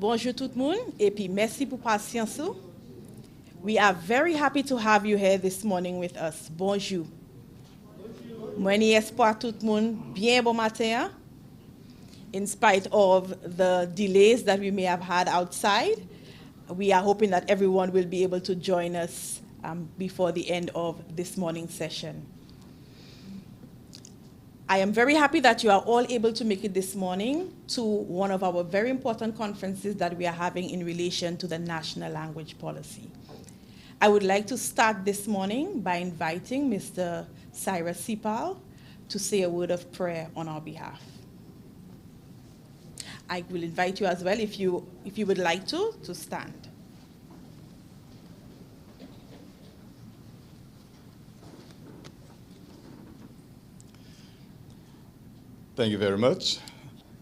Bonjour tout le monde, et puis merci pour patience. We are very happy to have you here this morning with us. Bonjour. Moi, espoir tout le monde bien bon matin. In spite of the delays that we may have had outside, we are hoping that everyone will be able to join us before the end of this morning's session. I am very happy that you are all able to make it this morning to one of our very important conferences that we are having in relation to the National Language Policy. I would like to start this morning by inviting Mr. Cyrus Sipal to say a word of prayer on our behalf. I will invite you as well, if you would like to stand. Thank you very much.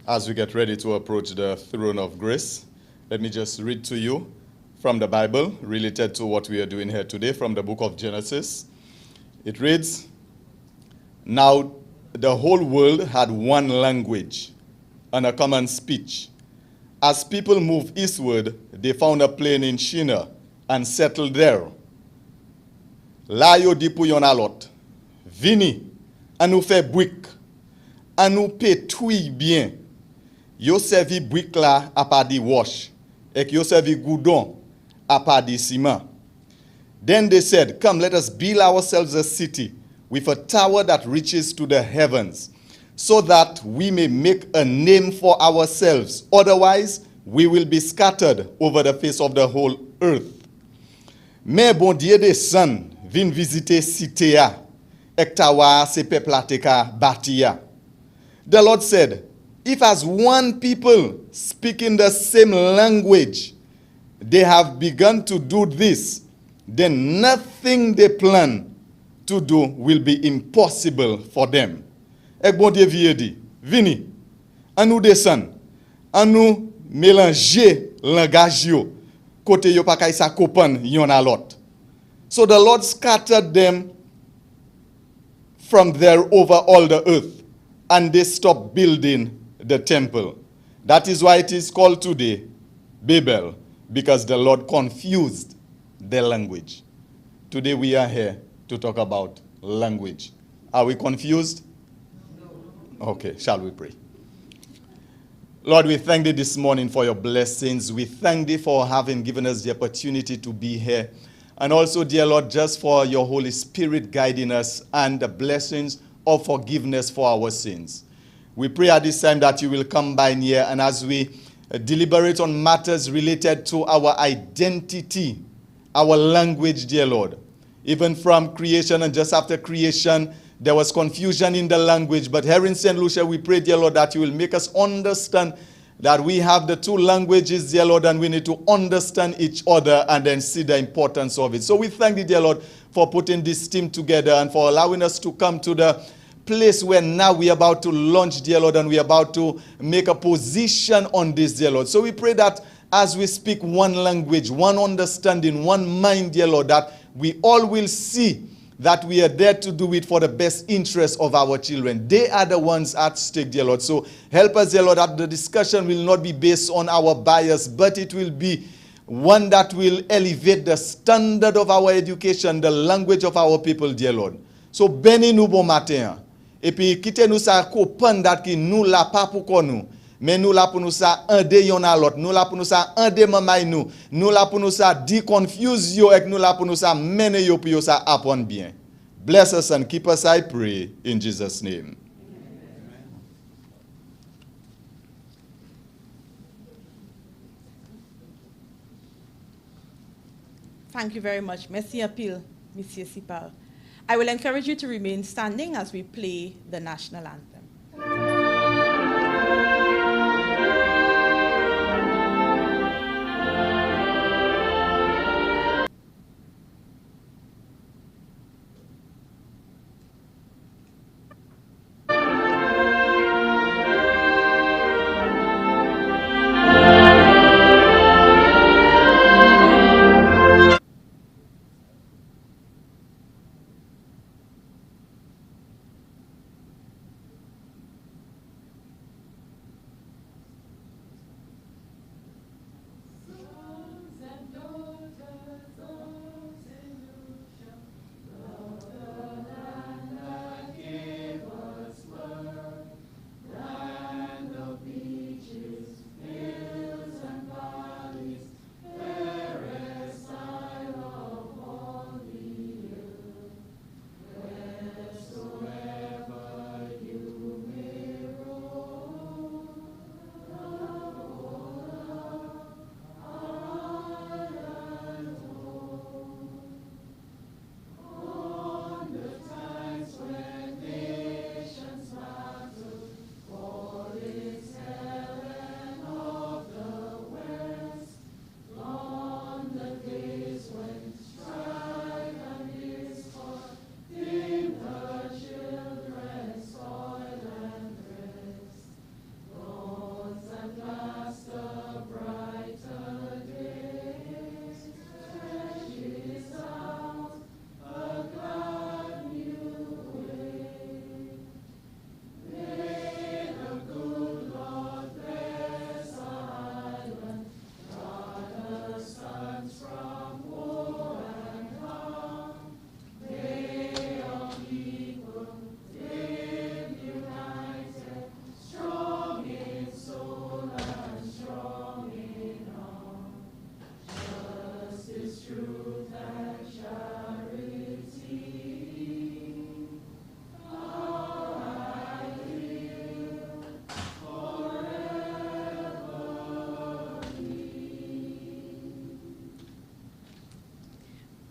As we get ready to approach the throne of grace, let me just read to you from the Bible related to what we are doing here today from the book of Genesis. It reads, "Now the whole world had one language and a common speech. As people moved eastward, they found a plain in Shinar and settled there. La yo di pou yon alot, vini, an nou fe bwik, an nou pe twi bien. Yo servi bwik la apadi wash, ek yo servi goudon apadi ciment. Then they said, come, let us build ourselves a city with a tower that reaches to the heavens, so that we may make a name for ourselves. Otherwise, we will be scattered over the face of the whole earth. Mais bon Dieu descend, vin visiter cité ya, ek tawa se peuple la te ka bati ya. The Lord said, if as one people speaking the same language, they have begun to do this, then nothing they plan to do will be impossible for them. Ek bon Dieu vie di, vini, an nou descend, an nou mélanger langage yo, kote yo pa kay sa kopan yon alot. So the Lord scattered them from there over all the earth, and they stopped building the temple. That is why it is called today Babel, because the Lord confused their language. Today we are here to talk about language. Are we confused? No. Okay, shall we pray? Lord, we thank thee this morning for your blessings. We thank thee for having given us the opportunity to be here. And also, dear Lord, just for your Holy Spirit guiding us and the blessings of forgiveness for our sins. We pray at this time that you will come by near, and as we deliberate on matters related to our identity, our language, dear Lord. Even from creation and just after creation, there was confusion in the language. But here in St. Lucia, we pray, dear Lord, that you will make us understand that we have the two languages, dear Lord, and we need to understand each other and then see the importance of it. So we thank you, dear Lord, for putting this team together and for allowing us to come to the place where now we are about to launch, dear Lord, and we are about to make a position on this, dear Lord. So we pray that as we speak one language, one understanding, one mind, dear Lord, that we all will see that we are there to do it for the best interest of our children. They are the ones at stake, dear Lord. So help us, dear Lord, that the discussion will not be based on our bias, but it will be one that will elevate the standard of our education, the language of our people, dear Lord. So bénis nous bon matin. Et puis quittez nous ça copan dat qui nous la pas pour nous. Mais nous là pour nous ça un de yon à l'autre. Nous là pour nous ça un de mamay nous. Nous là pour nous ça di confuse yo et nous là pour nous ça mène yo pour yo ça apprendre bien. Bless us and keep us, I pray, in Jesus' name. Thank you very much. Merci appeal, Monsieur Sipal. I will encourage you to remain standing as we play the national anthem.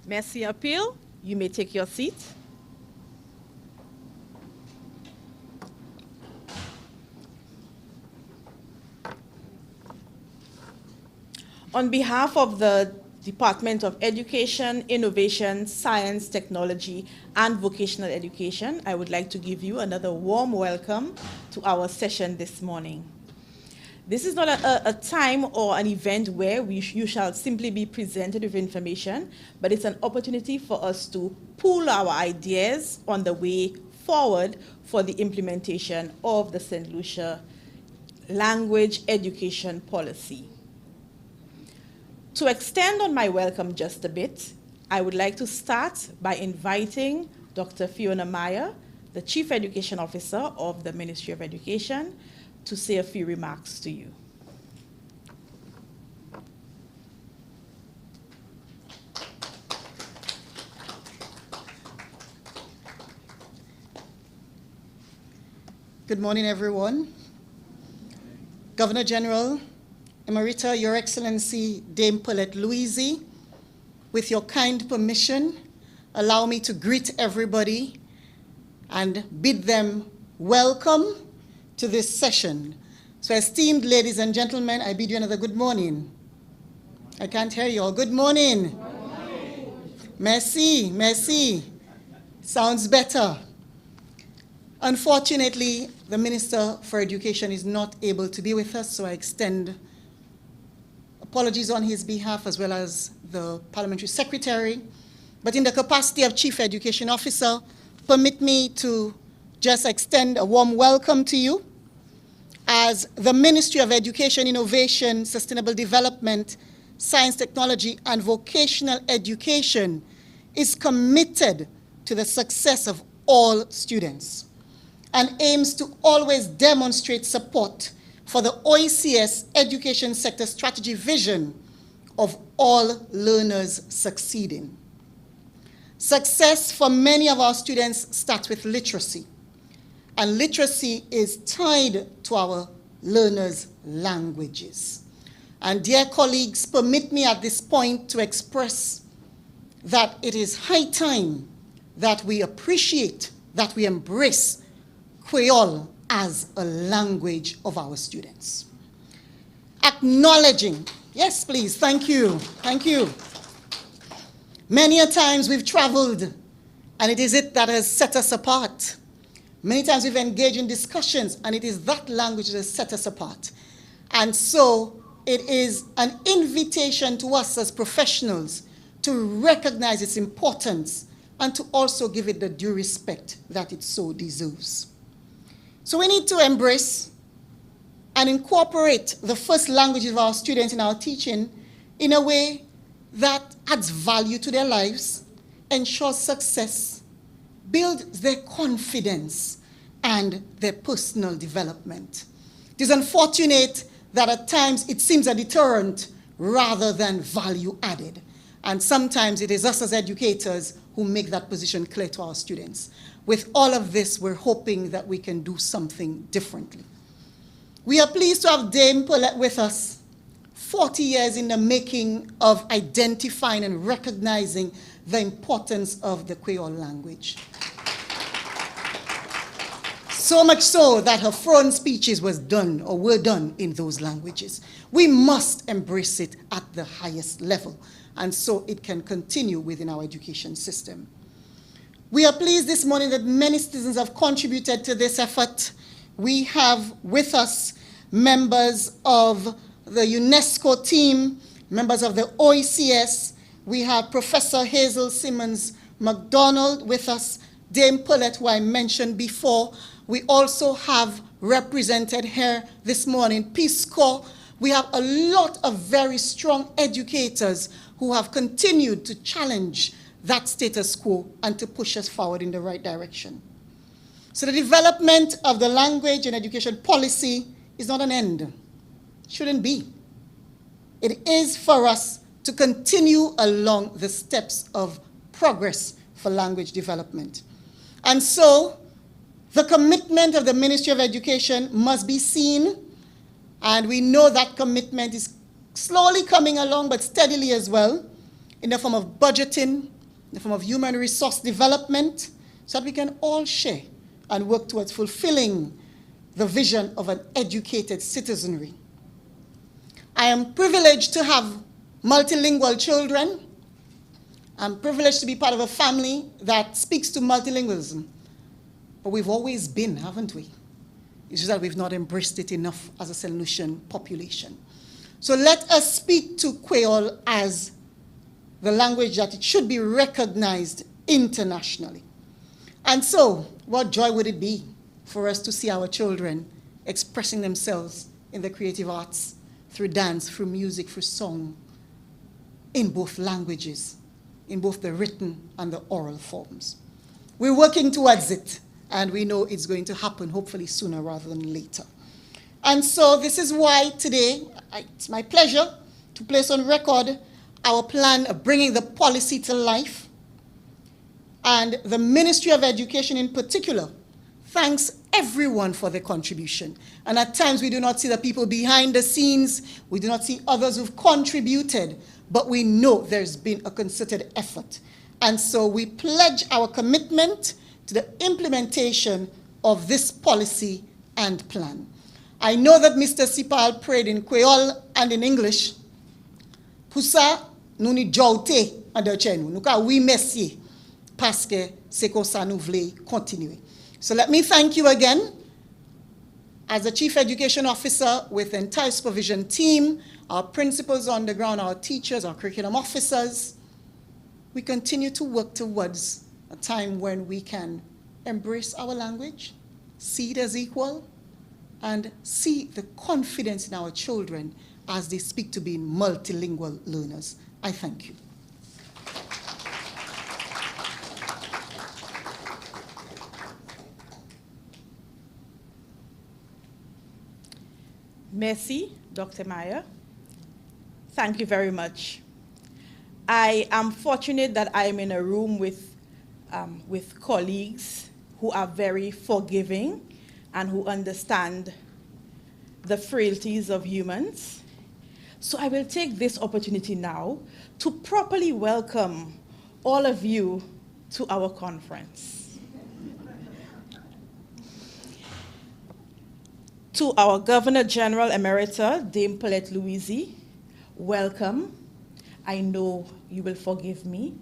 Merci Appeal. You may take your seat. On behalf of the Department of Education, Innovation, Science, Technology, and Vocational Education, I would like to give you another warm welcome to our session this morning. This is not a time or an event where you shall simply be presented with information, but it's an opportunity for us to pool our ideas on the way forward for the implementation of the St. Lucia language education policy. To extend on my welcome just a bit, I would like to start by inviting Dr. Fiona Meyer, the Chief Education Officer of the Ministry of Education, to say a few remarks to you. Good morning, everyone. Governor General, Emerita, Your Excellency Dame Paulette Louisy, with your kind permission, allow me to greet everybody and bid them welcome to this session. So esteemed ladies and gentlemen, I bid you another good morning. I can't hear you all. Good morning. Good morning. Merci, merci. Sounds better. Unfortunately, the Minister for Education is not able to be with us, so I extend apologies on his behalf as well as the Parliamentary Secretary. But in the capacity of Chief Education Officer, permit me to just extend a warm welcome to you as the Ministry of Education, Innovation, Sustainable Development, Science, Technology, and Vocational Education is committed to the success of all students and aims to always demonstrate support for the OECS education sector strategy vision of all learners succeeding. Success for many of our students starts with literacy, and literacy is tied to our learners' languages. And dear colleagues, permit me at this point to express that it is high time that we appreciate, that we embrace Creole as a language of our students. Acknowledging, yes please, thank you. Many a times we've traveled and it is it that has set us apart. Many times we've engaged in discussions and it is that language that has set us apart. And so it is an invitation to us as professionals to recognize its importance and to also give it the due respect that it so deserves. So we need to embrace and incorporate the first languages of our students in our teaching in a way that adds value to their lives, ensures success, builds their confidence and their personal development. It is unfortunate that at times it seems a deterrent rather than value added. And sometimes it is us as educators who make that position clear to our students. With all of this, we're hoping that we can do something differently. We are pleased to have Dame Paulette with us, 40 years in the making of identifying and recognizing the importance of the Creole language. So much so that her foreign speeches were done in those languages. We must embrace it at the highest level, and so it can continue within our education system. We are pleased this morning that many citizens have contributed to this effort. We have with us members of the UNESCO team, members of the OECS. We have Professor Hazel Simmons McDonald with us, Dame Paulette, who I mentioned before. We also have represented here this morning Peace Corps. We have a lot of very strong educators who have continued to challenge that status quo and to push us forward in the right direction. So the development of the language and education policy is not an end. Shouldn't be. It is for us to continue along the steps of progress for language development. And so the commitment of the Ministry of Education must be seen, and we know that commitment is slowly coming along, but steadily as well, in the form of budgeting, in the form of human resource development, so that we can all share and work towards fulfilling the vision of an educated citizenry. I am privileged to have multilingual children. I'm privileged to be part of a family that speaks to multilingualism. But we've always been, haven't we? It's just that we've not embraced it enough as a St. Lucian population. So let us speak to Creole as the language that it should be recognized internationally. And so, what joy would it be for us to see our children expressing themselves in the creative arts, through dance, through music, through song, in both languages, in both the written and the oral forms. We're working towards it, and we know it's going to happen, hopefully sooner rather than later. And so this is why today, it's my pleasure to place on record our plan of bringing the policy to life. And the Ministry of Education in particular thanks everyone for their contribution. And at times we do not see the people behind the scenes, we do not see others who've contributed, but we know there's been a concerted effort. And so we pledge our commitment to the implementation of this policy and plan. I know that Mr. Sipal prayed in Creole and in English. Poussa nous ni joute en de chez nous. Nous ka oui merci parce que c'est comme ça nous voulons continuer. So let me thank you again. As the Chief Education Officer with the entire supervision team, our principals on the ground, our teachers, our curriculum officers, we continue to work towards a time when we can embrace our language, see it as equal, and see the confidence in our children as they speak to being multilingual learners. I thank you. Merci, Dr. Meyer. Thank you very much. I am fortunate that I am in a room with colleagues who are very forgiving and who understand the frailties of humans. So I will take this opportunity now to properly welcome all of you to our conference. To our Governor General Emerita, Dame Paulette Louisi, welcome. I know you will forgive me.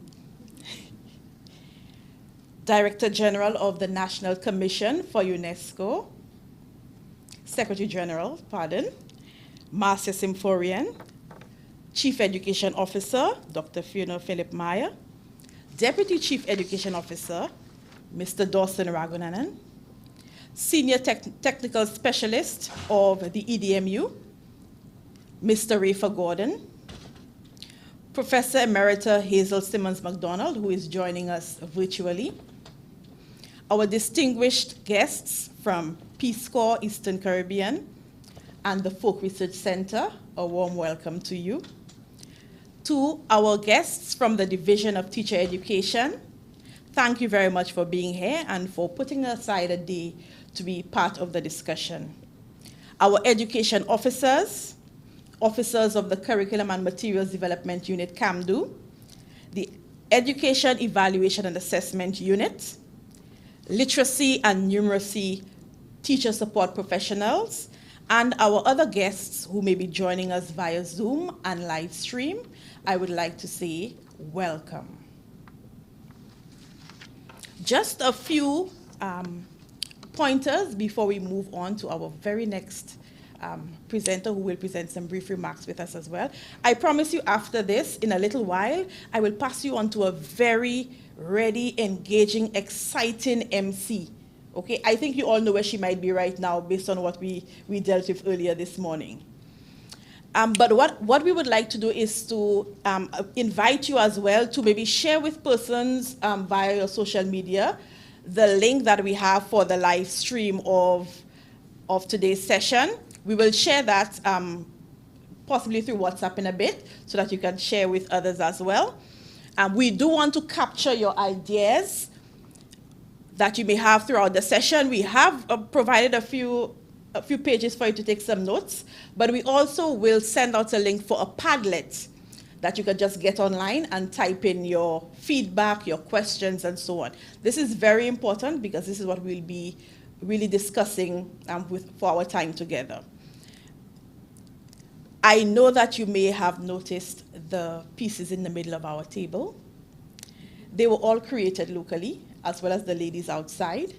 Director General of the National Commission for UNESCO, Secretary General, Marcia Symphorian, Chief Education Officer, Dr. Fiona Philip Meyer, Deputy Chief Education Officer, Mr. Dawson Ragunanan, Senior Technical Specialist of the EDMU, Mr. Rafa Gordon, Professor Emerita Hazel Simmons MacDonald, who is joining us virtually, our distinguished guests from Peace Corps Eastern Caribbean and the Folk Research Center, a warm welcome to you. To our guests from the Division of Teacher Education, thank you very much for being here and for putting aside a day to be part of the discussion. Our education officers, officers of the Curriculum and Materials Development Unit, CAMDU, the Education Evaluation and Assessment Unit, Literacy and Numeracy Teacher Support Professionals, and our other guests who may be joining us via Zoom and live stream, I would like to say welcome. Just a few pointers before we move on to our very next presenter who will present some brief remarks with us as well. I promise you after this, in a little while, I will pass you on to a very ready, engaging, exciting MC. Okay, I think you all know where she might be right now based on what we dealt with earlier this morning. But what we would like to do is to invite you as well to maybe share with persons via your social media the link that we have for the live stream of today's session. We will share that possibly through WhatsApp in a bit so that you can share with others as well. We do want to capture your ideas that you may have throughout the session. We have provided a few pages for you to take some notes, but we also will send out a link for a Padlet that you can just get online and type in your feedback, your questions, and so on. This is very important because this is what we'll be really discussing for our time together. I know that you may have noticed the pieces in the middle of our table. They were all created locally, as well as the ladies outside,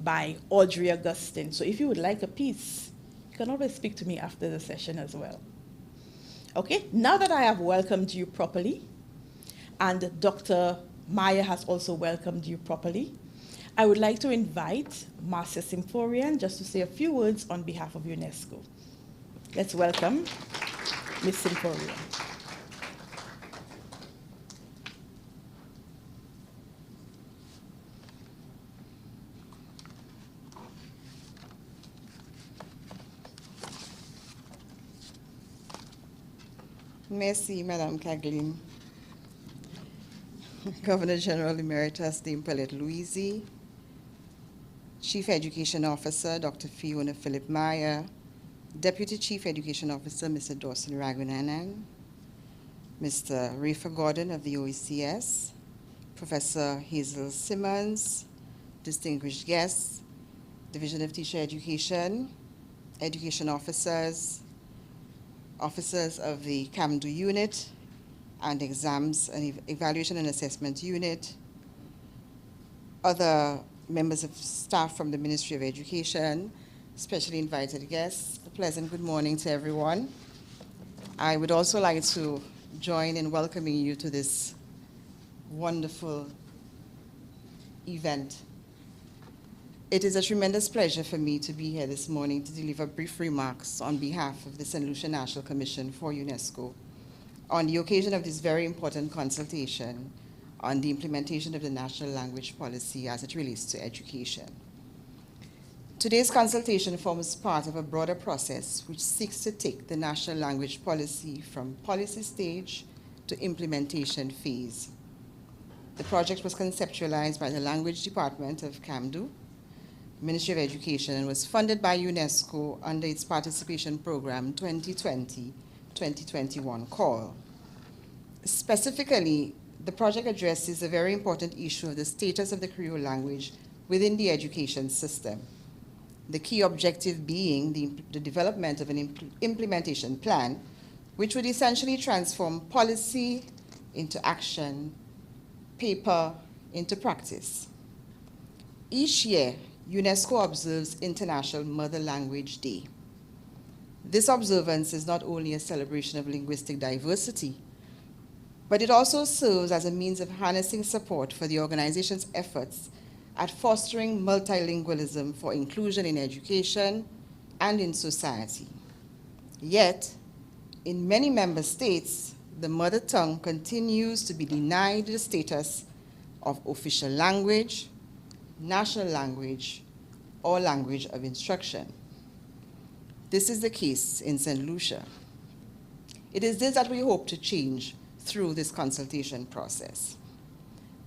by Audrey Augustine. So if you would like a piece, you can always speak to me after the session as well. Okay, now that I have welcomed you properly, and Dr. Maya has also welcomed you properly, I would like to invite Marcia Symphorian just to say a few words on behalf of UNESCO. Let's welcome Ms. Symphorian. Merci, Madame Caglin. Governor General Emeritus Dame Paulette Louisi, Chief Education Officer Dr. Fiona Philip Meyer, Deputy Chief Education Officer Mr. Dawson Ragunanan, Mr. Rafa Gordon of the OECS, Professor Hazel Simmons, distinguished guests, Division of Teacher Education, education officers, officers of the CAMDU unit, and exams and evaluation and assessment unit, other members of staff from the Ministry of Education, specially invited guests. A pleasant good morning to everyone. I would also like to join in welcoming you to this wonderful event. It is a tremendous pleasure for me to be here this morning to deliver brief remarks on behalf of the St. Lucia National Commission for UNESCO on the occasion of this very important consultation on the implementation of the national language policy as it relates to education. Today's consultation forms part of a broader process which seeks to take the national language policy from policy stage to implementation phase. The project was conceptualized by the Language Department of CAMDU, Ministry of Education, and was funded by UNESCO under its participation program 2020-2021 call. Specifically, the project addresses a very important issue of the status of the Creole language within the education system. The key objective being the development of an implementation plan, which would essentially transform policy into action, paper into practice. Each year, UNESCO observes International Mother Language Day. This observance is not only a celebration of linguistic diversity, but it also serves as a means of harnessing support for the organization's efforts at fostering multilingualism for inclusion in education and in society. Yet, in many member states, the mother tongue continues to be denied the status of official language, national language, or language of instruction. This is the case in St. Lucia. It is this that we hope to change through this consultation process.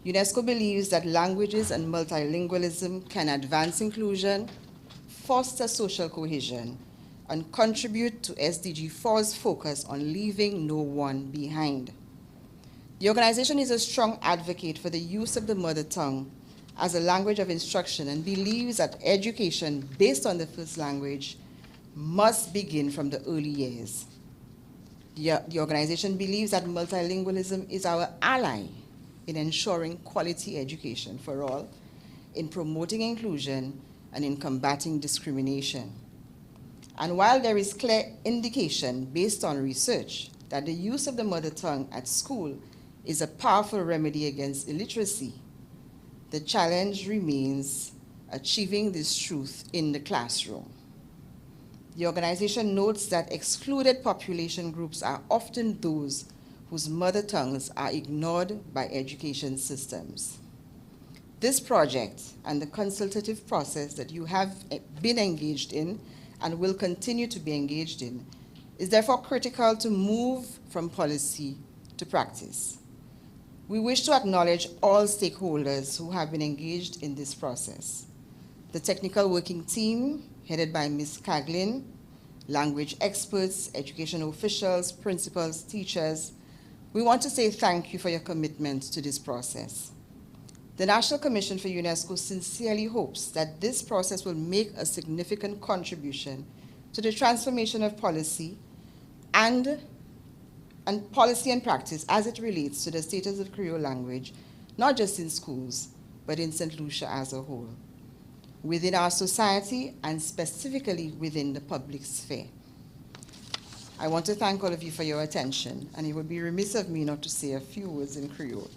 UNESCO believes that languages and multilingualism can advance inclusion, foster social cohesion, and contribute to SDG 4's focus on leaving no one behind. The organization is a strong advocate for the use of the mother tongue as a language of instruction and believes that education based on the first language must begin from the early years. The organization believes that multilingualism is our ally in ensuring quality education for all, in promoting inclusion, and in combating discrimination. And while there is clear indication based on research that the use of the mother tongue at school is a powerful remedy against illiteracy, the challenge remains achieving this truth in the classroom. The organization notes that excluded population groups are often those whose mother tongues are ignored by education systems. This project and the consultative process that you have been engaged in and will continue to be engaged in is therefore critical to move from policy to practice. We wish to acknowledge all stakeholders who have been engaged in this process. The technical working team, headed by Ms. Caglin, language experts, educational officials, principals, teachers, We want to say thank you for your commitment to this process. The National Commission for UNESCO sincerely hopes that this process will make a significant contribution to the transformation of policy and policy and practice as it relates to the status of Creole language, not just in schools, but in St. Lucia as a whole, within our society and specifically within the public sphere. I want to thank all of you for your attention, and it would be remiss of me not to say a few words in Creole.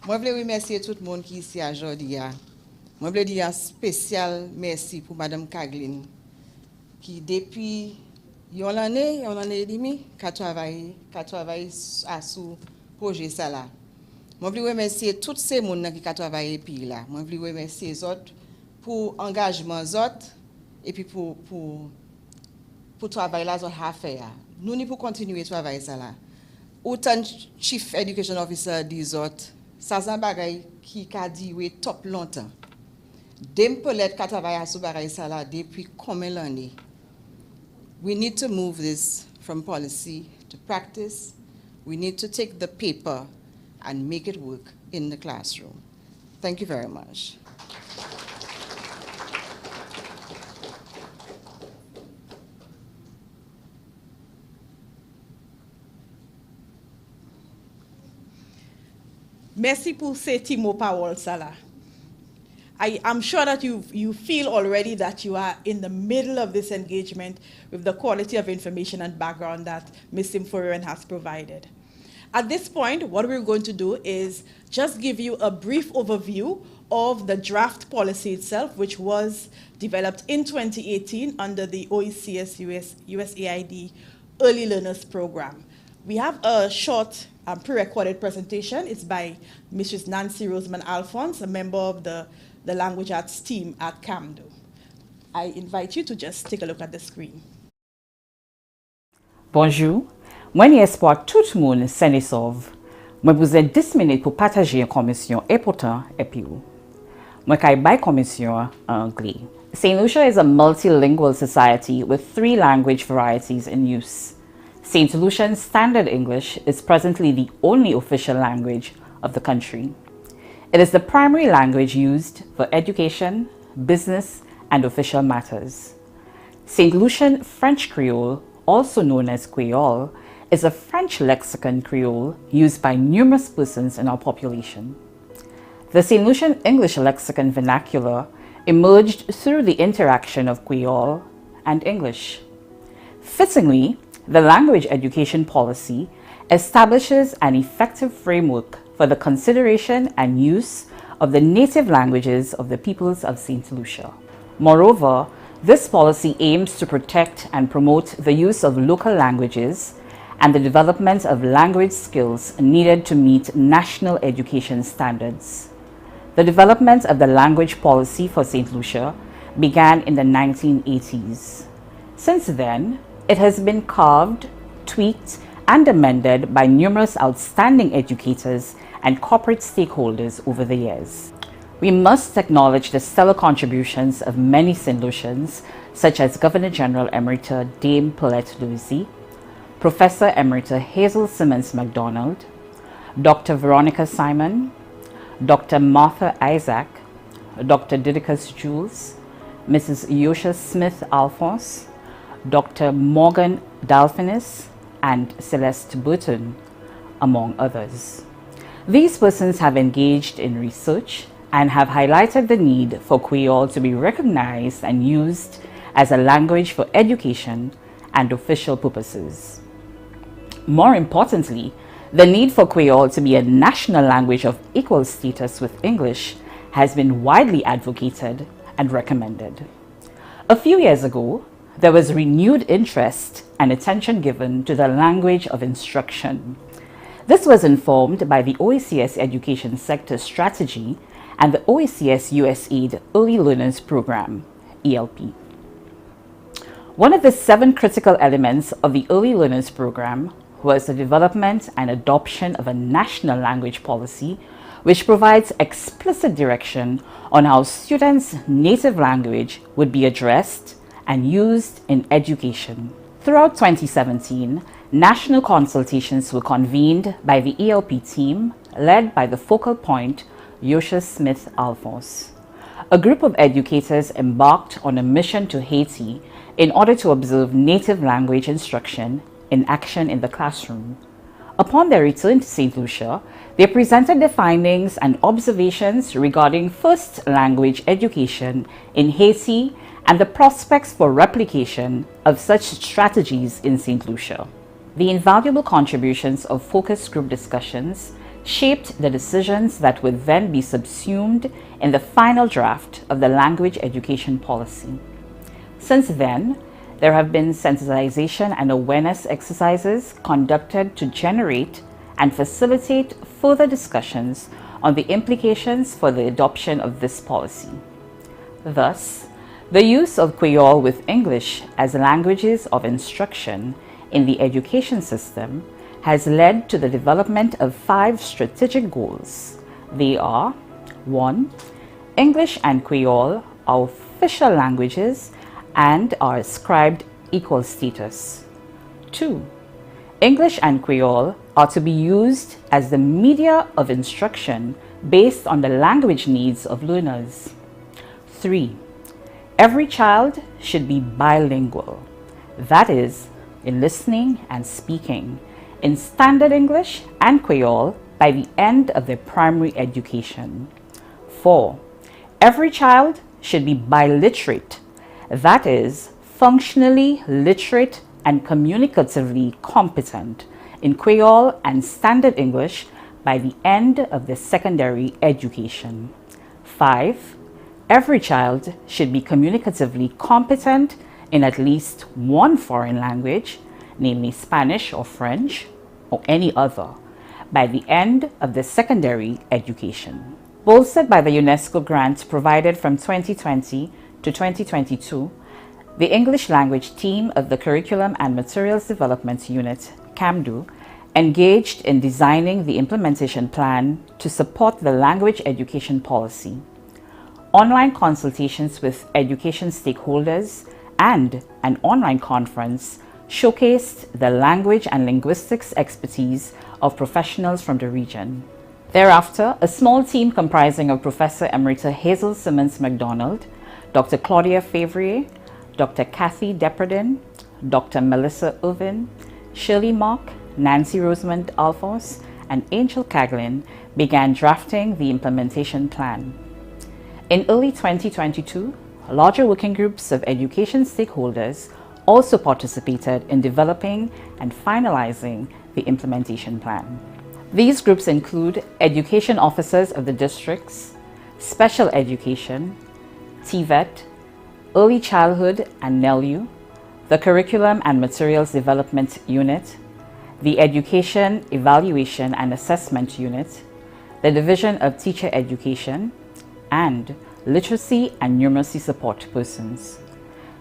Moi, je voulais remercier tout le monde qui est ici aujourd'hui. Moi, je voulais dire un spécial merci pour Madame Kaglin, qui depuis une année et demie, a travaillé à ce projet ça là. Moi, je voulais remercier tous ces gens qui ont travaillé puis là. Moi, je voulais remercier les autres pour l'engagement des autres et puis pour travailler là, autres à faire. Nous, nous pour continuer à travailler ça là. Autant Chief Education Officer des autres, ça c'est un bagage qui a duré top longtemps. Dem Paulette qui travaille à ce bagage ça là depuis combien d'années? We need to move this from policy to practice. We need to take the paper and make it work in the classroom. Thank you very much. Merci pour ces petits mots paroles, Salah. I'm sure that you feel already that you are in the middle of this engagement with the quality of information and background that Ms. Simforian has provided. At this point, what we're going to do is just give you a brief overview of the draft policy itself, which was developed in 2018 under the OECS USAID Early Learners Program. We have a short pre-recorded presentation. It's by Mrs. Nancy Roseman Alphonse, a member of the Language Arts team at CAMDO. I invite you to just take a look at the screen. Bonjour, moi ni espoir tout le monde s'en est sauve. Moi vous ai 10 minutes pour partager une commission important et puis où. Moi kay bay commission en anglais. St. Lucia is a multilingual society with 3 language varieties in use. St. Lucian Standard English is presently the only official language of the country. It is the primary language used for education, business, and official matters. St. Lucian French Creole, also known as Creole, is a French lexicon Creole used by numerous persons in our population. The St. Lucian English lexicon vernacular emerged through the interaction of Creole and English. Fittingly, the language education policy establishes an effective framework for the consideration and use of the native languages of the peoples of St. Lucia. Moreover, this policy aims to protect and promote the use of local languages and the development of language skills needed to meet national education standards. The development of the language policy for St. Lucia began in the 1980s. Since then, it has been carved, tweaked, and amended by numerous outstanding educators and corporate stakeholders over the years. We must acknowledge the stellar contributions of many St. Lucians, such as Governor General Emerita Dame Paulette Louisy, Professor Emerita Hazel Simmons MacDonald, Dr. Veronica Simon, Dr. Martha Isaac, Dr. Didicus Jules, Mrs. Yosha Smith Alphonse, Dr. Morgan Dalfinis, and Celeste Burton, among others. These persons have engaged in research and have highlighted the need for Creole to be recognized and used as a language for education and official purposes. More importantly, the need for Creole to be a national language of equal status with English has been widely advocated and recommended. A few years ago, there was renewed interest and attention given to the language of instruction. This was informed by the OECS Education Sector Strategy and the OECS USAID Early Learners Program, ELP. One of the 7 critical elements of the Early Learners Program was the development and adoption of a national language policy which provides explicit direction on how students' native language would be addressed and used in education. Throughout 2017, national consultations were convened by the ELP team led by the focal point, Yosha Smith Alphonse. A group of educators embarked on a mission to Haiti in order to observe native language instruction in action in the classroom. Upon their return to St. Lucia, they presented their findings and observations regarding first language education in Haiti and the prospects for replication of such strategies in St. Lucia. The invaluable contributions of focus group discussions shaped the decisions that would then be subsumed in the final draft of the language education policy. Since then, there have been sensitization and awareness exercises conducted to generate and facilitate further discussions on the implications for the adoption of this policy. Thus, the use of Creole with English as languages of instruction in the education system has led to the development of 5 strategic goals. They are: 1. English and Creole are official languages and are ascribed equal status. 2. English and Creole are to be used as the media of instruction based on the language needs of learners. 3. Every child should be bilingual, that is, in listening and speaking, in standard English and Creole by the end of their primary education. 4. Every child should be biliterate, that is, functionally literate and communicatively competent in Creole and Standard English by the end of their secondary education. 5. Every child should be communicatively competent in at least one foreign language, namely Spanish or French or any other, by the end of their secondary education. Bolstered by the UNESCO grant provided from 2020 to 2022, the English language team of the Curriculum and Materials Development Unit, CAMDU, engaged in designing the implementation plan to support the language education policy. Online consultations with education stakeholders and an online conference showcased the language and linguistics expertise of professionals from the region. Thereafter, a small team comprising of Professor Emerita Hazel Simmons MacDonald, Dr. Claudia Favrier, Dr. Kathy Depredin, Dr. Melissa Irvin, Shirley Mock, Nancy Rosamond Alphonse, and Angel Caglin began drafting the implementation plan. In early 2022, larger working groups of education stakeholders also participated in developing and finalizing the implementation plan. These groups include education officers of the districts, special education, TVET, early childhood and NELU, the Curriculum and Materials Development Unit, the Education Evaluation and Assessment Unit, the Division of Teacher Education, and Literacy and Numeracy Support Persons.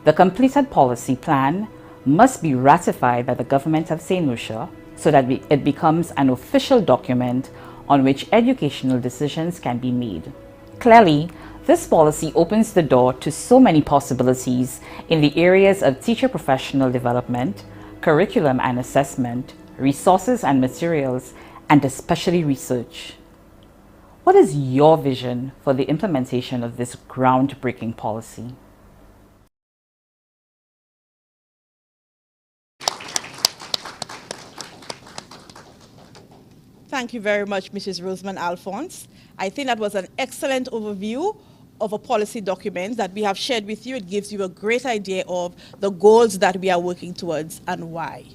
The completed policy plan must be ratified by the Government of St. Lucia so that it becomes an official document on which educational decisions can be made. Clearly, this policy opens the door to so many possibilities in the areas of teacher professional development, curriculum and assessment, resources and materials, and especially research. What is your vision for the implementation of this groundbreaking policy? Thank you very much, Mrs. Rosamond Alphonse. I think that was an excellent overview of a policy document that we have shared with you. It gives you a great idea of the goals that we are working towards and why.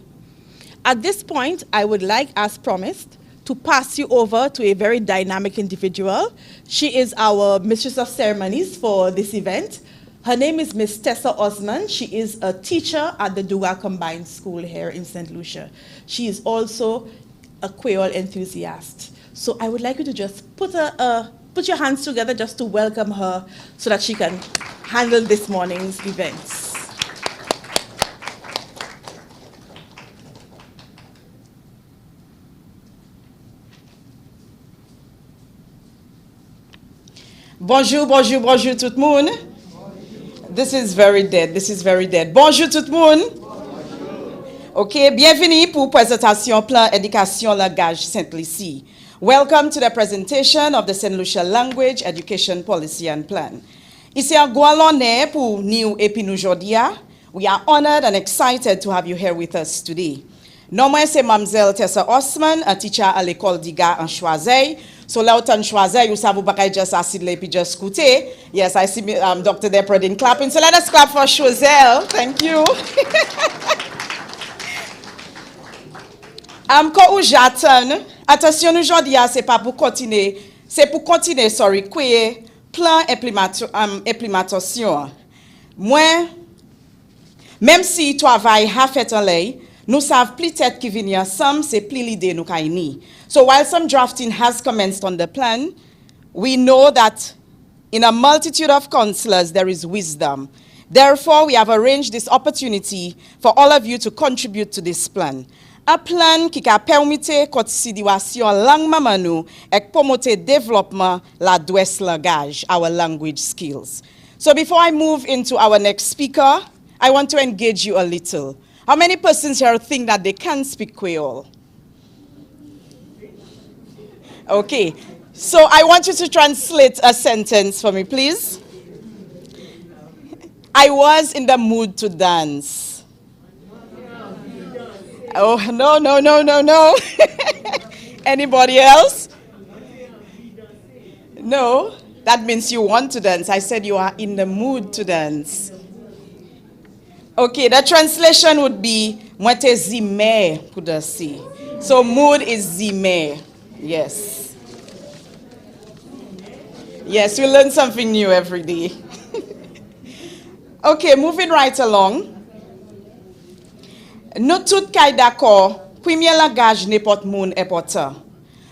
At this point, I would like, as promised, to pass you over to a very dynamic individual. She is our Mistress of Ceremonies for this event. Her name is Miss Tessa Osman. She is a teacher at the Duga Combined School here in St. Lucia. She is also a Creole enthusiast. So I would like you to just put your hands together just to welcome her so that she can handle this morning's events. Bonjour, bonjour, bonjour tout le monde. This is very dead. This is very dead. Bonjour tout le monde. OK, bienvenue pour présentation plan éducation langage Saint-Lucie. Welcome to the presentation of the St. Lucia Language Education Policy and Plan. Ici un grand honneur pour nous et puis nous aujourd'hui. We are honored and excited to have you here with us today. Non, moi c'est Mademoiselle Tessa Osman, un teacher à l'école d'IGA en Choiseul. So là, autant Choiseul, you savez pas qu'à just assis là et puis just écouter. Yes, I see Dr. Depredin clapping. So let us clap for Choiseul. Thank you. Quand j'attends, attention aujourd'hui, c'est pas pour continuer, c'est pour continuer, créer plan implémentation. Moi, même si toi travail a fait en l'air, nous savons peut-être qui venir ensemble, c'est plus l'idée nous kaini. So while some drafting has commenced on the plan, we know that in a multitude of counselors there is wisdom. Therefore, we have arranged this opportunity for all of you to contribute to this plan. Un plan qui a permis la continuation langue maman nous et promouvoir développement la douce langage, our language skills. So before I move into our next speaker, I want to engage you a little. How many persons here think that they can speak Creole? Okay, so I want you to translate a sentence for me, please. I was in the mood to dance. Oh, no. Anybody else? No, that means you want to dance. I said you are in the mood to dance. Okay, the translation would be Mwete zime kudasi. So mood is zime. Yes. Yes, we learn something new every day. Okay, moving right along. Nous tous sommes d'accord, premier langage n'importe monde important.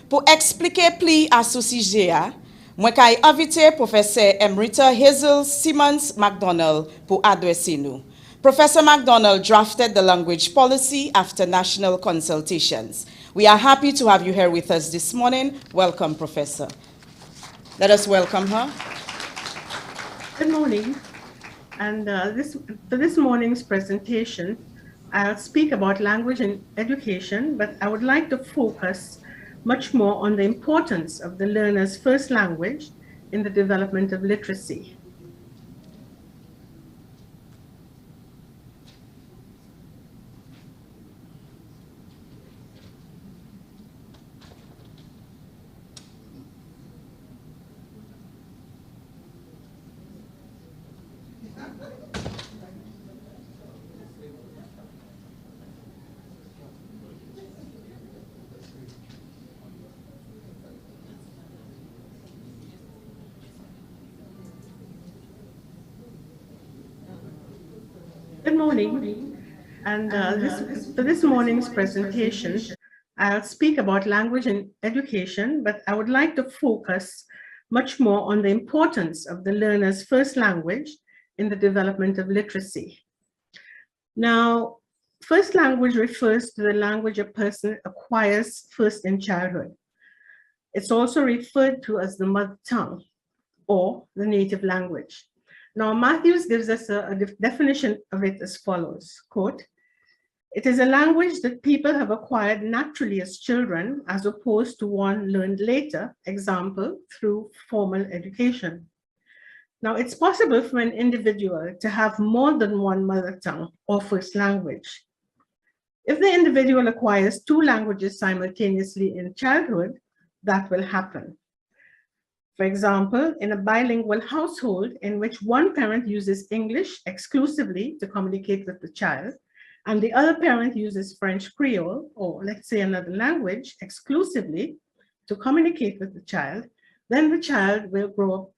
Pour expliquer plus à ce sujet, moi j'ai invité professeur Emerita Hazel Simmons McDonald pour adresser nous. Professor McDonald drafted the language policy after national consultations. We are happy to have you here with us this morning. Welcome, Professor. Let us welcome her. Good morning. And for this morning's presentation, I'll speak about language and education, but I would like to focus much more on the importance of the learner's first language in the development of literacy. Good morning. And for this morning's presentation, I'll speak about language and education, but I would like to focus much more on the importance of the learner's first language in the development of literacy. Now, first language refers to the language a person acquires first in childhood. It's also referred to as the mother tongue or the native language. Now, Matthews gives us a definition of it as follows, quote, "It is a language that people have acquired naturally as children as opposed to one learned later, example, through formal education." Now, it's possible for an individual to have more than one mother tongue or first language. If the individual acquires two languages simultaneously in childhood, that will happen. For example, in a bilingual household in which one parent uses English exclusively to communicate with the child, and the other parent uses French Creole, or let's say another language, exclusively to communicate with the child, then the child will grow up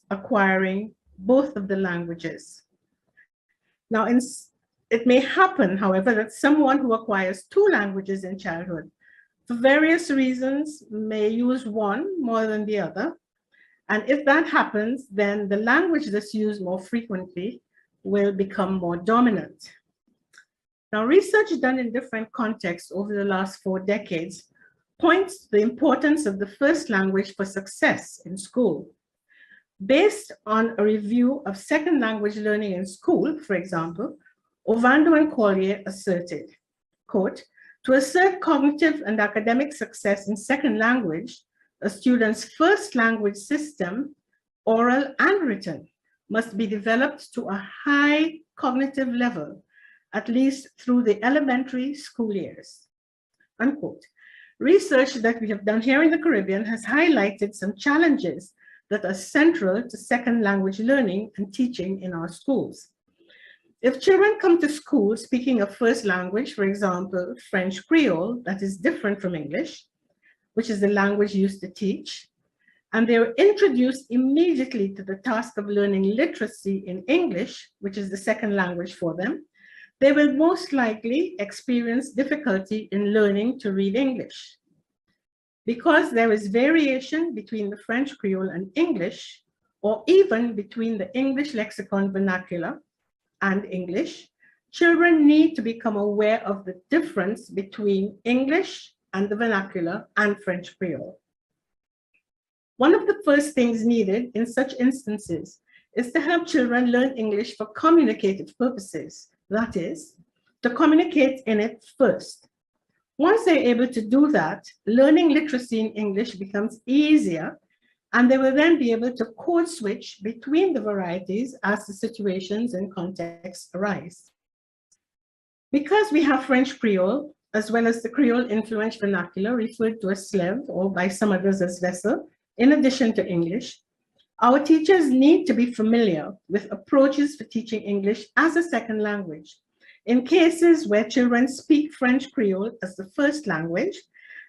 acquiring both of the languages. Now, it may happen, however, that someone who acquires two languages in childhood, for various reasons, may use one more than the other. And if that happens, then the language that's used more frequently will become more dominant. Now, research done in different contexts over the last 4 decades points to the importance of the first language for success in school. Based on a review of second language learning in school, for example, Ovando and Collier asserted, quote, to assert cognitive and academic success in second language, a student's first language system, oral and written, must be developed to a high cognitive level, at least through the elementary school years, unquote. Research that we have done here in the Caribbean has highlighted some challenges that are central to second language learning and teaching in our schools. If children come to school speaking a first language, for example, French Creole, that is different from English, which is the language used to teach, and they are introduced immediately to the task of learning literacy in English, which is the second language for them, they will most likely experience difficulty in learning to read English. Because there is variation between the French Creole and English, or even between the English lexicon vernacular and English, children need to become aware of the difference between English and the vernacular and French Creole. One of the first things needed in such instances is to help children learn English for communicative purposes, that is, to communicate in it first. Once they're able to do that, learning literacy in English becomes easier, and they will then be able to code switch between the varieties as the situations and contexts arise. Because we have French Creole, as well as the Creole influenced vernacular referred to as SLEV, or by some others as Vessel, in addition to English, our teachers need to be familiar with approaches for teaching English as a second language. In cases where children speak French Creole as the first language,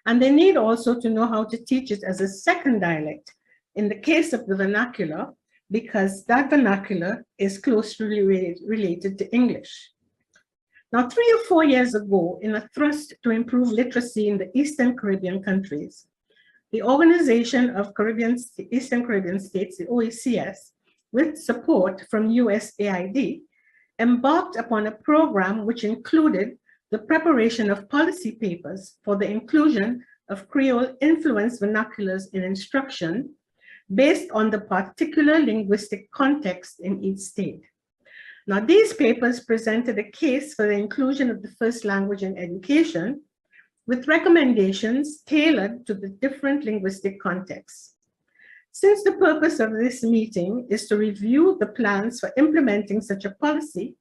and they need also to know how to teach it as a second dialect in the case of the vernacular, because that vernacular is closely related to English. Now, 3 or 4 years ago, in a thrust to improve literacy in the Eastern Caribbean countries, the Organization of Eastern Caribbean States, the OECS, with support from USAID, embarked upon a program which included the preparation of policy papers for the inclusion of Creole-influenced vernaculars in instruction based on the particular linguistic context in each state. Now, these papers presented a case for the inclusion of the first language in education with recommendations tailored to the different linguistic contexts. Since the purpose of this meeting is to review the plans for implementing such a policy,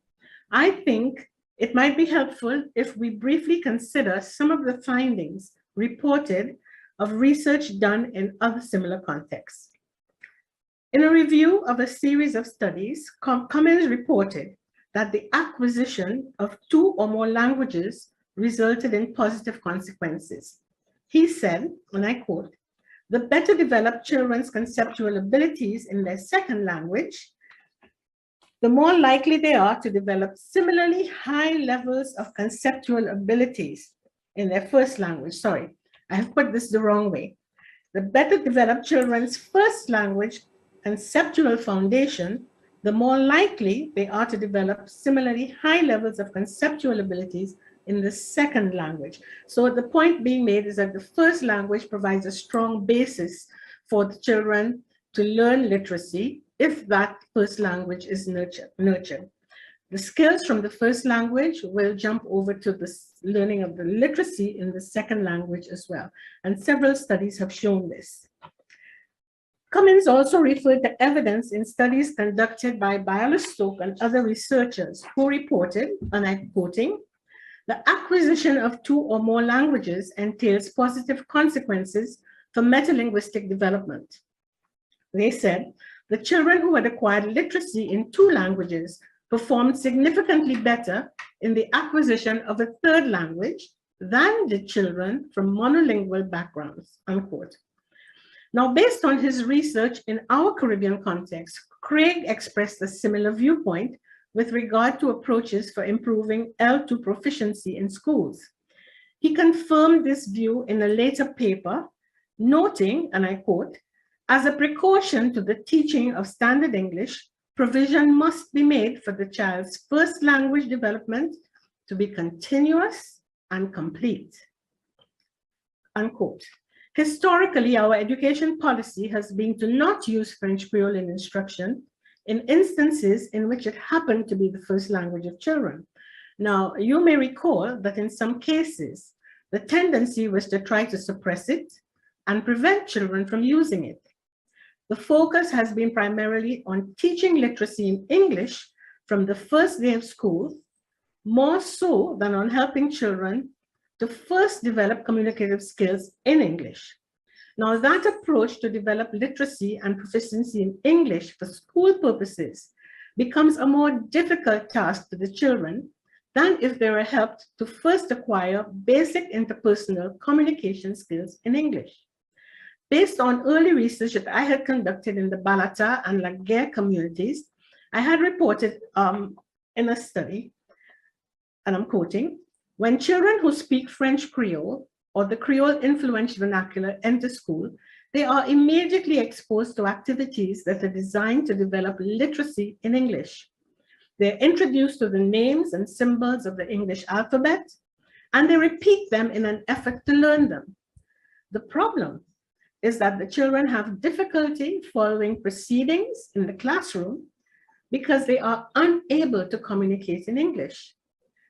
I think it might be helpful if we briefly consider some of the findings reported of research done in other similar contexts. In a review of a series of studies, Cummins reported that the acquisition of 2 or more languages resulted in positive consequences. He said, and I quote, "The better developed children's conceptual abilities in their second language, the more likely they are to develop similarly high levels of conceptual abilities in their first language." Sorry, I have put this the wrong way. The better developed children's first language conceptual foundation, the more likely they are to develop similarly high levels of conceptual abilities in the second language. So the point being made is that the first language provides a strong basis for the children to learn literacy if that first language is nurtured. The skills from the first language will jump over to the learning of the literacy in the second language as well. And several studies have shown this. Cummins also referred to evidence in studies conducted by Biola Stoke and other researchers who reported, and I'm quoting, "The acquisition of 2 or more languages entails positive consequences for metalinguistic development." They said, the children who had acquired literacy in 2 languages performed significantly better in the acquisition of a 3rd language than did children from monolingual backgrounds, unquote. Now, based on his research in our Caribbean context, Craig expressed a similar viewpoint with regard to approaches for improving L2 proficiency in schools. He confirmed this view in a later paper, noting, and I quote, "As a precaution to the teaching of standard English, provision must be made for the child's first language development to be continuous and complete," unquote. Historically, our education policy has been to not use French Creole in instruction in instances in which it happened to be the first language of children. Now, you may recall that in some cases, the tendency was to try to suppress it and prevent children from using it. The focus has been primarily on teaching literacy in English from the first day of school, more so than on helping children to first develop communicative skills in English. Now, that approach to develop literacy and proficiency in English for school purposes becomes a more difficult task for the children than if they were helped to first acquire basic interpersonal communication skills in English. Based on early research that I had conducted in the Balata and Laguerre communities, I had reported in a study, and I'm quoting, when children who speak French Creole or the Creole influenced vernacular enter school, they are immediately exposed to activities that are designed to develop literacy in English. They're introduced to the names and symbols of the English alphabet, and they repeat them in an effort to learn them. The problem is that the children have difficulty following proceedings in the classroom because they are unable to communicate in English.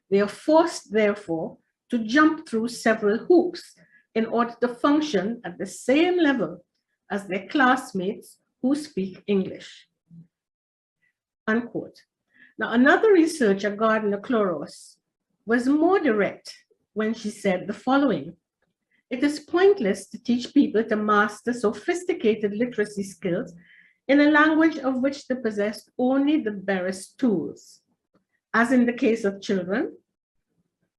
They are forced, therefore, to jump through several hoops in order to function at the same level as their classmates who speak English. Unquote. Now, another researcher, Gardner Cloros, was more direct when she said the following: it is pointless to teach people to master sophisticated literacy skills in a language of which they possess only the barest tools. As in the case of children,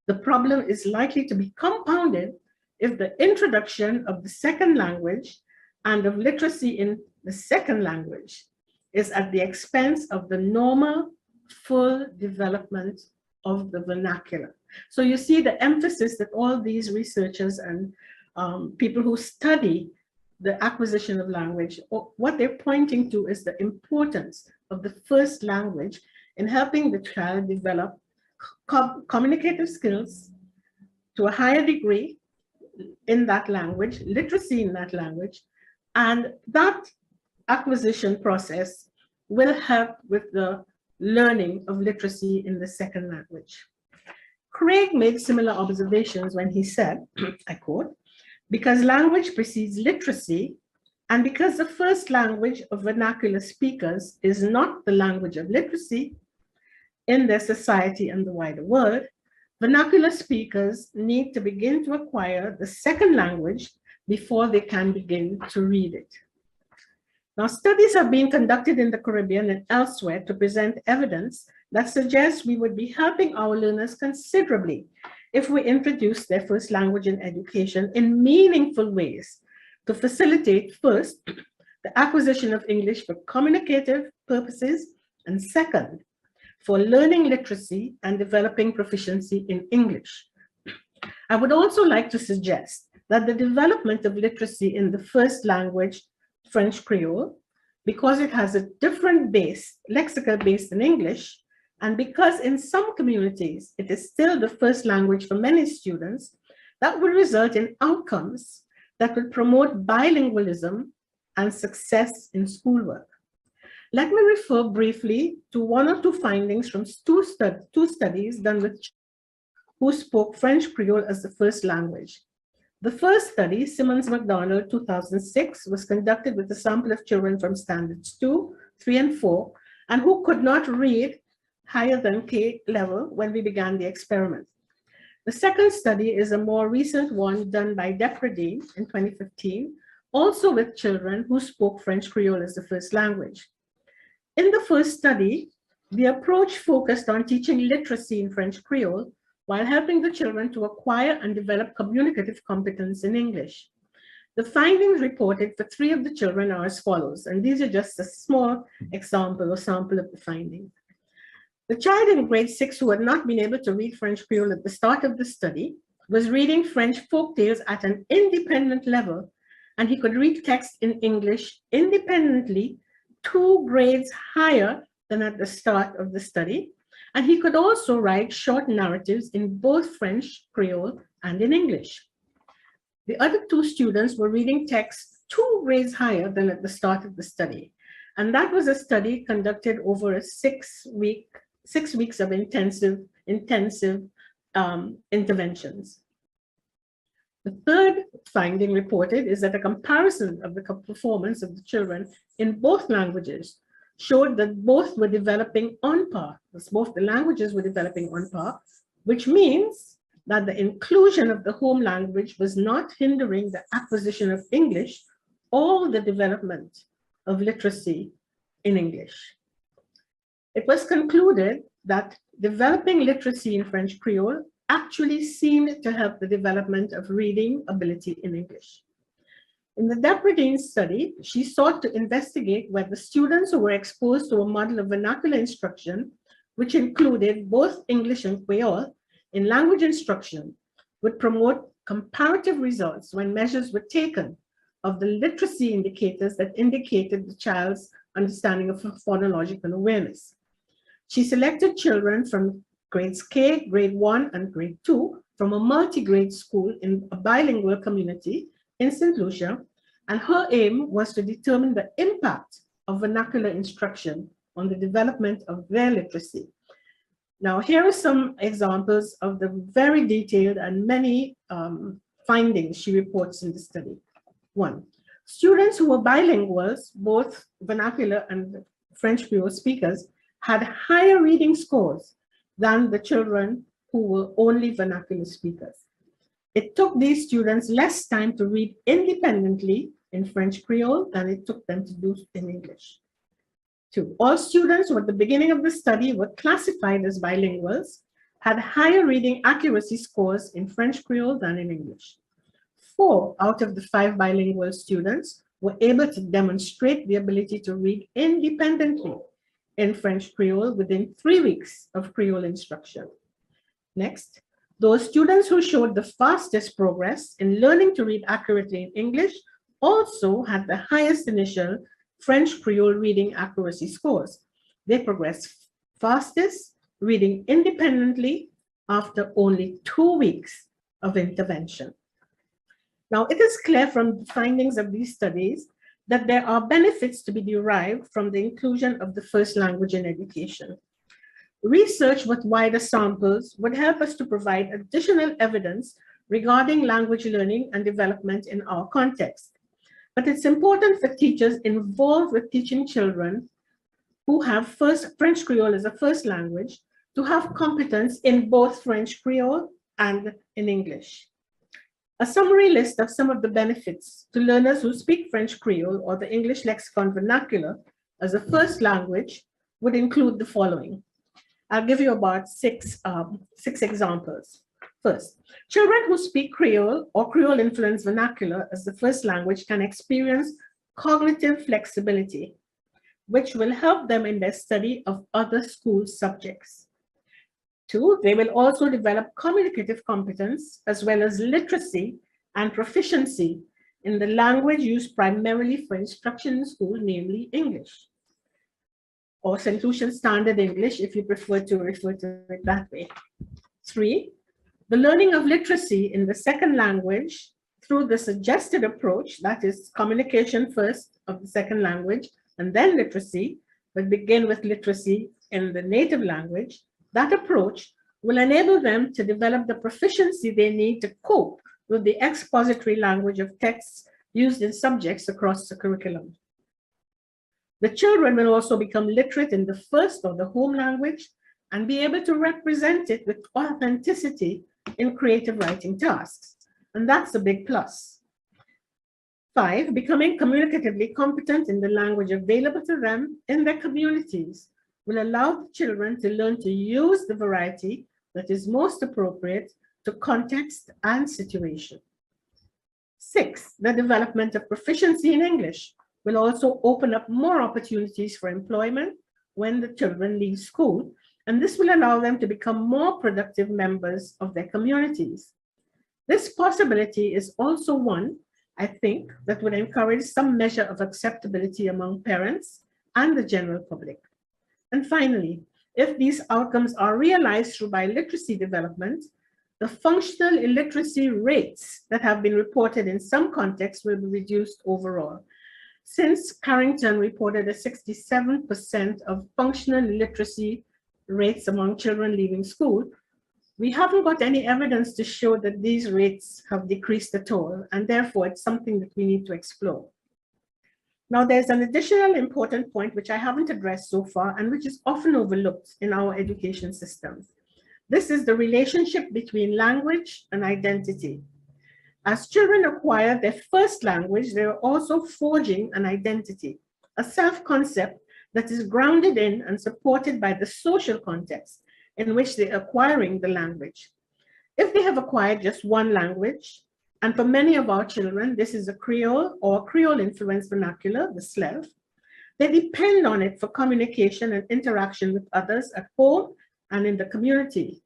the problem is likely to be compounded if the introduction of the second language and of literacy in the second language is at the expense of the normal, full development of the vernacular. So you see the emphasis that all these researchers and people who study the acquisition of language, what they're pointing to is the importance of the first language in helping the child develop communicative skills to a higher degree in that language, literacy in that language, and that acquisition process will help with the learning of literacy in the second language. Craig made similar observations when he said, I quote, because language precedes literacy, and because the first language of vernacular speakers is not the language of literacy in their society and the wider world, vernacular speakers need to begin to acquire the second language before they can begin to read it. Now, studies have been conducted in the Caribbean and elsewhere to present evidence that suggests we would be helping our learners considerably if we introduce their first language in education in meaningful ways to facilitate, first, the acquisition of English for communicative purposes, and second, for learning literacy and developing proficiency in English. I would also like to suggest that the development of literacy in the first language, French Creole, because it has a different base, lexical base than English, and because in some communities it is still the first language for many students, that will result in outcomes that will promote bilingualism and success in schoolwork. Let me refer briefly to one or two findings from two studies done with children who spoke French Creole as the first language. The first study, Simmons-McDonald, 2006, was conducted with a sample of children from standards 2, 3, and 4, and who could not read higher than K level when we began the experiment. The second study is a more recent one done by Depredie in 2015, also with children who spoke French Creole as the first language. In the first study, the approach focused on teaching literacy in French Creole while helping the children to acquire and develop communicative competence in English. The findings reported for 3 of the children are as follows, and these are just a small example or sample of the findings. The child in grade 6 who had not been able to read French Creole at the start of the study was reading French folk tales at an independent level, and he could read text in English independently 2 grades higher than at the start of the study. And he could also write short narratives in both French Creole and in English. The other 2 students were reading text 2 grades higher than at the start of the study. And that was a study conducted over a 6 weeks of intensive intensive interventions. The third finding reported is that a comparison of the performance of the children in both languages showed that both were developing on par. Both the languages were developing on par, which means that the inclusion of the home language was not hindering the acquisition of English or the development of literacy in English. It was concluded that developing literacy in French Creole actually seemed to help the development of reading ability in English. In the Depredine study, she sought to investigate whether students who were exposed to a model of vernacular instruction, which included both English and Creole in language instruction, would promote comparative results when measures were taken of the literacy indicators that indicated the child's understanding of phonological awareness. She selected children from grades K, grade 1, and grade 2 from a multi-grade school in a bilingual community in St. Lucia, and her aim was to determine the impact of vernacular instruction on the development of their literacy. Now, here are some examples of the very detailed and many findings she reports in the study. 1, students who were bilinguals, both vernacular and French Creole speakers, had higher reading scores than the children who were only vernacular speakers. It took these students less time to read independently in French Creole than it took them to do in English. 2, all students who at the beginning of the study were classified as bilinguals had higher reading accuracy scores in French Creole than in English. 4 out of the 5 bilingual students were able to demonstrate the ability to read independently in French Creole within 3 weeks of Creole instruction. Next, those students who showed the fastest progress in learning to read accurately in English also had the highest initial French Creole reading accuracy scores. They progressed fastest reading independently after only 2 weeks of intervention. Now, it is clear from the findings of these studies that there are benefits to be derived from the inclusion of the first language in education. Research with wider samples would help us to provide additional evidence regarding language learning and development in our context. But it's important for teachers involved with teaching children who have French Creole as a first language to have competence in both French Creole and in English. A summary list of some of the benefits to learners who speak French Creole or the English lexicon vernacular as a first language would include the following. I'll give you about six examples. First, children who speak Creole or Creole influenced vernacular as the first language can experience cognitive flexibility, which will help them in their study of other school subjects. 2, they will also develop communicative competence as well as literacy and proficiency in the language used primarily for instruction in school, namely English, or St. Lucian Standard English, if you prefer to refer to it that way. 3, the learning of literacy in the second language through the suggested approach, that is communication first of the second language and then literacy, but begin with literacy in the native language. That approach will enable them to develop the proficiency they need to cope with the expository language of texts used in subjects across the curriculum. The children will also become literate in the first or the home language and be able to represent it with authenticity in creative writing tasks. And that's a big plus. 5, becoming communicatively competent in the language available to them in their communities will allow the children to learn to use the variety that is most appropriate to context and situation. 6, the development of proficiency in English will also open up more opportunities for employment when the children leave school, and this will allow them to become more productive members of their communities. This possibility is also one, I think, that would encourage some measure of acceptability among parents and the general public. And finally, if these outcomes are realized through biliteracy development, the functional illiteracy rates that have been reported in some contexts will be reduced overall. Since Carrington reported a 67% of functional illiteracy rates among children leaving school, we haven't got any evidence to show that these rates have decreased at all, and therefore it's something that we need to explore. Now, there's an additional important point which I haven't addressed so far and which is often overlooked in our education systems. This is the relationship between language and identity. As children acquire their first language, they are also forging an identity, a self-concept that is grounded in and supported by the social context in which they're acquiring the language. If they have acquired just one language, and for many of our children, this is a Creole or Creole-influenced vernacular, the SLEV, they depend on it for communication and interaction with others at home and in the community.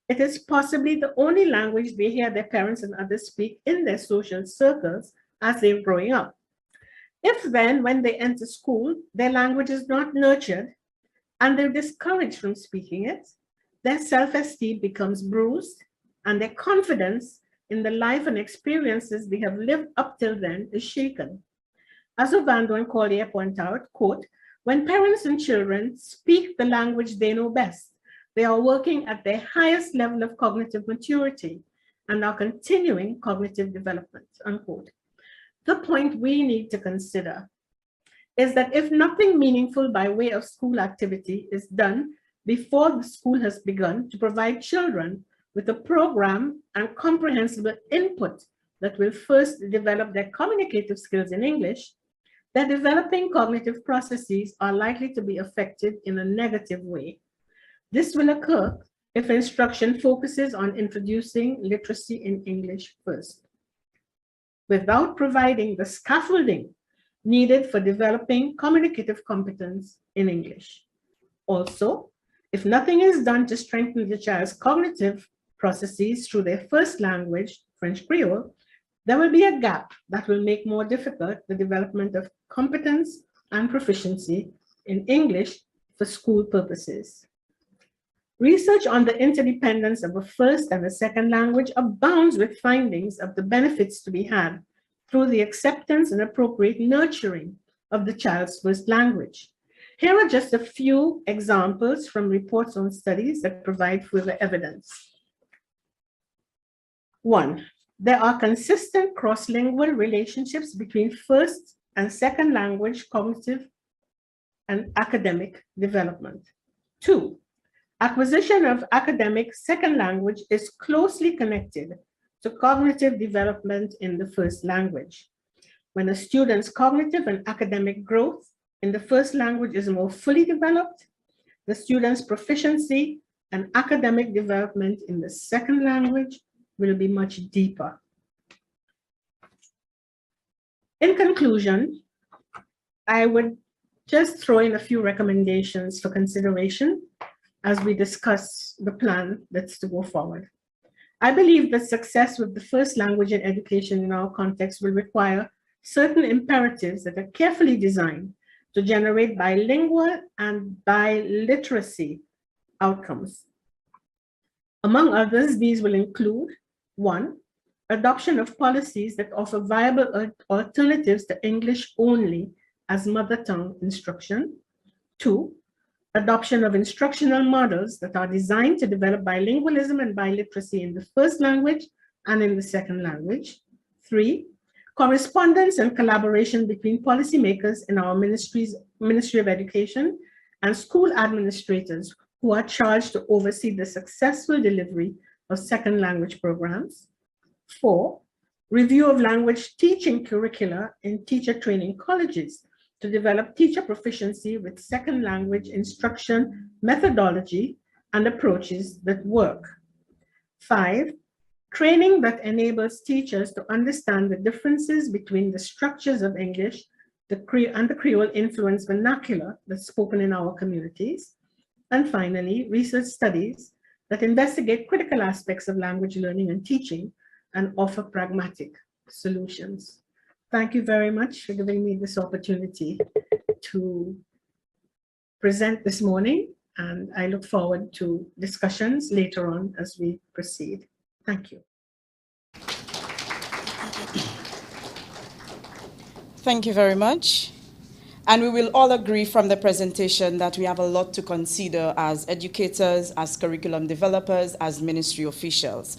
It is possibly the only language they hear their parents and others speak in their social circles as they're growing up. If then, when they enter school, their language is not nurtured and they're discouraged from speaking it, their self-esteem becomes bruised and their confidence in the life and experiences they have lived up till then is shaken. As Ovando and Collier point out, quote, when parents and children speak the language they know best, they are working at their highest level of cognitive maturity and are continuing cognitive development, unquote. The point we need to consider is that if nothing meaningful by way of school activity is done before the school has begun to provide children with a program and comprehensible input that will first develop their communicative skills in English, their developing cognitive processes are likely to be affected in a negative way. This will occur if instruction focuses on introducing literacy in English first, without providing the scaffolding needed for developing communicative competence in English. Also, if nothing is done to strengthen the child's cognitive processes through their first language, French Creole, there will be a gap that will make more difficult the development of competence and proficiency in English for school purposes. Research on the interdependence of a first and a second language abounds with findings of the benefits to be had through the acceptance and appropriate nurturing of the child's first language. Here are just a few examples from reports on studies that provide further evidence. 1. There are consistent cross-lingual relationships between first and second language cognitive and academic development. 2. Acquisition of academic second language is closely connected to cognitive development in the first language. When a student's cognitive and academic growth in the first language is more fully developed, the student's proficiency and academic development in the second language will be much deeper. In conclusion, I would just throw in a few recommendations for consideration as we discuss the plan that's to go forward. I believe that success with the first language in education in our context will require certain imperatives that are carefully designed to generate bilingual and biliteracy outcomes. Among others, these will include 1, adoption of policies that offer viable alternatives to English only as mother tongue instruction. 2, adoption of instructional models that are designed to develop bilingualism and biliteracy in the first language and in the second language. 3, correspondence and collaboration between policymakers in our Ministry of Education and school administrators who are charged to oversee the successful delivery of second language programs. 4, review of language teaching curricula in teacher training colleges to develop teacher proficiency with second language instruction methodology and approaches that work. 5, training that enables teachers to understand the differences between the structures of English and the Creole influenced vernacular that's spoken in our communities. And finally, research studies that investigate critical aspects of language learning and teaching and offer pragmatic solutions. Thank you very much for giving me this opportunity to present this morning, and I look forward to discussions later on as we proceed. Thank you. Thank you very much. And we will all agree from the presentation that we have a lot to consider as educators, as curriculum developers, as ministry officials.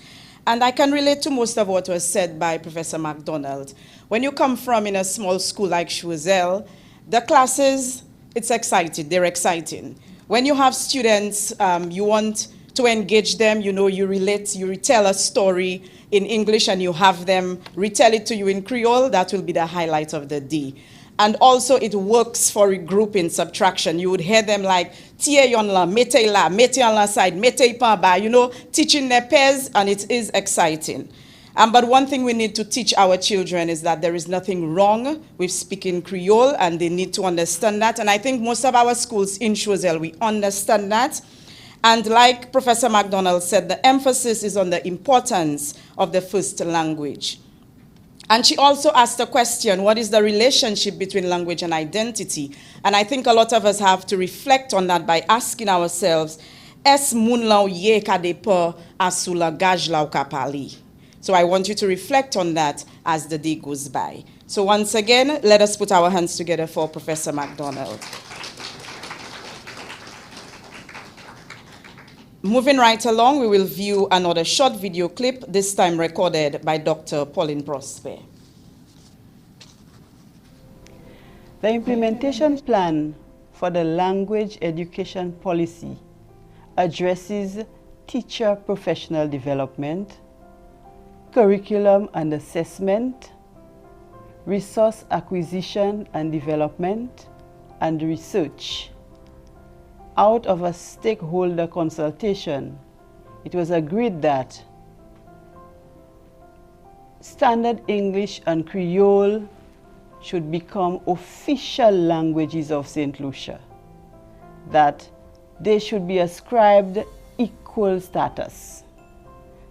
And I can relate to most of what was said by Professor MacDonald. When you come from in a small school like Choiseul, the classes, it's exciting, they're exciting. When you have students, you want to engage them, you know, you relate, you retell a story in English and you have them retell it to you in Creole, that will be the highlight of the day. And also it works for regrouping, subtraction. You would hear them like, tie yon la, mete la, mete on la side, mete pa ba, you know, teaching their pairs, and it is exciting. But one thing we need to teach our children is that there is nothing wrong with speaking Creole, and they need to understand that. And I think most of our schools in Choiseul, we understand that. And like Professor MacDonald said, the emphasis is on the importance of the first language. And she also asked a question, what is the relationship between language and identity? And I think a lot of us have to reflect on that by asking ourselves, es moun la ou ye ka depa asu langaj la ou ka pali? So I want you to reflect on that as the day goes by. So once again, let us put our hands together for Professor MacDonald. Moving right along, we will view another short video clip, this time recorded by Dr. Pauline Prosper. The implementation plan for the language education policy addresses teacher professional development, curriculum and assessment, resource acquisition and development, and research. Out of a stakeholder consultation, it was agreed that Standard English and Creole should become official languages of St. Lucia, that they should be ascribed equal status,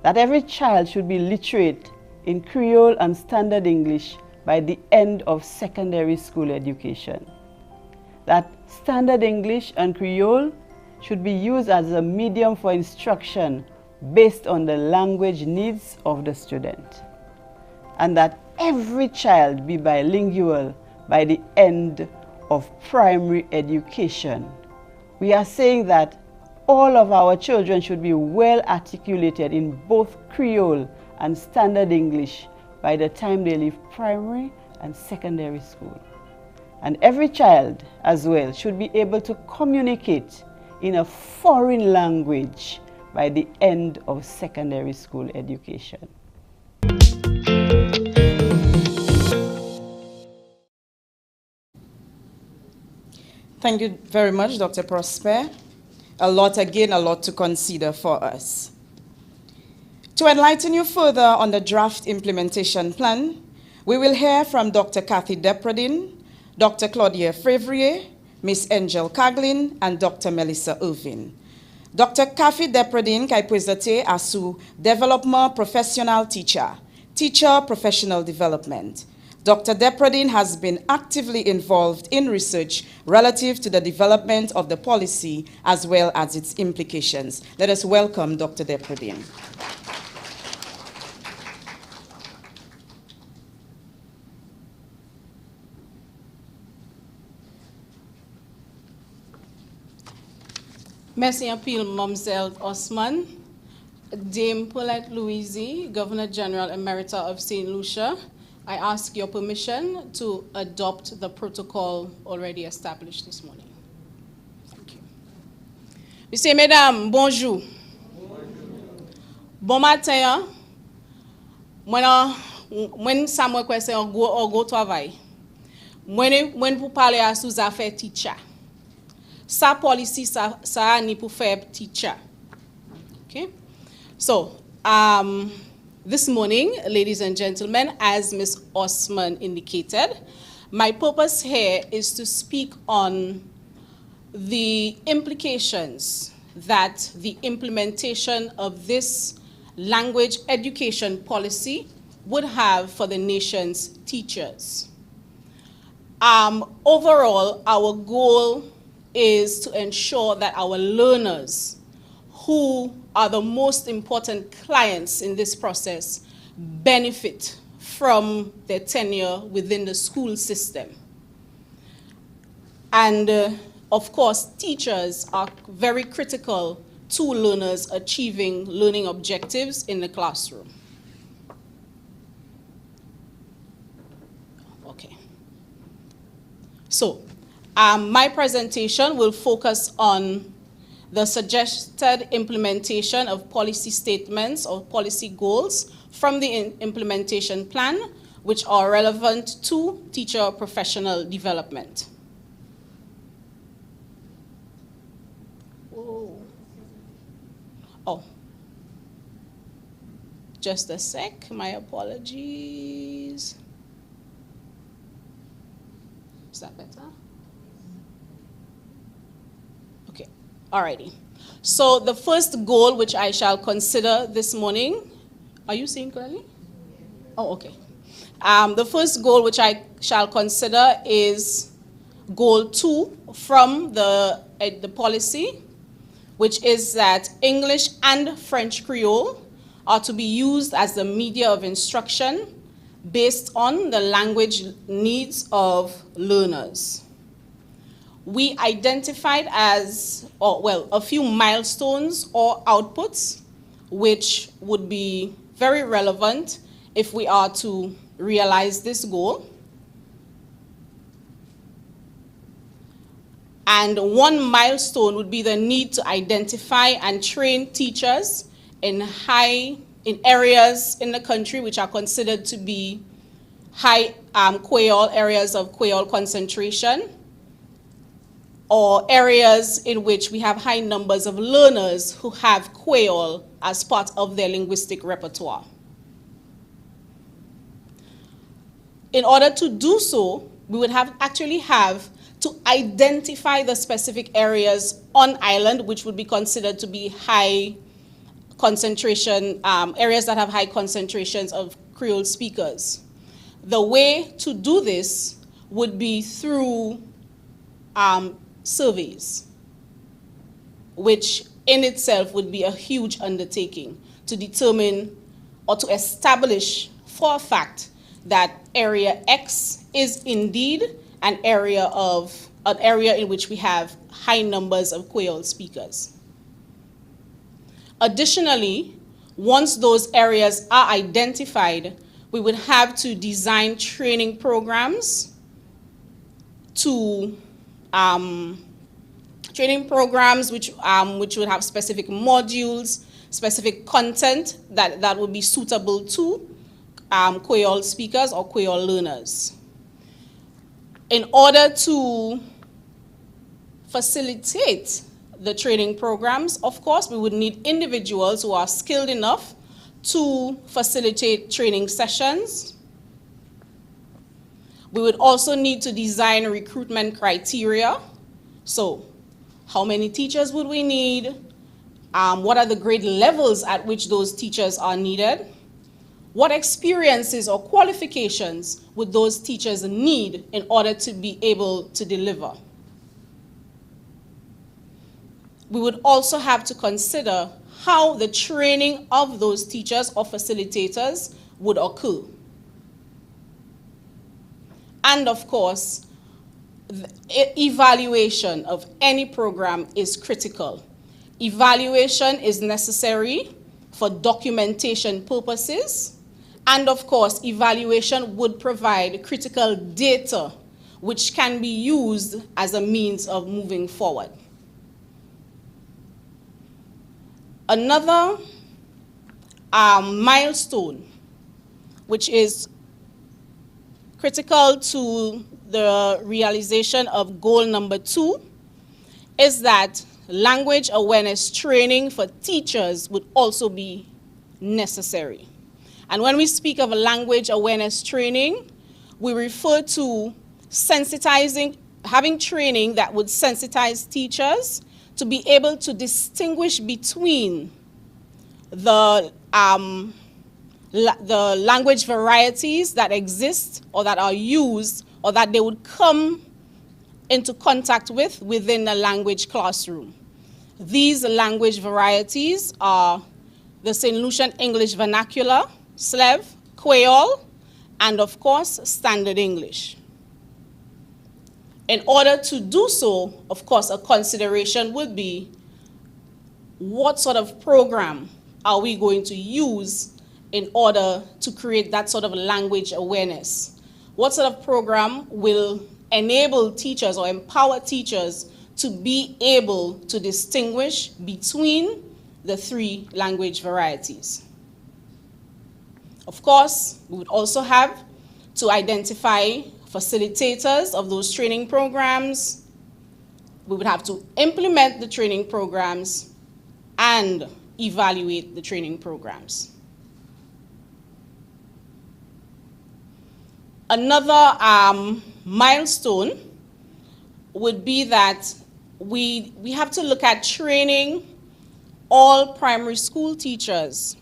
that every child should be literate in Creole and Standard English by the end of secondary school education, that Standard English and Creole should be used as a medium for instruction based on the language needs of the student, and that every child be bilingual by the end of primary education. We are saying that all of our children should be well articulated in both Creole and Standard English by the time they leave primary and secondary school. And every child as well should be able to communicate in a foreign language by the end of secondary school education. Thank you very much, Dr. Prosper. A lot to consider for us. To enlighten you further on the draft implementation plan, we will hear from Dr. Kathy Depredin, Dr. Claudia Fevrier, Ms. Angel Caglin, and Dr. Melissa Irvin. Dr. Kathy Depredin kay prezente a sou développement professionnel teacher professional development. Dr. Depredin has been actively involved in research relative to the development of the policy as well as its implications. Let us welcome Dr. Depredin. Merci un pile, Mamselle Osman, Dame Paulette Louisi, Governor General Emerita of St. Lucia. I ask your permission to adopt the protocol already established this morning. Thank you. Messieurs, Mesdames, bonjour. Bon matin. Moi, ça me quoi c'est un gros travail. Moi pour parler à sous affaires teacher. Sa policy sa ni pour faire teacher. Okay? So, this morning, ladies and gentlemen, as Ms. Osman indicated, my purpose here is to speak on the implications that the implementation of this language education policy would have for the nation's teachers. Overall, our goal is to ensure that our learners, who are the most important clients in this process, benefit from their tenure within the school system. And of course, teachers are very critical to learners achieving learning objectives in the classroom. Okay. So, my presentation will focus on the suggested implementation of policy statements or policy goals from the implementation plan, which are relevant to teacher professional development. Whoa. Oh, just a sec, my apologies. Is that better? Okay, alrighty. So the first goal which I shall consider this morning, are you seeing clearly? Oh, okay. The first goal which I shall consider is goal 2 from the policy, which is that English and French Creole are to be used as the media of instruction based on the language needs of learners. We identified a few milestones or outputs which would be very relevant if we are to realize this goal. And one milestone would be the need to identify and train teachers in areas in the country which are considered to be high Creole, areas of Creole concentration, or areas in which we have high numbers of learners who have Creole as part of their linguistic repertoire. In order to do so, we would actually have to identify the specific areas on island which would be considered to be high concentration, areas that have high concentrations of Creole speakers. The way to do this would be through surveys, which in itself would be a huge undertaking to determine or to establish for a fact that area X is indeed an area in which we have high numbers of Creole speakers. Additionally, once those areas are identified, we would have to design training programs which would have specific modules, specific content that would be suitable to Creole speakers or Creole learners. In order to facilitate the training programs, of course, we would need individuals who are skilled enough to facilitate training sessions. We would also need to design recruitment criteria. So, how many teachers would we need? What are the grade levels at which those teachers are needed? What experiences or qualifications would those teachers need in order to be able to deliver? We would also have to consider how the training of those teachers or facilitators would occur. And of course, the evaluation of any program is critical. Evaluation is necessary for documentation purposes. And of course, evaluation would provide critical data which can be used as a means of moving forward. Another milestone, which is critical to the realization of goal number 2, is that language awareness training for teachers would also be necessary. And when we speak of a language awareness training, we refer to having training that would sensitize teachers to be able to distinguish between the language varieties that exist or that are used or that they would come into contact with within the language classroom. These language varieties are the St. Lucian English Vernacular, Slav, Creole, and of course, Standard English. In order to do so, of course, a consideration would be what sort of program are we going to use in order to create that sort of language awareness? What sort of program will enable teachers or empower teachers to be able to distinguish between the three language varieties? Of course, we would also have to identify facilitators of those training programs. We would have to implement the training programs and evaluate the training programs. Another milestone would be that we have to look at training all primary school teachers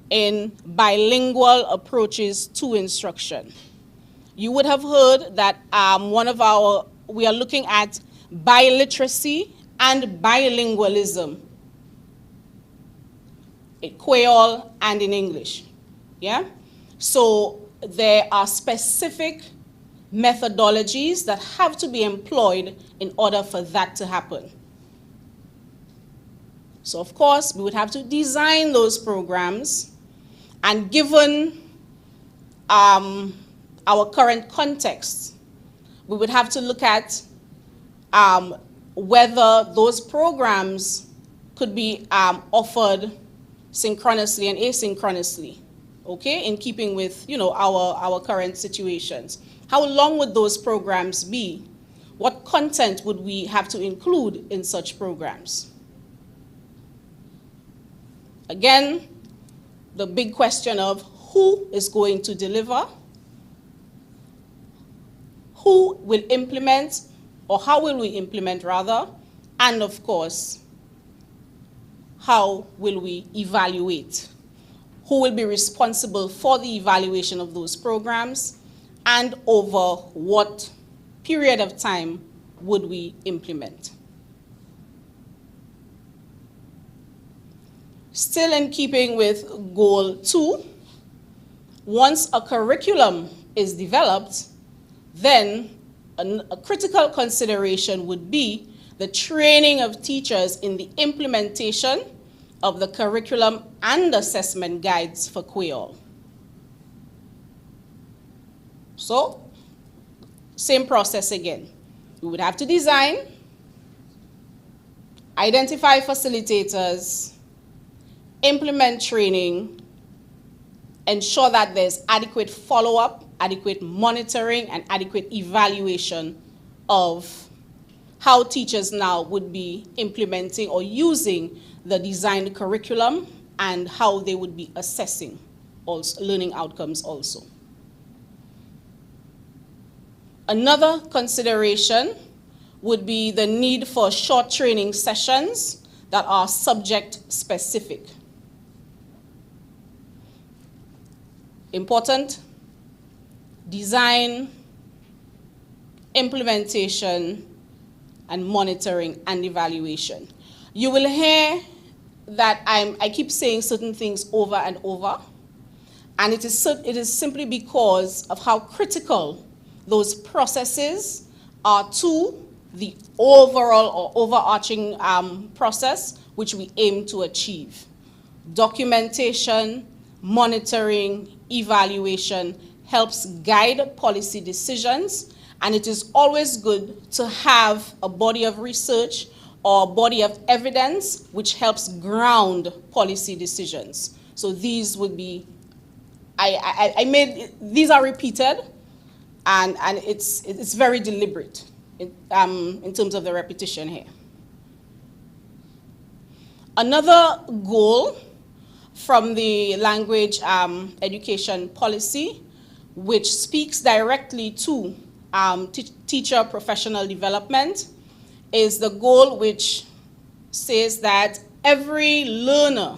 in bilingual approaches to instruction. You would have heard that we are looking at biliteracy and bilingualism in Creole and in English, yeah? So there are specific methodologies that have to be employed in order for that to happen. So of course, we would have to design those programs, and given our current context, we would have to look at whether those programs could be offered synchronously and asynchronously, okay, in keeping with, you know, our current situations. How long would those programs be? What content would we have to include in such programs? Again, the big question of who is going to deliver, who will implement, or how will we implement rather, and of course, how will we evaluate? Who will be responsible for the evaluation of those programs, and over what period of time would we implement? Still in keeping with Goal 2, once a curriculum is developed, then a critical consideration would be the training of teachers in the implementation of the curriculum and assessment guides for Creole. So, same process again. We would have to design, identify facilitators, implement training, ensure that there's adequate follow-up, adequate monitoring, and adequate evaluation of how teachers now would be implementing or using the designed curriculum and how they would be assessing also learning outcomes also. Another consideration would be the need for short training sessions that are subject specific. Important: design, implementation, and monitoring and evaluation. You will hear that I keep saying certain things over and over, and it is simply because of how critical those processes are to the overall or overarching process which we aim to achieve. Documentation, monitoring, evaluation helps guide policy decisions, and it is always good to have a body of research or a body of evidence which helps ground policy decisions. So these would be, these are repeated, and it's very deliberate in terms of the repetition here. Another goal from the language education policy, which speaks directly to teacher professional development, is the goal which says that every learner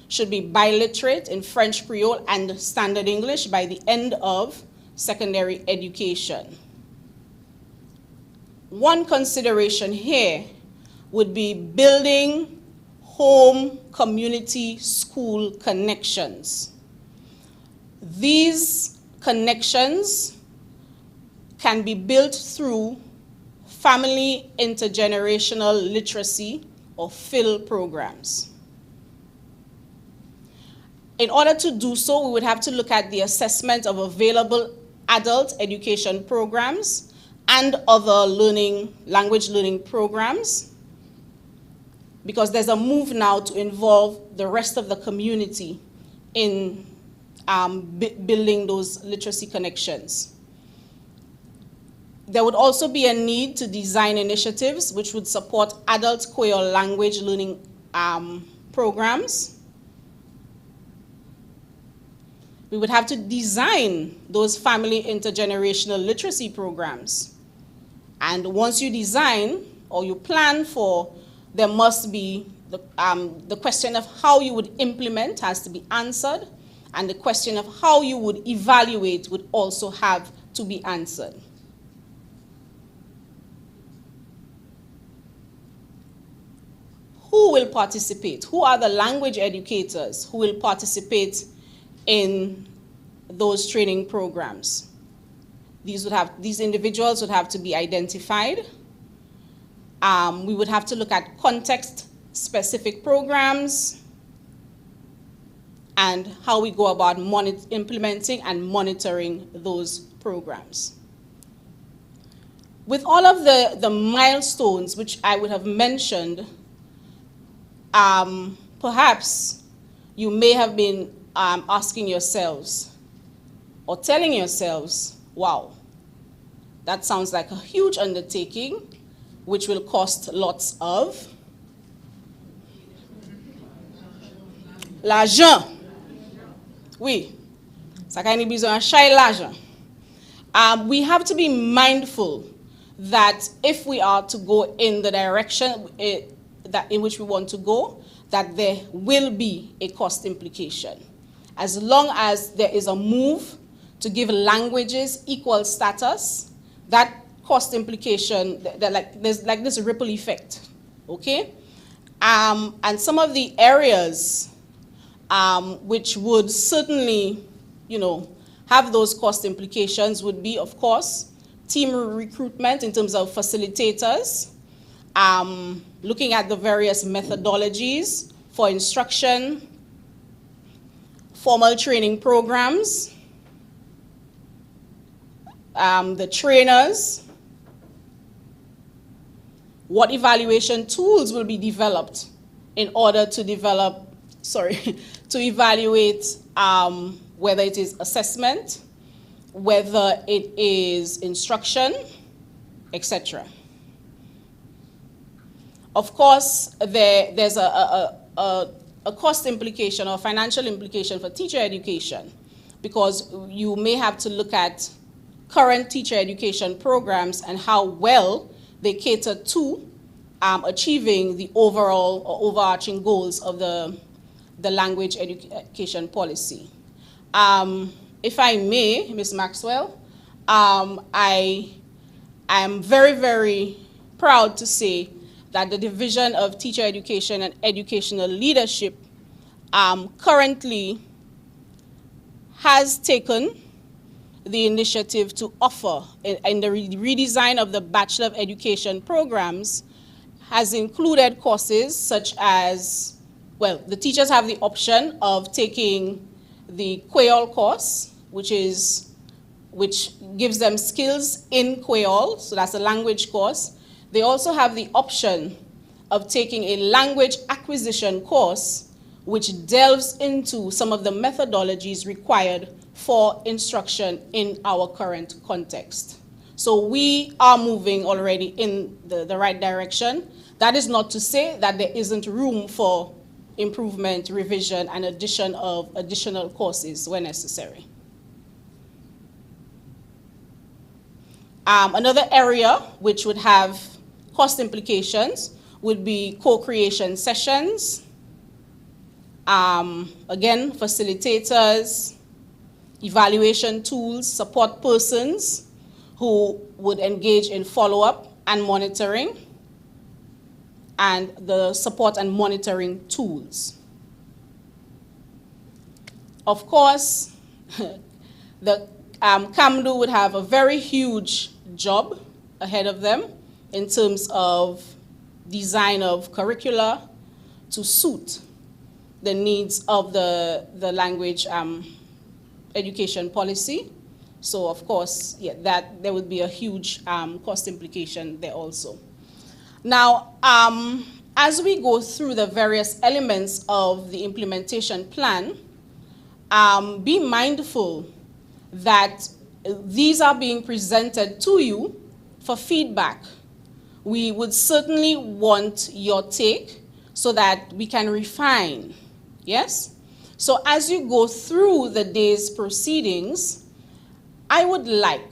should be biliterate in French Creole and Standard English by the end of secondary education. One consideration here would be building home, community, school connections. These connections can be built through family intergenerational literacy or FIL programs. In order to do so, we would have to look at the assessment of available adult education programs and other language learning programs, because there's a move now to involve the rest of the community in building those literacy connections. There would also be a need to design initiatives which would support adult Creole language learning programs. We would have to design those family intergenerational literacy programs. And once you design or you plan for, there must be the question of how you would implement has to be answered, and the question of how you would evaluate would also have to be answered. Who will participate? Who are the language educators who will participate in those training programs? These individuals would have to be identified. We would have to look at context-specific programs and how we go about implementing and monitoring those programs. With all of the milestones which I would have mentioned, perhaps you may have been asking yourselves or telling yourselves, wow, that sounds like a huge undertaking which will cost lots of l'argent. Oui, ça a besoin de l'argent. We have to be mindful that if we are to go in the direction in which we want to go, that there will be a cost implication. As long as there is a move to give languages equal status, that cost implication, there's like this ripple effect, okay? And some of the areas which would certainly, have those cost implications would be, of course, team recruitment in terms of facilitators, looking at the various methodologies for instruction, formal training programs, the trainers, what evaluation tools will be developed in order to to evaluate whether it is assessment, whether it is instruction, etc. Of course, there's a cost implication or financial implication for teacher education, because you may have to look at current teacher education programs and how well they cater to achieving the overall or overarching goals of the language education policy. If I may, Ms. Maxwell, I am very, very proud to say that the Division of Teacher Education and Educational Leadership currently has taken the initiative to offer in the redesign of the Bachelor of Education programs has included courses such as, well, the teachers have the option of taking the Creole course, which gives them skills in Creole, so that's a language course. They also have the option of taking a language acquisition course, which delves into some of the methodologies required for instruction in our current context. So we are moving already in the right direction. That is not to say that there isn't room for improvement, revision, and addition of additional courses where necessary. Another area which would have cost implications would be co-creation sessions. Again, facilitators, evaluation tools, support persons who would engage in follow-up and monitoring, and the support and monitoring tools. Of course, the CAMDU would have a very huge job ahead of them in terms of design of curricula to suit the needs of the language education policy. So of course, yeah, that there would be a huge cost implication there also. Now, as we go through the various elements of the implementation plan, be mindful that these are being presented to you for feedback. We would certainly want your take so that we can refine, yes? So as you go through the day's proceedings, I would like,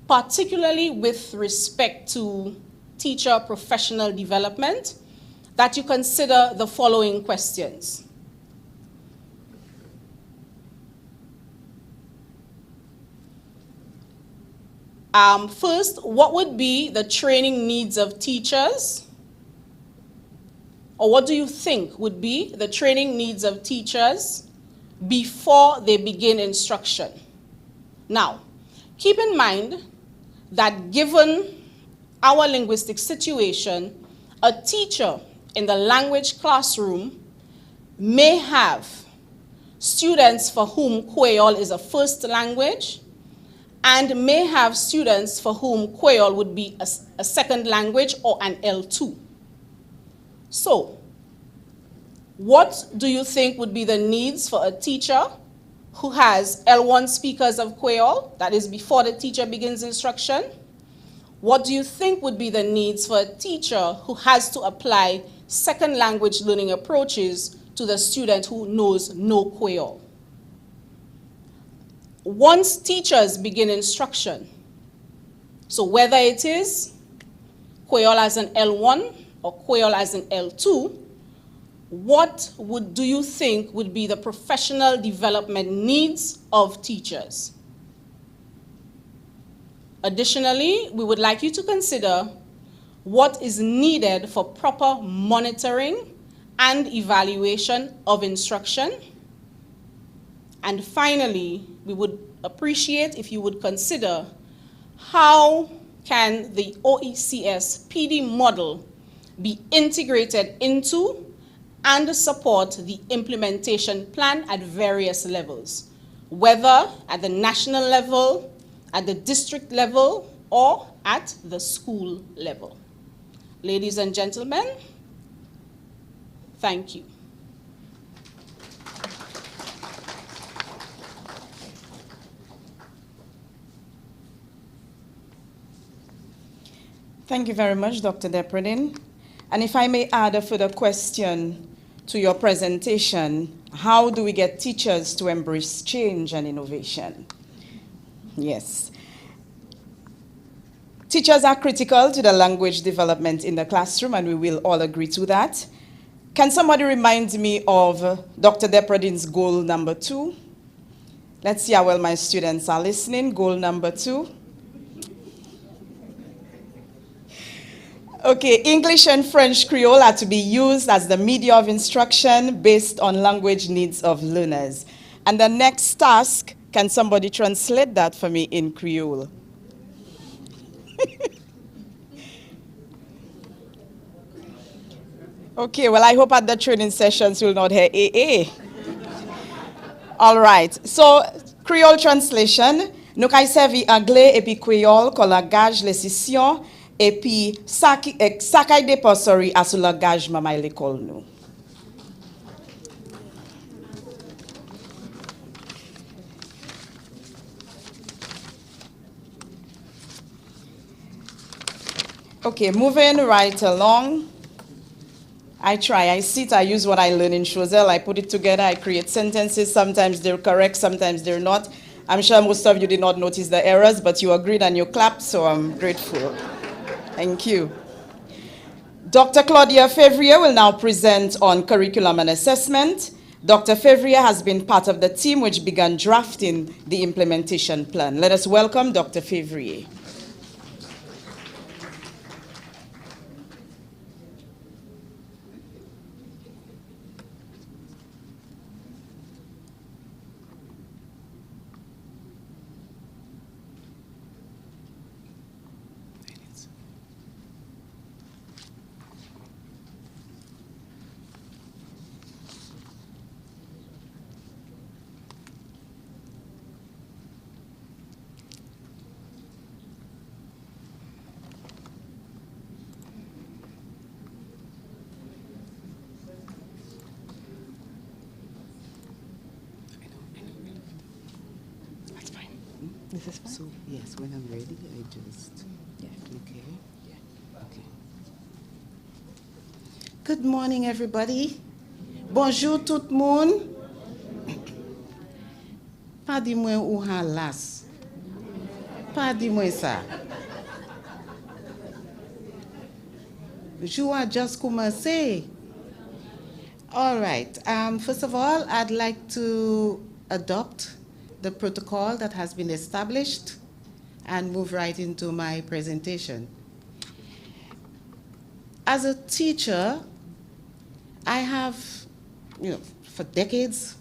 particularly with respect to teacher professional development, that you consider the following questions. First, what would be the training needs of teachers? Or what do you think would be the training needs of teachers before they begin instruction? Now, keep in mind that given our linguistic situation, a teacher in the language classroom may have students for whom Creole is a first language, and may have students for whom Creole would be a second language or an L2. So, what do you think would be the needs for a teacher who has L1 speakers of Creole, that is before the teacher begins instruction? What do you think would be the needs for a teacher who has to apply second language learning approaches to the student who knows no Creole? Once teachers begin instruction, so whether it is Creole as an L1 or Creole as an L2, what do you think would be the professional development needs of teachers? Additionally, we would like you to consider what is needed for proper monitoring and evaluation of instruction. And finally, we would appreciate if you would consider how can the OECS PD model be integrated into and support the implementation plan at various levels, whether at the national level, at the district level, or at the school level. Ladies and gentlemen, thank you. Thank you very much, Dr. Depredin. And if I may add a further question to your presentation, how do we get teachers to embrace change and innovation? Yes. Teachers are critical to the language development in the classroom, and we will all agree to that. Can somebody remind me of Dr. Depredin's goal number 2? Let's see how well my students are listening. Goal number 2. Okay, English and French Creole are to be used as the media of instruction based on language needs of learners. And the next task, can somebody translate that for me in Creole? Okay, well, I hope at the training sessions you'll not hear AA. All right, so Creole translation. Nous avons servi anglais et puis Creole comme langage les sessions. Et puis, ça qui dépend à ce langage à l'école nous. Okay, moving right along. I try, I sit, I use what I learn in Choiseul, I put it together, I create sentences. Sometimes they're correct, sometimes they're not. I'm sure most of you did not notice the errors, but you agreed and you clapped, so I'm grateful. Thank you. Dr. Claudia Fevrier will now present on curriculum and assessment. Dr. Fevrier has been part of the team which began drafting the implementation plan. Let us welcome Dr. Fevrier. This is fine. So, yes, when I'm ready, I just, okay. Okay. Good morning, everybody. Bonjour tout le monde. Pas di mwen ou halas. Pas di mwen ça. You are just commencé. All right. First of all, I'd like to adopt the protocol that has been established and move right into my presentation. As a teacher, I have, for decades,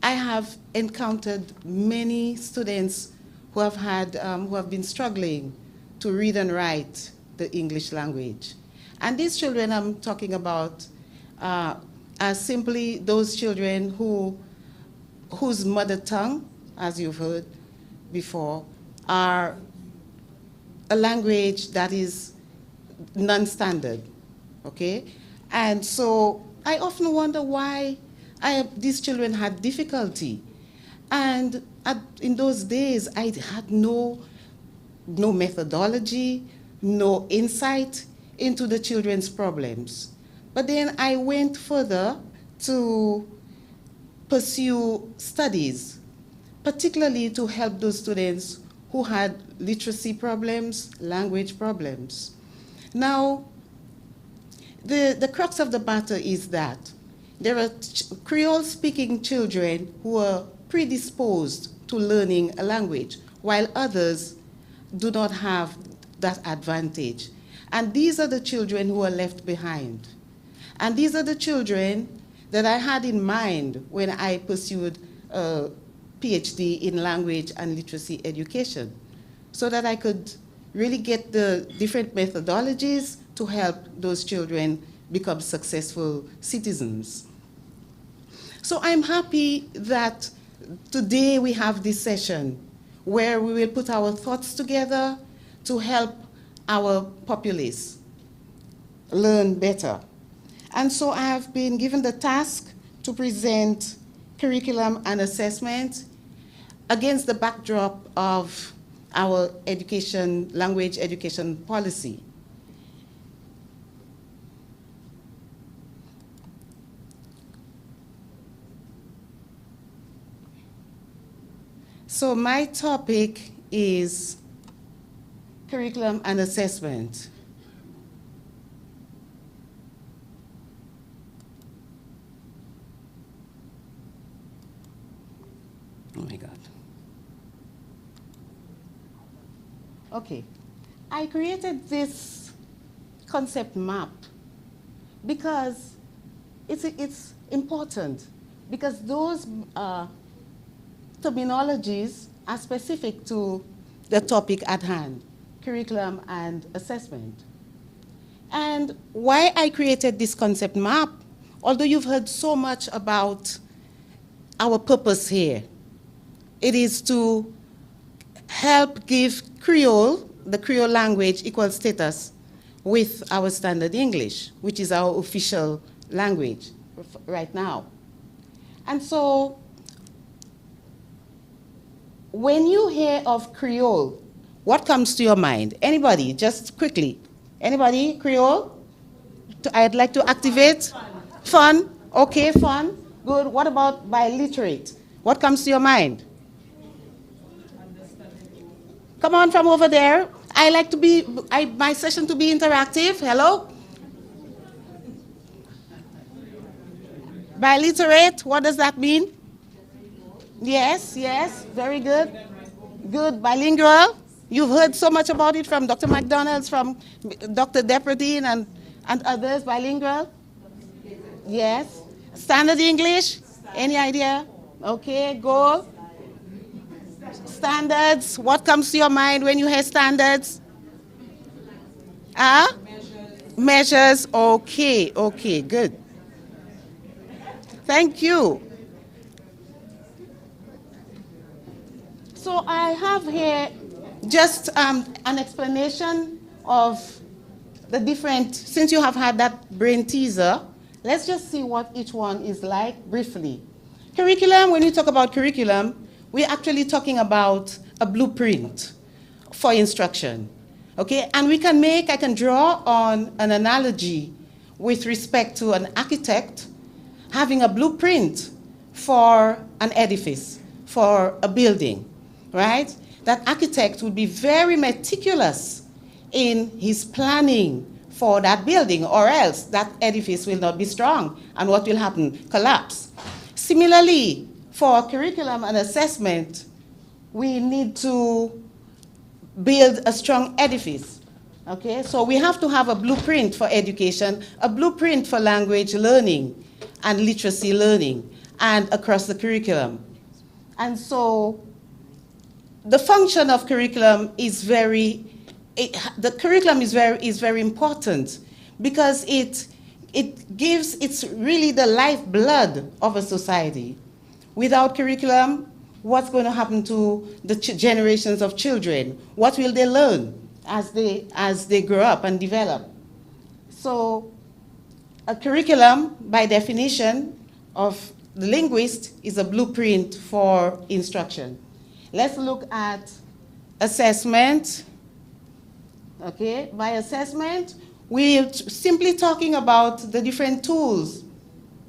I have encountered many students who have been struggling to read and write the English language. And these children I'm talking about are simply those children whose mother tongue, as you've heard before, are a language that is non-standard, okay? And so I often wonder why these children had difficulty. And in those days, I had no methodology, no insight into the children's problems. But then I went further to pursue studies, particularly to help those students who had literacy problems, language problems. Now, the crux of the matter is that there are Creole-speaking children who are predisposed to learning a language, while others do not have that advantage. And these are the children who are left behind. And these are the children that I had in mind when I pursued a PhD in language and literacy education, so that I could really get the different methodologies to help those children become successful citizens. So I'm happy that today we have this session where we will put our thoughts together to help our populace learn better. And so I have been given the task to present curriculum and assessment against the backdrop of our language education policy. So my topic is curriculum and assessment. Oh my God. Okay, I created this concept map because it's important, because those terminologies are specific to the topic at hand, curriculum and assessment. And why I created this concept map, although you've heard so much about our purpose here, it is to help give Creole, the Creole language, equal status with our standard English, which is our official language right now. And so when you hear of Creole, what comes to your mind? Anybody, just quickly. Anybody, Creole? I'd like to activate. Fun. Okay, fun. Good. What about biliterate? What comes to your mind? Come on from over there. I like my session to be interactive. Hello? Biliterate, what does that mean? Yes, very good. Good, bilingual. You've heard so much about it from Dr. McDonald's, from Dr. Depredine and others, bilingual? Yes. Standard English? Any idea? Okay, go. Standards, what comes to your mind when you hear standards? Measures, okay, good. Thank you. So I have here just an explanation of the different, since you have had that brain teaser, let's just see what each one is like briefly. Curriculum, when we talk about curriculum, we're actually talking about a blueprint for instruction. Okay, and I can draw on an analogy with respect to an architect having a blueprint for an edifice, for a building, right? That architect would be very meticulous in his planning for that building, or else that edifice will not be strong. And what will happen? Collapse. Similarly, for curriculum and assessment, we need to build a strong edifice. Okay, so we have to have a blueprint for education, a blueprint for language learning and literacy learning, and across the curriculum. And so the function of curriculum is very important because it's really the lifeblood of a society. Without curriculum, what's going to happen to the generations of children? What will they learn as they grow up and develop? So a curriculum, by definition of the linguist, is a blueprint for instruction. Let's look at assessment. Okay, by assessment, we're simply talking about the different tools,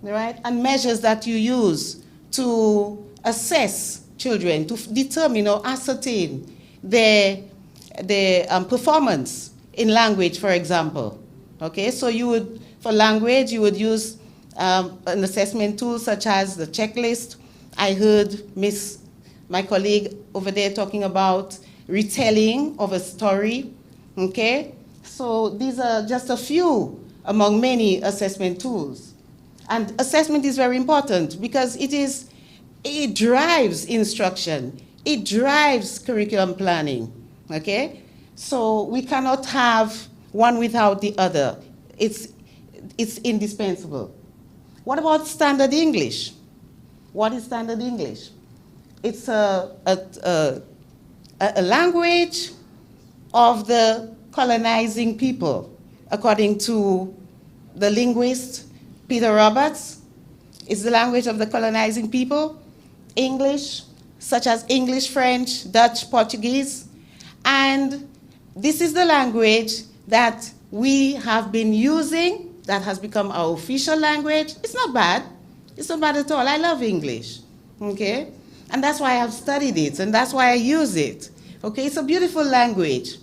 right, and measures that you use to assess children, to determine or ascertain their performance in language, for example. Okay, so for language, you would use an assessment tool such as the checklist. I heard my colleague over there talking about retelling of a story. Okay, so these are just a few among many assessment tools. And assessment is very important because it drives instruction. It drives curriculum planning, okay? So we cannot have one without the other. It's indispensable. What about standard English? What is standard English? It's a language of the colonizing people, according to the linguist Peter Roberts. It's the language of the colonizing people. English, such as English, French, Dutch, Portuguese. And this is the language that we have been using, that has become our official language. It's not bad. It's not bad at all. I love English, okay? And that's why I've studied it, and that's why I use it, okay? It's a beautiful language,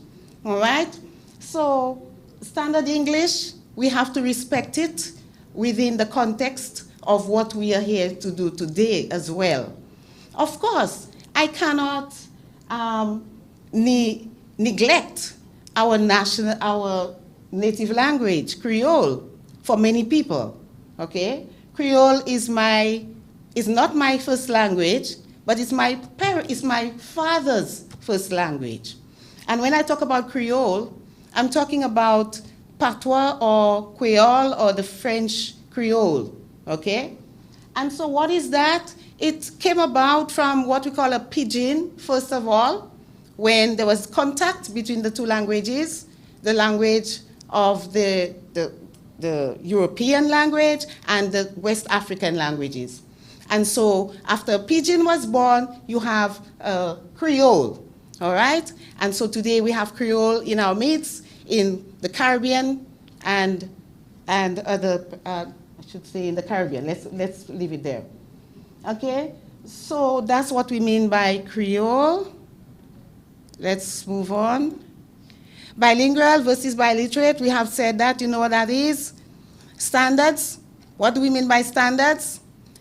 all right? So standard English, we have to respect it within the context of what we are here to do today as well. Of course, I cannot neglect our native language, Creole, for many people, okay? Creole is not my first language, but it's my father's first language. And when I talk about Creole, I'm talking about Patois or Creole or the French Creole, okay? And so what is that? It came about from what we call a pidgin, first of all, when there was contact between the two languages, the language of the European language and the West African languages. And so after pidgin was born, you have Creole, all right? And so today we have Creole in our midst, in the Caribbean and other, I should say in the Caribbean. Let's leave it there. Okay, so that's what we mean by Creole. Let's move on. Bilingual versus biliterate, we have said that, you know what that is. Standards, what do we mean by standards?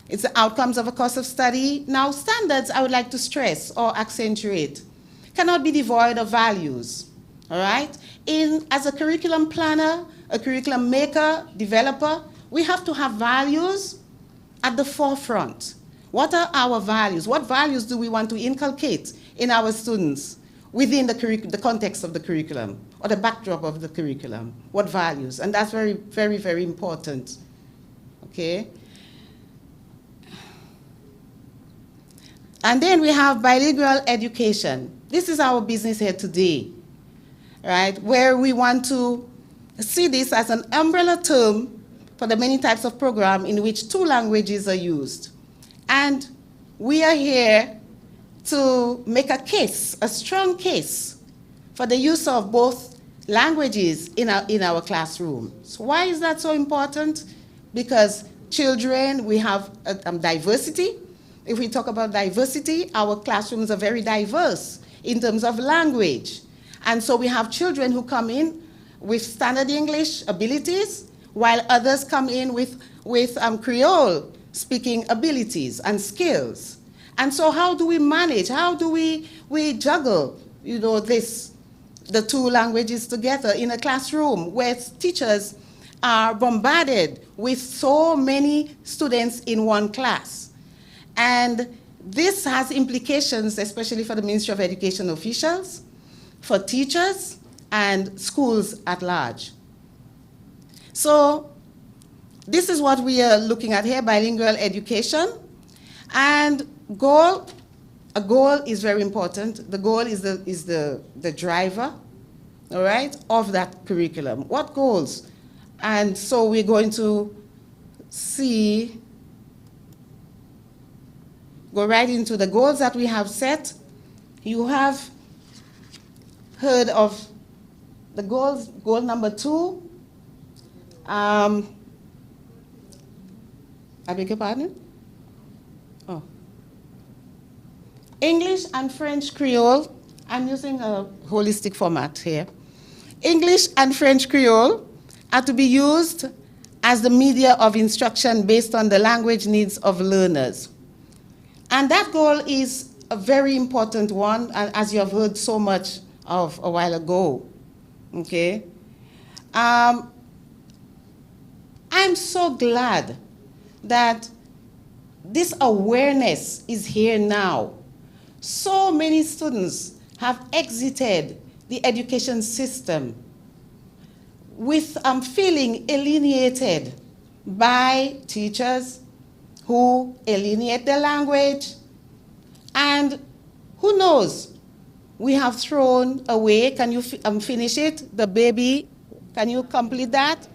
It's the outcomes of a course of study. Now, standards, I would like to stress or accentuate, cannot be devoid of values, all right? As a curriculum planner, a curriculum maker, developer, we have to have values at the forefront. What are our values? What values do we want to inculcate in our students within the context of the curriculum or the backdrop of the curriculum? What values? And that's very, very, very important, okay? And then we have bilingual education. This is our business here today, right? Where we want to see this as an umbrella term for the many types of program in which two languages are used. And we are here to make a case, a strong case, for the use of both languages in our classrooms. Why is that so important? Because children, we have diversity. If we talk about diversity, our classrooms are very diverse in terms of language. And so we have children who come in with standard English abilities, while others come in with Creole speaking abilities and skills. And so how do we manage? How do we juggle, the two languages together in a classroom where teachers are bombarded with so many students in one class? And this has implications, especially for the Ministry of Education officials, for teachers, and schools at large. So this is what we are looking at here, bilingual education. And a goal is very important. The goal is the driver, all right, of that curriculum. What goals? And so we're going to go right into the goals that we have set. You have heard of the goals. Goal number 2. I beg your pardon? Oh. English and French Creole. I'm using a holistic format here. English and French Creole are to be used as the media of instruction based on the language needs of learners. And that goal is a very important one, as you have heard so much of a while ago, okay? I'm so glad that this awareness is here now. So many students have exited the education system with feeling alienated by teachers who alienate their language. And who knows, we have thrown away, can you finish it? The baby, can you complete that?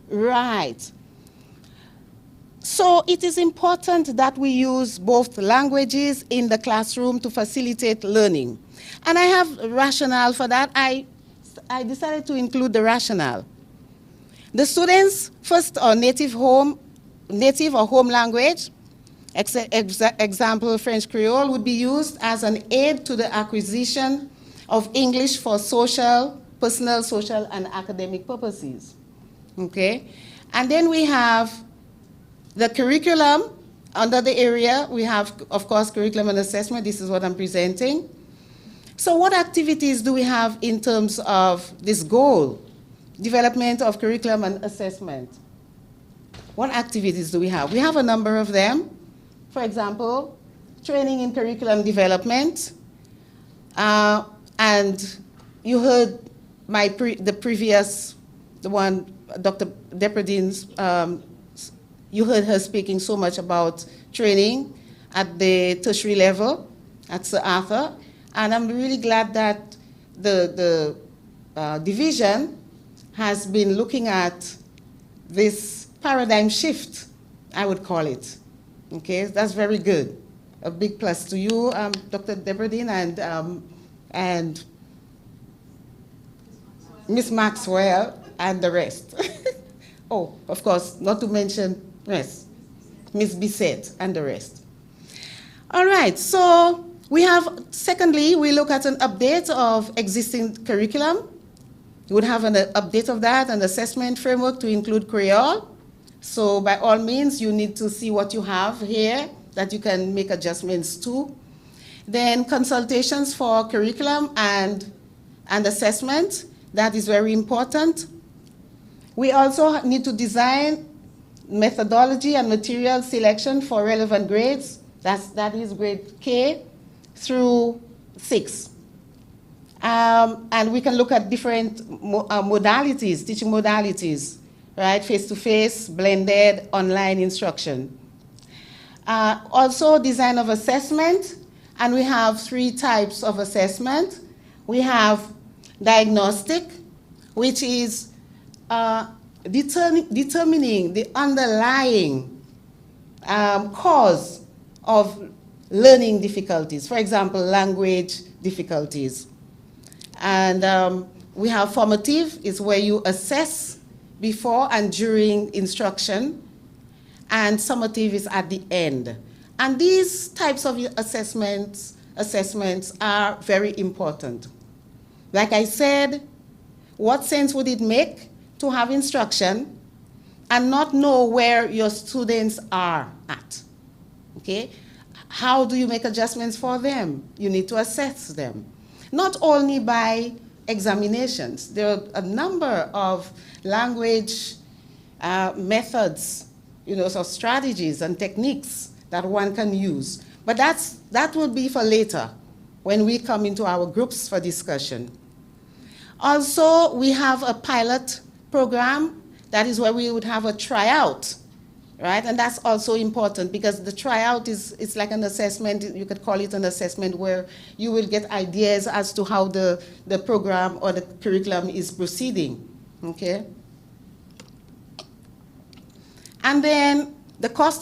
Right. So it is important that we use both languages in the classroom to facilitate learning. And I have a rationale for that. I decided to include the rationale. The students' first or native or home language, example French Creole, would be used as an aid to the acquisition of English for personal, social, and academic purposes. Okay? And then we have the curriculum. Under the area, we have, of course, curriculum and assessment. This is what I'm presenting. So what activities do we have in terms of this goal? Development of curriculum and assessment. What activities do we have? We have a number of them. For example, training in curriculum development. And you heard the one, Dr. Depredin's, you heard her speaking so much about training at the tertiary level at Sir Arthur. And I'm really glad that the division has been looking at this paradigm shift, I would call it. Okay, that's very good. A big plus to you, Dr. Depredin, and Miss Maxwell and the rest. Oh, of course, not to mention Miss Bissett and the rest. All right, so secondly, we look at an update of existing curriculum. You would have an update of that, an assessment framework to include Creole. So by all means, you need to see what you have here that you can make adjustments to. Then consultations for curriculum and assessment. That is very important. We also need to design methodology and material selection for relevant grades. That is grade K through 6. And we can look at different modalities, teaching modalities, right? Face-to-face, blended, online instruction. Also design of assessment, and we have 3 types of assessment. We have diagnostic, which is determining the underlying cause of learning difficulties, for example, language difficulties. And we have formative, is where you assess before and during instruction, and summative is at the end. And these types of assessments are very important. Like I said, what sense would it make to have instruction and not know where your students are at? Okay? How do you make adjustments for them? You need to assess them. Not only by examinations. There are a number of language methods, so strategies and techniques that one can use. But that would be for later, when we come into our groups for discussion. Also, we have a pilot program. That is where we would have a tryout, right? And that's also important because the tryout it's like an assessment. You could call it an assessment where you will get ideas as to how the program or the curriculum is proceeding, okay? And then the cost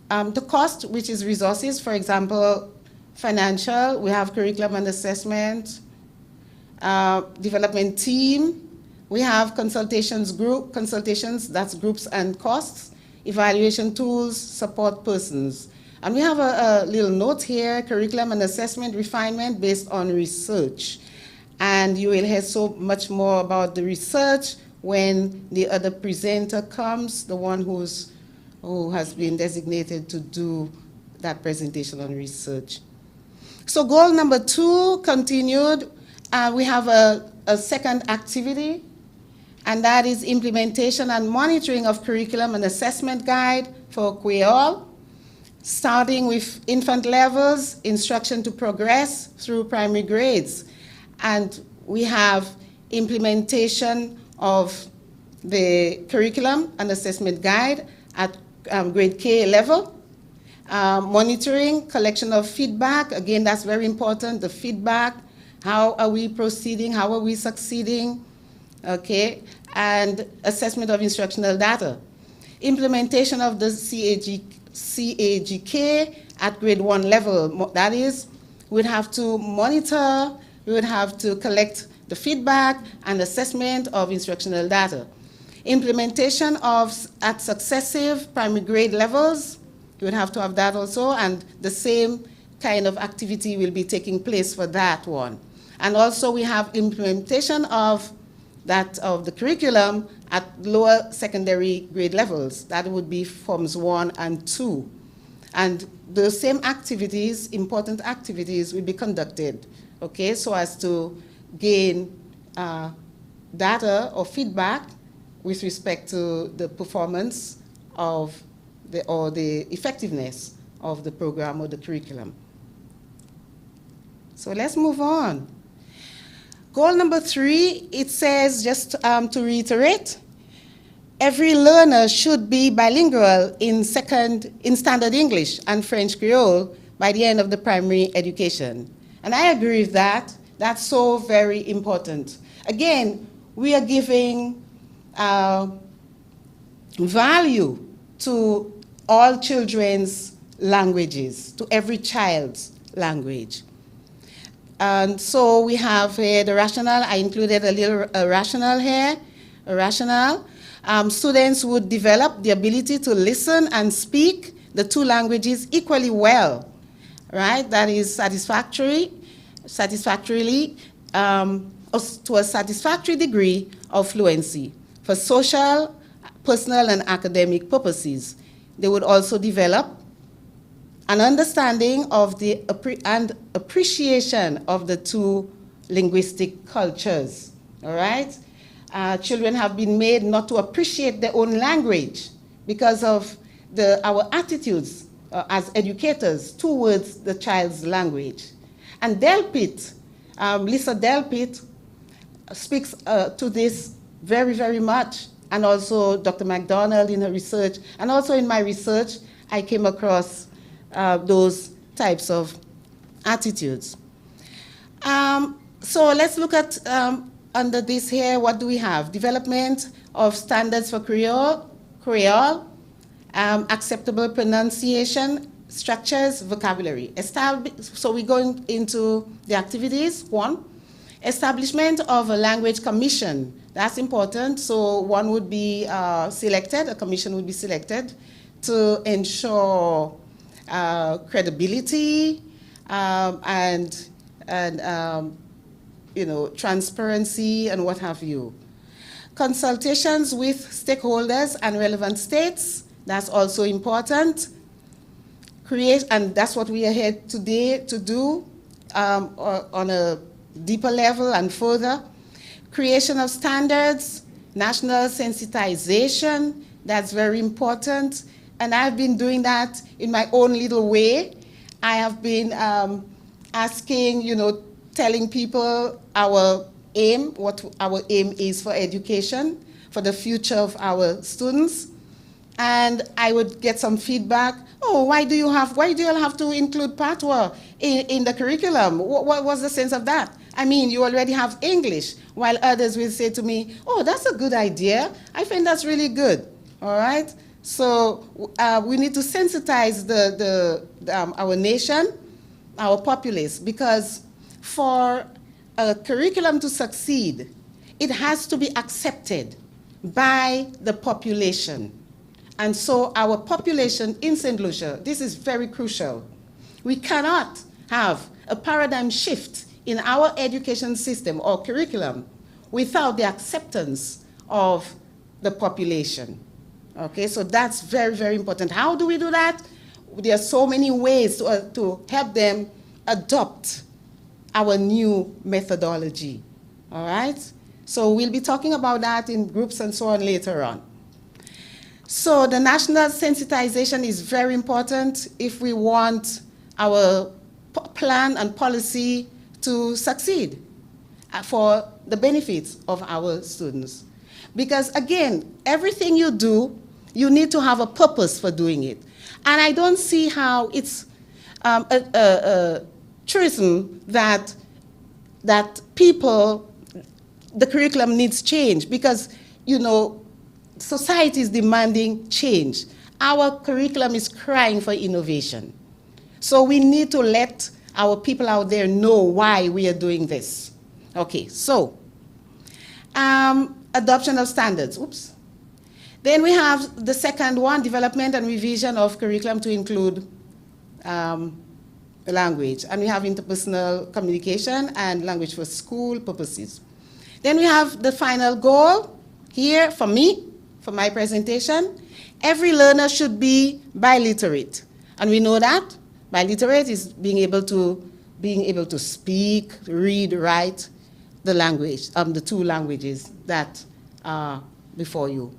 the cost, which is resources, for example, financial, we have curriculum and assessment, development team, we have consultations, that's groups and costs, evaluation tools, support persons. And we have a little note here, curriculum and assessment refinement based on research. And you will hear so much more about the research when the other presenter comes, the one who has been designated to do that presentation on research. So goal number 2 continued. We have a second activity, and that is implementation and monitoring of curriculum and assessment guide for Creole, starting with infant levels, instruction to progress through primary grades. And we have implementation of the curriculum and assessment guide at grade K level. Monitoring, collection of feedback, again, that's very important, the feedback. How are we proceeding? How are we succeeding? Okay, and assessment of instructional data. Implementation of the CAGK at grade 1 level. That is, we'd have to monitor, we would have to collect the feedback and assessment of instructional data. Implementation at successive primary grade levels, you would have to have that also, and the same kind of activity will be taking place for that one. And also we have implementation of the curriculum at lower secondary grade levels. That would be forms 1 and 2. And the same activities, important activities, will be conducted, okay, so as to gain data or feedback with respect to the performance of the effectiveness of the program or the curriculum. So let's move on. Goal number 3, it says, just to reiterate, every learner should be bilingual in standard English and French Creole by the end of the primary education. And I agree with that. That's so very important. Again, we are giving value to all children's languages, to every child's language. And so we have here the rationale. I included a little rationale here, a rationale. Students would develop the ability to listen and speak the 2 languages equally well, right? That is satisfactorily, to a satisfactory degree of fluency for social, personal, and academic purposes. They would also develop an understanding of and appreciation of the 2 linguistic cultures, all right? Children have been made not to appreciate their own language because of our attitudes as educators towards the child's language. And Delpit, Lisa Delpit speaks to this very, very much, and also Dr. McDonald in her research, and also in my research, I came across those types of attitudes. So let's look at, under this here, what do we have? Development of standards for Creole, acceptable pronunciation structures vocabulary. So we're going into the activities. 1, establishment of a language commission. That's important. So one would be selected, a commission would be selected to ensure credibility and transparency and what have you. Consultations with stakeholders and relevant states, that's also important. And that's what we are here today to do on a deeper level and further. Creation of standards, national sensitization, that's very important. And I've been doing that in my own little way. I have been asking, telling people our aim, what our aim is for education, for the future of our students. And I would get some feedback. Oh, why do you all have to include patois in the curriculum? What was the sense of that? I mean, you already have English, while others will say to me, oh, that's a good idea. I think that's really good, all right? So we need to sensitize our nation, our populace, because for a curriculum to succeed, it has to be accepted by the population. And so our population in St. Lucia, this is very crucial. We cannot have a paradigm shift in our education system or curriculum without the acceptance of the population. Okay, so that's very, very important. How do we do that? There are so many ways to help them adopt our new methodology, all right? So we'll be talking about that in groups and so on later on. So the national sensitization is very important if we want our plan and policy to succeed for the benefits of our students. Because again, everything you do, you need to have a purpose for doing it. And I don't see how it's a truism that people, the curriculum needs change because, society is demanding change. Our curriculum is crying for innovation. So we need to let our people out there know why we are doing this. Okay, so adoption of standards. Oops. Then we have the second one, development and revision of curriculum to include language. And we have interpersonal communication and language for school purposes. Then we have the final goal here for me, for my presentation. Every learner should be biliterate. And we know that biliterate is being able to speak, read, write the language, the two languages that are before you.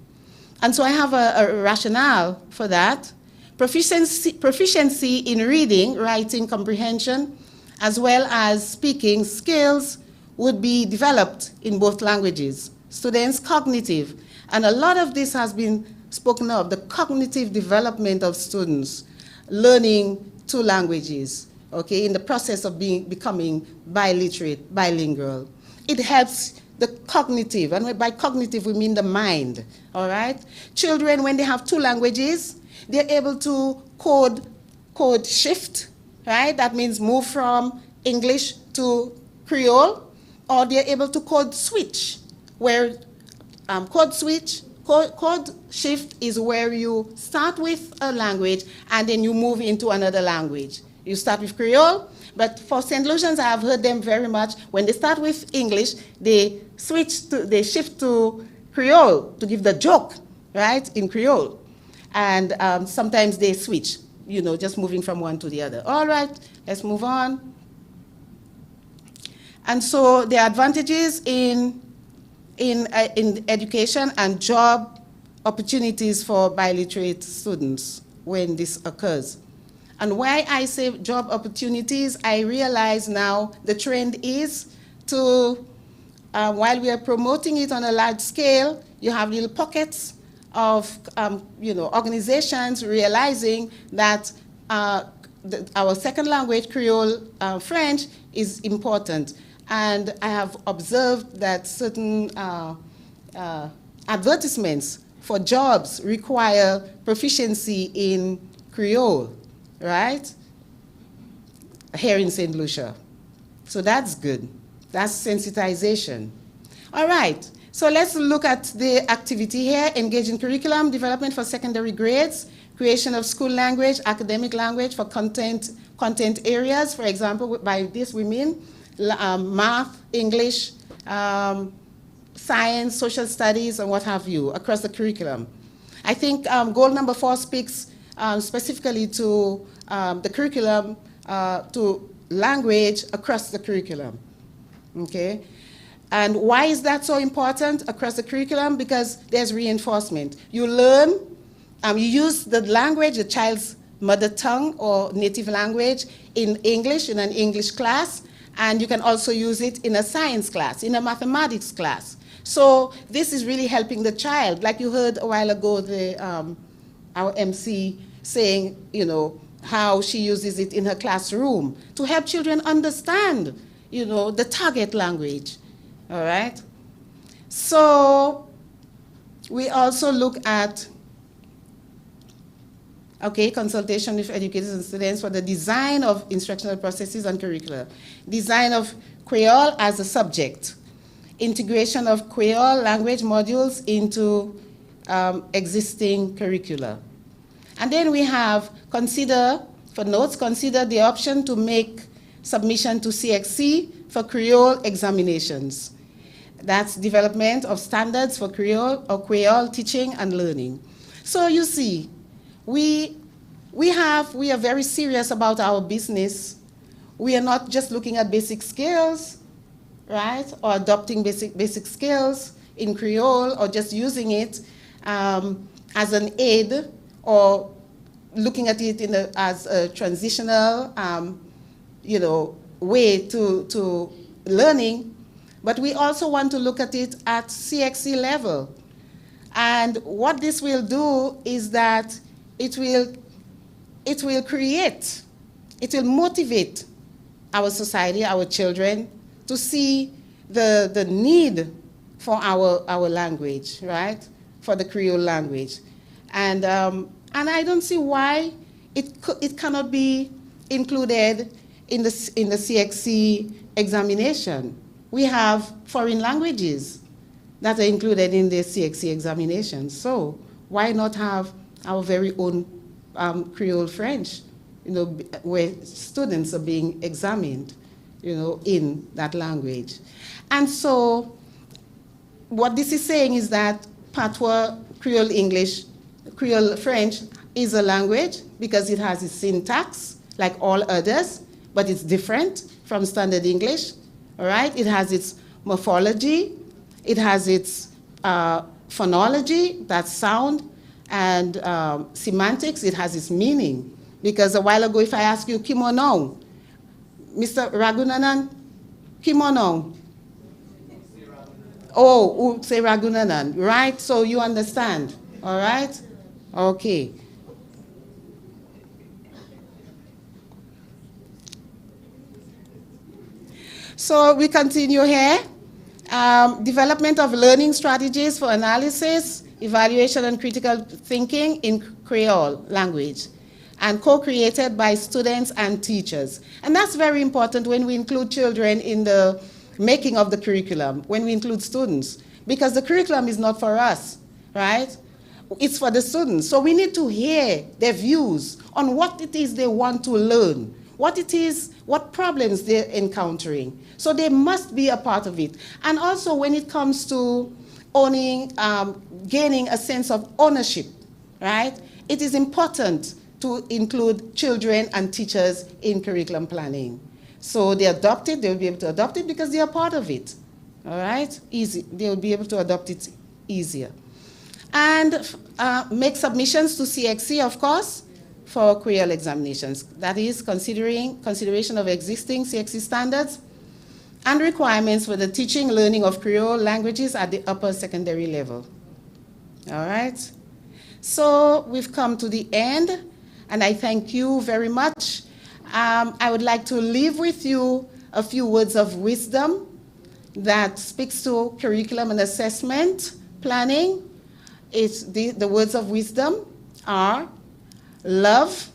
And so I have a rationale for that. Proficiency in reading, writing, comprehension, as well as speaking skills would be developed in both languages. Students' cognitive, and a lot of this has been spoken of, the cognitive development of students learning two languages, okay, in the process of becoming biliterate, bilingual. It helps the cognitive, and by cognitive we mean the mind, all right? Children, when they have two languages, they're able to code shift, right? That means move from English to Creole, or they're able to code switch, where code shift is where you start with a language and then you move into another language. You start with Creole, but for St. Lucians, I have heard them very much, when they start with English, they shift to Creole to give the joke, right, in Creole. And sometimes they switch, just moving from one to the other. All right, let's move on. And so the advantages in education and job opportunities for biliterate students when this occurs. And why I say job opportunities, I realize now the trend is to, while we are promoting it on a large scale, you have little pockets of organizations realizing that our second language, Creole French, is important. And I have observed that certain advertisements for jobs require proficiency in Creole. right? Here in St. Lucia. So that's good. That's sensitization. All right, so let's look at the activity here: engage in curriculum development for secondary grades, creation of school language, academic language for content areas. For example, by this we mean math, English, science, social studies, and what have you, across the curriculum. I think goal number 4 speaks specifically to the curriculum, to language across the curriculum, okay? And why is that so important across the curriculum? Because there's reinforcement. You learn, you use the language, the child's mother tongue or native language in English, in an English class, and you can also use it in a science class, in a mathematics class. So this is really helping the child. Like you heard a while ago, our MC saying, you know, how she uses it in her classroom to help children understand, you know, the target language, all right? So we also look at, okay, consultation with educators and students for the design of instructional processes and curricula, design of Creole as a subject, integration of Creole language modules into existing curricula. And then we have consider the option to make submission to CXC for Creole examinations. That's development of standards for Creole or Creole teaching and learning. So you see, we are very serious about our business. We are not just looking at basic skills, right? Or adopting basic skills in Creole, or just using it as an aid, or looking at it as a transitional, you know, way to learning. But we also want to look at it at CXC level. And what this will do is that it will motivate our society, our children, to see the need for our language, right? For the Creole language. And I don't see why it cannot be included in the CXC examination. We have foreign languages that are included in the CXC examination. So why not have our very own Creole French, you know, where students are being examined, you know, in that language. And so what this is saying is that Patois, Creole English, Creole French is a language because it has its syntax like all others, but it's different from Standard English, all right? It has its morphology, it has its phonology, that's sound, and semantics, it has its meaning. Because a while ago, if I ask you, kimono, Mr. Ragunanan, kimono. Oh, say Ragunanan, right? So you understand, all right? Okay. So we continue here. Development of learning strategies for analysis, evaluation, and critical thinking in Creole language, and co-created by students and teachers. And that's very important when we include children in the making of the curriculum, when we include students, because the curriculum is not for us, right? It's for the students. So we need to hear their views on what it is they want to learn, what problems they're encountering. So they must be a part of it. And also when it comes to owning, gaining a sense of ownership, right? It is important to include children and teachers in curriculum planning. So they adopt it, they'll be able to adopt it because they are part of it, all right? Easy, they'll be able to adopt it easier. And make submissions to CXC, of course, for Creole examinations. That is consideration of existing CXC standards and requirements for the teaching, learning of Creole languages at the upper secondary level. All right? So we've come to the end, and I thank you very much. I would like to leave with you a few words of wisdom that speaks to curriculum and assessment planning. The words of wisdom are: love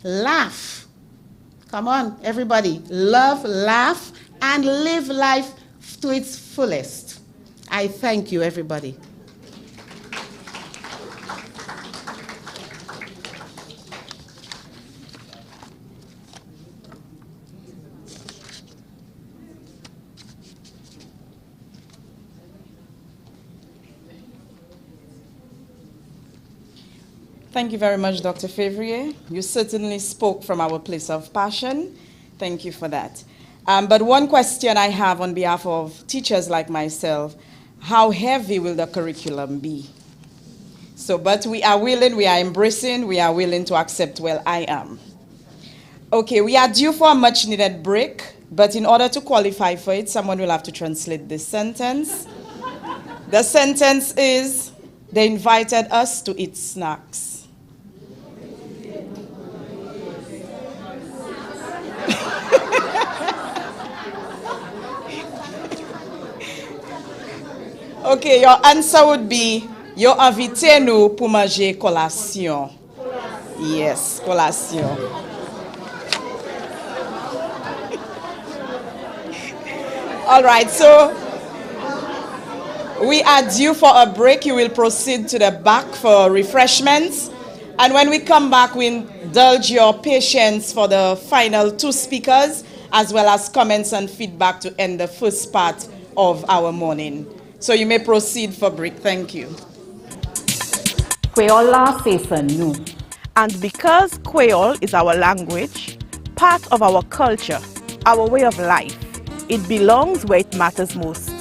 laugh. Come on, everybody. Love, laugh, and live life to its fullest. I thank you, everybody. Thank you very much, Dr. Fevrier. You certainly spoke from our place of passion. Thank you for that. But one question I have on behalf of teachers like myself, how heavy will the curriculum be? So, but we are willing, we are embracing, we are willing to accept, well, I am. Okay, we are due for a much needed break, but in order to qualify for it, someone will have to translate this sentence. The sentence is, they invited us to eat snacks. Okay, your answer would be, yo invité nous pour manger collation. Yes, collation. All right, so we are due for a break. You will proceed to the back for refreshments. And when we come back, we indulge your patience for the final two speakers, as well as comments and feedback to end the first part of our morning. So you may proceed for break. Thank you. Creola season nu. And because Creole is our language, part of our culture, our way of life, it belongs where it matters most,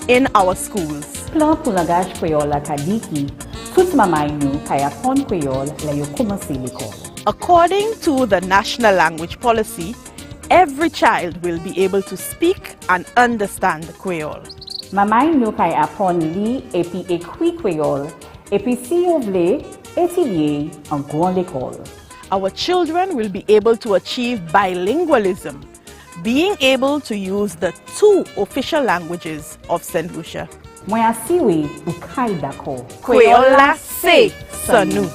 in our schools. Plan pour langage Creole ka di ki, tout mamay nou kay apon Creole la yo komanse l'ekol. According to the National Language Policy, every child will be able to speak and understand Creole. Mamay nou kay apon li epi ekwi Creole, epi si yo vle, etudye an grand l'école. Our children will be able to achieve bilingualism, being able to use the two official languages of St. Lucia. Mwen asiwe ou kay dako. Creole la se sa nou.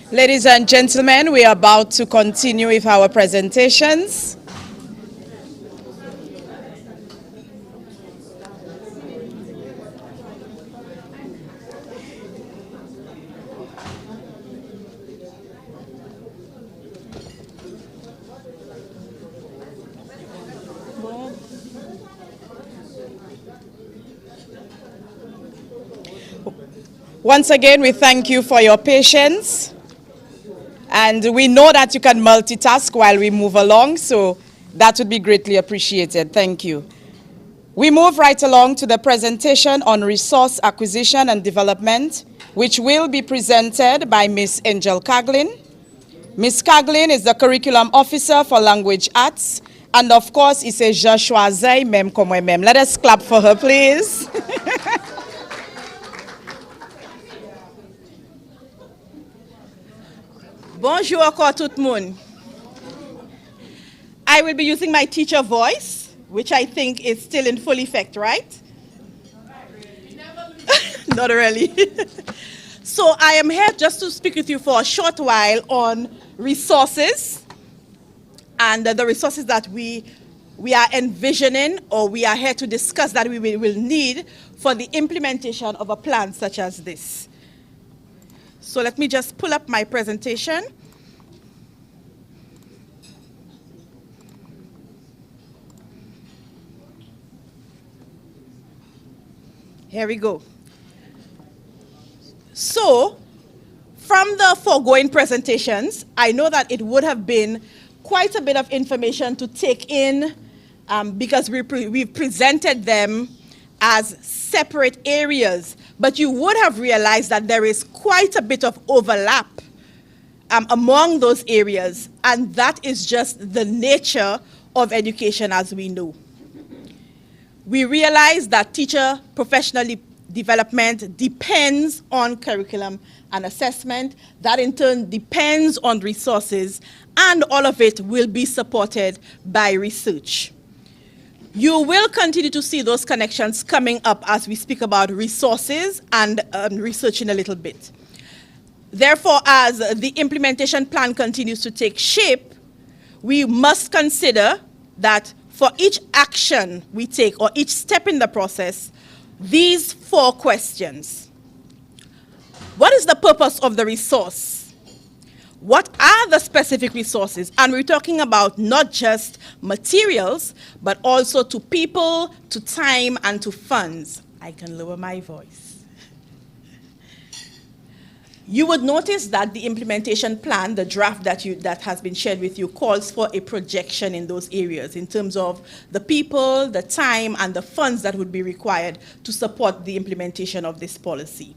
Ladies and gentlemen, we are about to continue with our presentations. Once again, we thank you for your patience. And we know that you can multitask while we move along, so that would be greatly appreciated. Thank you. We move right along to the presentation on resource acquisition and development, which will be presented by Ms. Angel Caglin. Ms. Caglin is the Curriculum Officer for Language Arts, and of course, is a Joshua Zay Mem Komwe Mem. Let us clap for her, please. Bonjour encore tout le monde. I will be using my teacher voice, which I think is still in full effect, right? Not really. So I am here just to speak with you for a short while on resources and the resources that we are envisioning, or we are here to discuss, that we will need for the implementation of a plan such as this. So let me just pull up my presentation. Here we go. So, from the foregoing presentations, I know that it would have been quite a bit of information to take in because we've presented them as separate areas, but you would have realized that there is quite a bit of overlap among those areas, and that is just the nature of education as we know. We realize that teacher professional development depends on curriculum and assessment. That in turn depends on resources, and all of it will be supported by research. You will continue to see those connections coming up as we speak about resources and research in a little bit. Therefore, as the implementation plan continues to take shape, we must consider that for each action we take or each step in the process, these 4 questions. What is the purpose of the resource? What are the specific resources? And we're talking about not just materials, but also to people, to time, and to funds. I can lower my voice. You would notice that the implementation plan, the draft that has been shared with you, calls for a projection in those areas in terms of the people, the time, and the funds that would be required to support the implementation of this policy.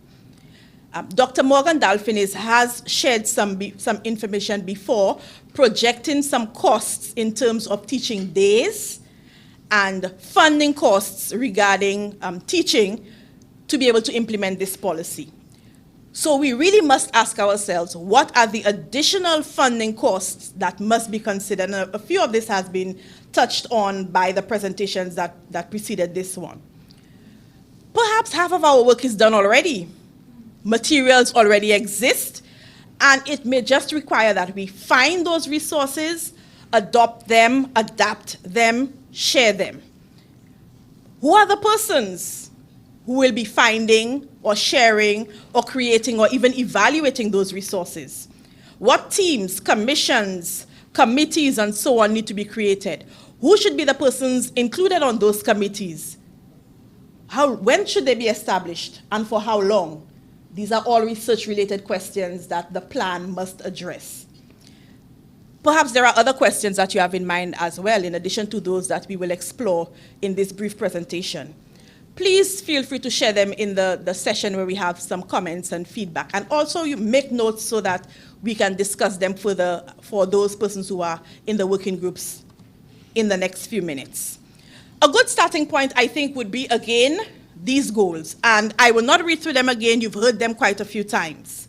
Dr. Morgan Dalfinis has shared some information before, projecting some costs in terms of teaching days and funding costs regarding teaching to be able to implement this policy. So we really must ask ourselves, what are the additional funding costs that must be considered? And a few of this has been touched on by the presentations that preceded this one. Perhaps half of our work is done already. Materials already exist, and it may just require that we find those resources, adopt them, adapt them, share them. Who are the persons who will be finding or sharing or creating or even evaluating those resources? What teams, commissions, committees, and so on need to be created? Who should be the persons included on those committees? When should they be established, and for how long? These are all research-related questions that the plan must address. Perhaps there are other questions that you have in mind as well, in addition to those that we will explore in this brief presentation. Please feel free to share them in the session where we have some comments and feedback. And also you make notes so that we can discuss them further for those persons who are in the working groups in the next few minutes. A good starting point, I think, would be, again, these goals. And I will not read through them again. You've heard them quite a few times.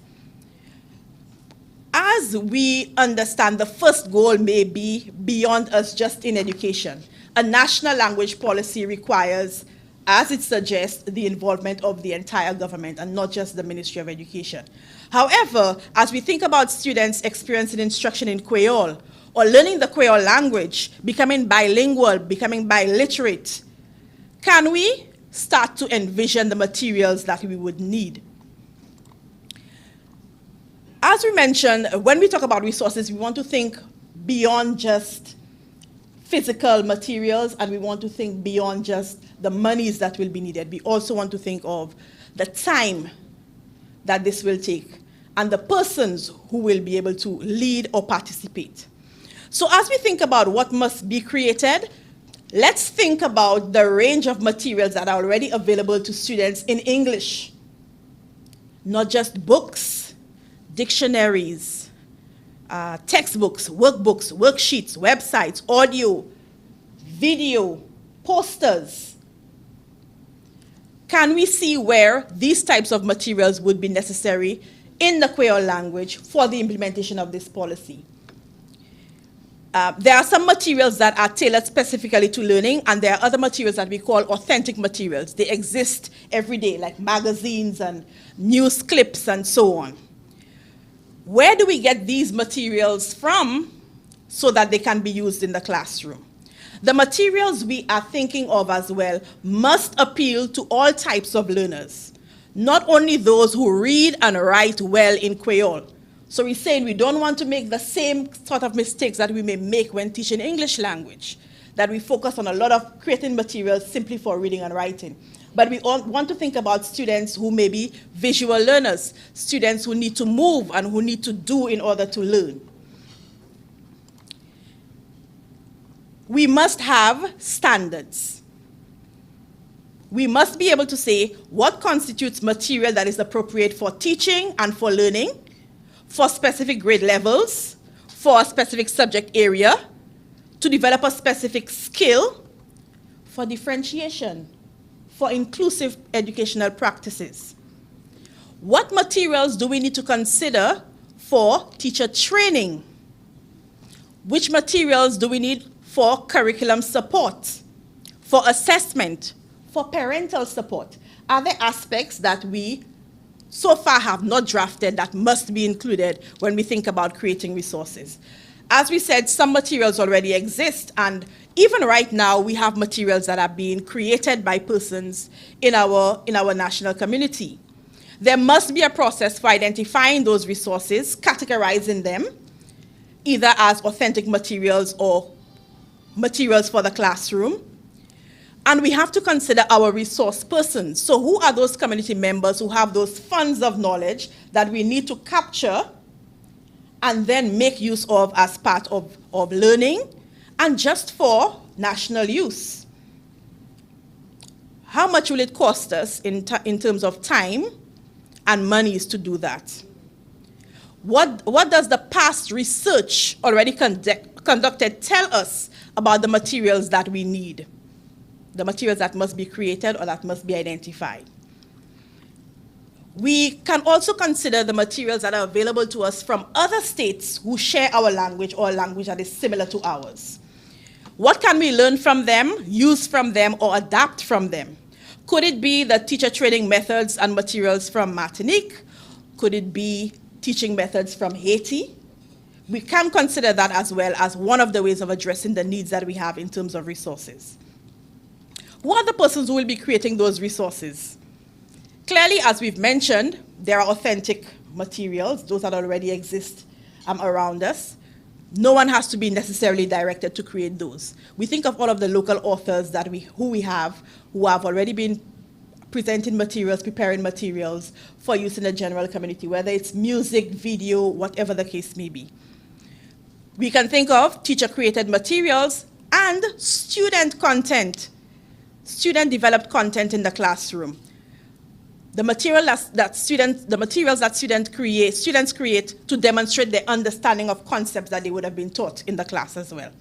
As we understand, the first goal may be beyond us just in education. A national language policy requires, as it suggests, the involvement of the entire government and not just the Ministry of Education. However, as we think about students experiencing instruction in Creole or learning the Creole language, becoming bilingual, becoming biliterate, can we start to envision the materials that we would need? As we mentioned, when we talk about resources, we want to think beyond just physical materials, and we want to think beyond just the monies that will be needed. We also want to think of the time that this will take and the persons who will be able to lead or participate. So as we think about what must be created, let's think about the range of materials that are already available to students in English. Not just books, dictionaries, textbooks, workbooks, worksheets, websites, audio, video, posters. Can we see where these types of materials would be necessary in the Creole language for the implementation of this policy? There are some materials that are tailored specifically to learning, and there are other materials that we call authentic materials. They exist every day, like magazines and news clips and so on. Where do we get these materials from so that they can be used in the classroom? The materials we are thinking of as well must appeal to all types of learners, not only those who read and write well in Creole. So we're saying we don't want to make the same sort of mistakes that we may make when teaching English language, that we focus on a lot of creating materials simply for reading and writing. But we all want to think about students who may be visual learners, students who need to move and who need to do in order to learn. We must have standards. We must be able to say what constitutes material that is appropriate for teaching and for learning, for specific grade levels, for a specific subject area, to develop a specific skill, for differentiation, for inclusive educational practices. What materials do we need to consider for teacher training? Which materials do we need for curriculum support, for assessment, for parental support? Are there aspects that we so far have not drafted that must be included when we think about creating resources? As we said, some materials already exist, and even right now we have materials that are being created by persons in our national community. There must be a process for identifying those resources, categorizing them, either as authentic materials or materials for the classroom. And we have to consider our resource persons. So who are those community members who have those funds of knowledge that we need to capture and then make use of as part of learning and just for national use? How much will it cost us in terms of time and monies to do that? What does the past research already conducted tell us about the materials that we need? The materials that must be created or that must be identified. We can also consider the materials that are available to us from other states who share our language or a language that is similar to ours. What can we learn from them, use from them, or adapt from them? Could it be the teacher training methods and materials from Martinique? Could it be teaching methods from Haiti? We can consider that as well as one of the ways of addressing the needs that we have in terms of resources. Who are the persons who will be creating those resources? Clearly, as we've mentioned, there are authentic materials, those that already exist around us. No one has to be necessarily directed to create those. We think of all of the local authors who we have who have already been presenting materials, preparing materials for use in the general community, whether it's music, video, whatever the case may be. We can think of teacher-created materials and student content, student-developed content in the classroom. The materials that students create to demonstrate their understanding of concepts that they would have been taught in the class as well.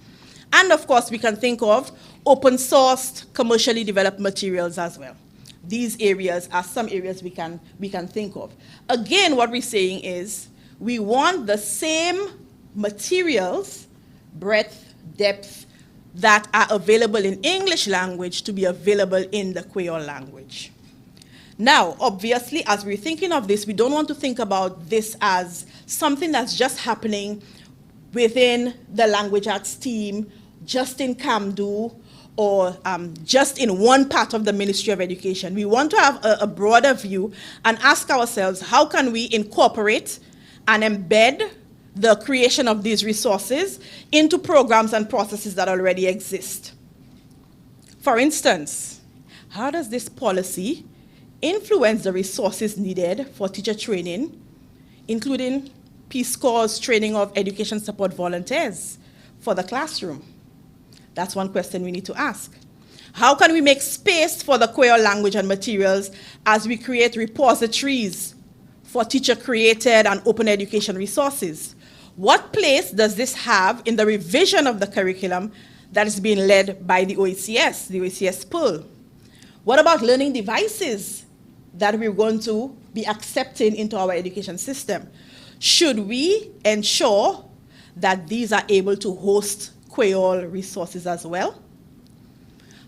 And of course, we can think of open-sourced, commercially developed materials as well. These areas are some areas we can think of. Again, what we're saying is we want the same materials, breadth, depth, that are available in English language to be available in the Creole language. Now, obviously, as we're thinking of this, we don't want to think about this as something that's just happening within the language arts team, just in CAMDU, or just in one part of the Ministry of Education. We want to have a broader view and ask ourselves, how can we incorporate and embed the creation of these resources into programs and processes that already exist? For instance, how does this policy influence the resources needed for teacher training, including Peace Corps training of education support volunteers for the classroom? That's one question we need to ask. How can we make space for the Creole language and materials as we create repositories for teacher-created and open education resources? What place does this have in the revision of the curriculum that is being led by the OECS pool? What about learning devices that we're going to be accepting into our education system? Should we ensure that these are able to host Creole resources as well?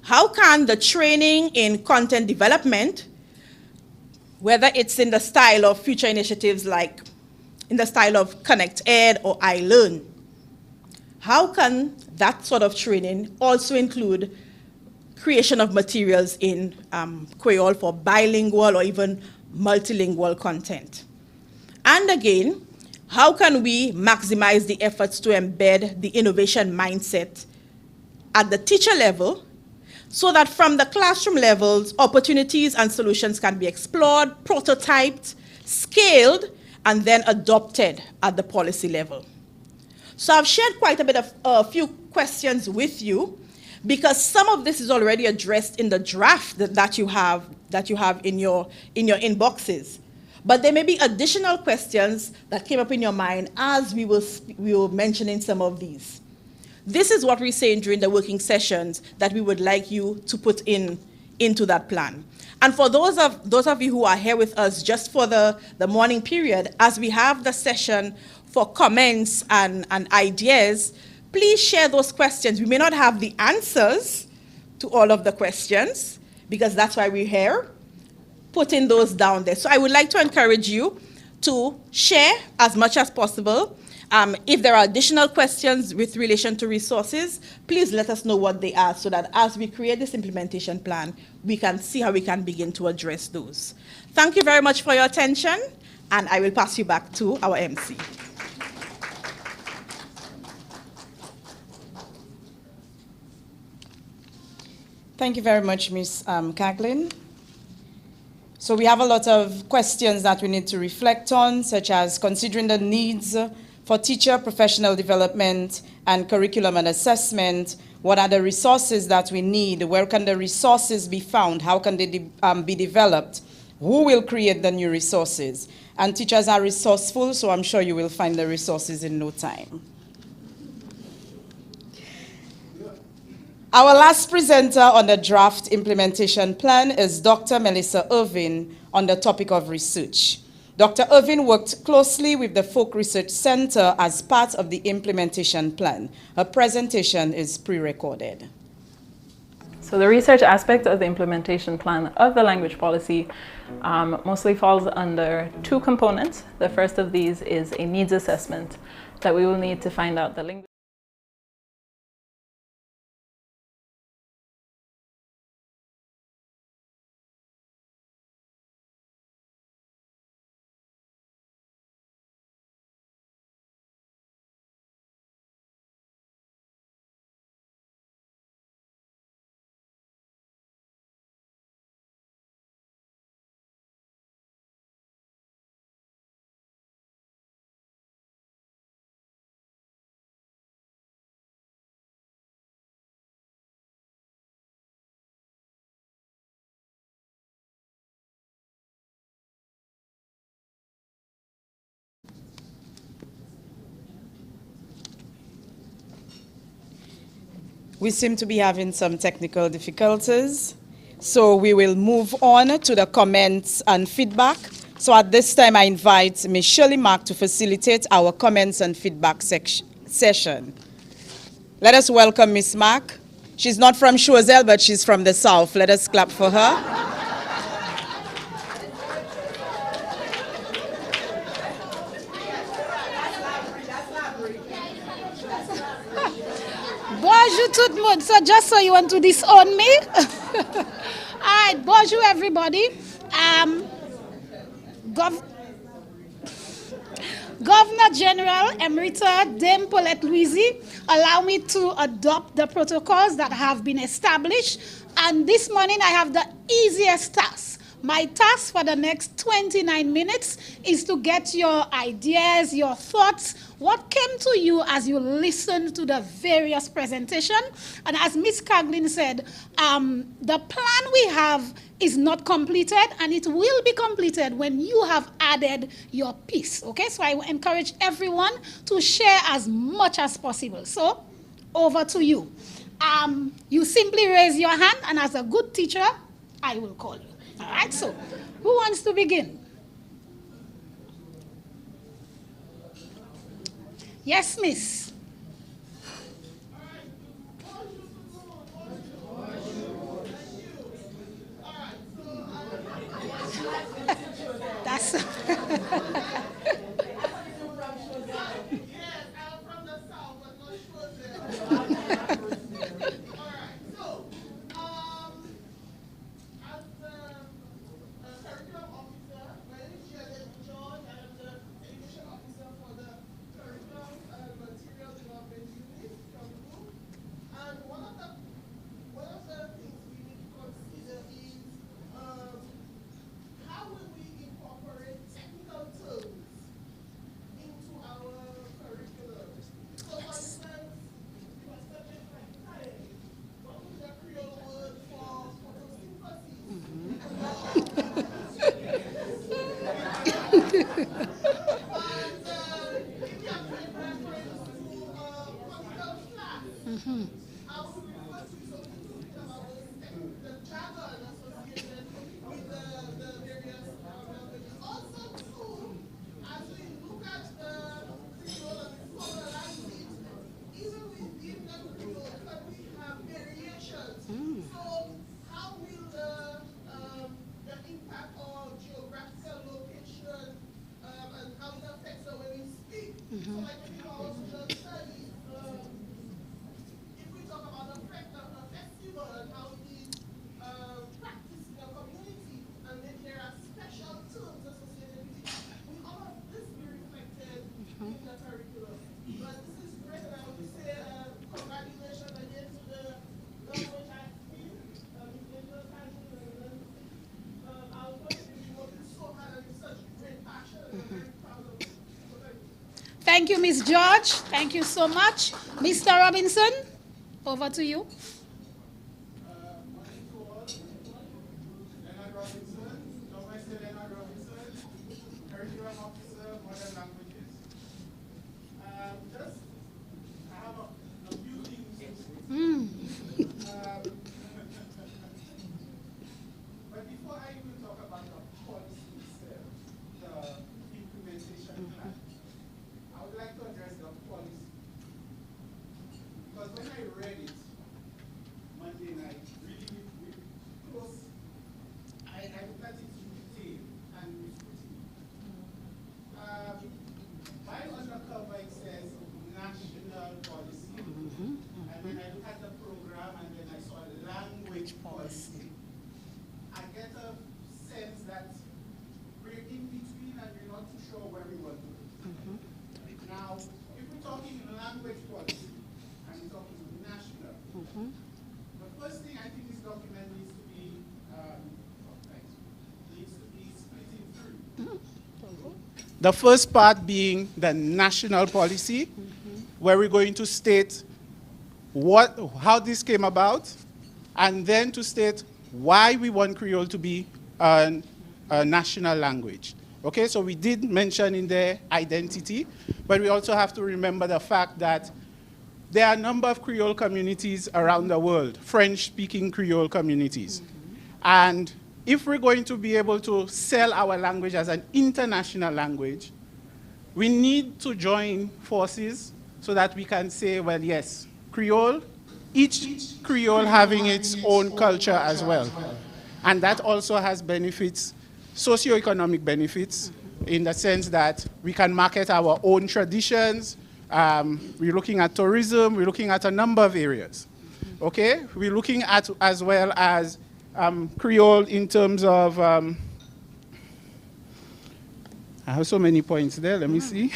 How can the training in content development, whether it's in the style of future initiatives like in the style of Connect Ed or iLearn, how can that sort of training also include creation of materials in Creole for bilingual or even multilingual content? And again, how can we maximize the efforts to embed the innovation mindset at the teacher level so that from the classroom levels, opportunities and solutions can be explored, prototyped, scaled, and then adopted at the policy level? So I've shared quite a bit of a few questions with you because some of this is already addressed in the draft that you have in your inboxes. But there may be additional questions that came up in your mind as we were mentioning some of these. This is what we're saying during the working sessions that we would like you to put into that plan. And for those of you who are here with us just for the morning period, as we have the session for comments and ideas, please share those questions. We may not have the answers to all of the questions because that's why we're here, putting those down there. So I would like to encourage you to share as much as possible. If there are additional questions with relation to resources, please let us know what they are so that as we create this implementation plan, we can see how we can begin to address those. Thank you very much for your attention, and I will pass you back to our MC. Thank you very much, Ms. Kaglin. So we have a lot of questions that we need to reflect on, such as considering the needs for teacher professional development and curriculum and assessment. What are the resources that we need? Where can the resources be found? How can they be developed? Who will create the new resources? And teachers are resourceful, so I'm sure you will find the resources in no time. Our last presenter on the draft implementation plan is Dr. Melissa Irvin on the topic of research. Dr. Irvin worked closely with the Folk Research Center as part of the implementation plan. Her presentation is pre-recorded. So the research aspect of the implementation plan of the language policy mostly falls under two components. The first of these is a needs assessment that we will need to find out the language. We seem to be having some technical difficulties, so we will move on to the comments and feedback. So at this time, I invite Ms. Shirley Mark to facilitate our comments and feedback session. Let us welcome Ms. Mark. She's not from Choiseul, but she's from the South. Let us clap for her. Bonjour tout le monde. So just so you want to disown me. All right, bonjour everybody. Governor General Emerita Dame Paulette Louisy, allow me to adopt the protocols that have been established. And this morning I have the easiest task. My task for the next 29 minutes is to get your ideas, your thoughts, what came to you as you listened to the various presentations. And as Ms. Caglin said, the plan we have is not completed, and it will be completed when you have added your piece, okay? So I will encourage everyone to share as much as possible. So over to you. You simply raise your hand, and as a good teacher, I will call you. All right, so who wants to begin? Yes, miss. That's Thank you, Ms. George. Thank you so much. Mr. Robinson, over to you. The first part being the national policy, where we're going to state how this came about, and then to state why we want Creole to be a national language. Okay, so we did mention in there identity, but we also have to remember the fact that there are a number of Creole communities around the world, French-speaking Creole communities. And if we're going to be able to sell our language as an international language, we need to join forces so that we can say, well, yes, Creole, each Creole having its own culture as well. And that also has benefits, socioeconomic benefits, in the sense that we can market our own traditions, We're looking at tourism. We're looking at a number of areas. Okay? We're looking at as well as Creole in terms of, I have so many points there, let me see.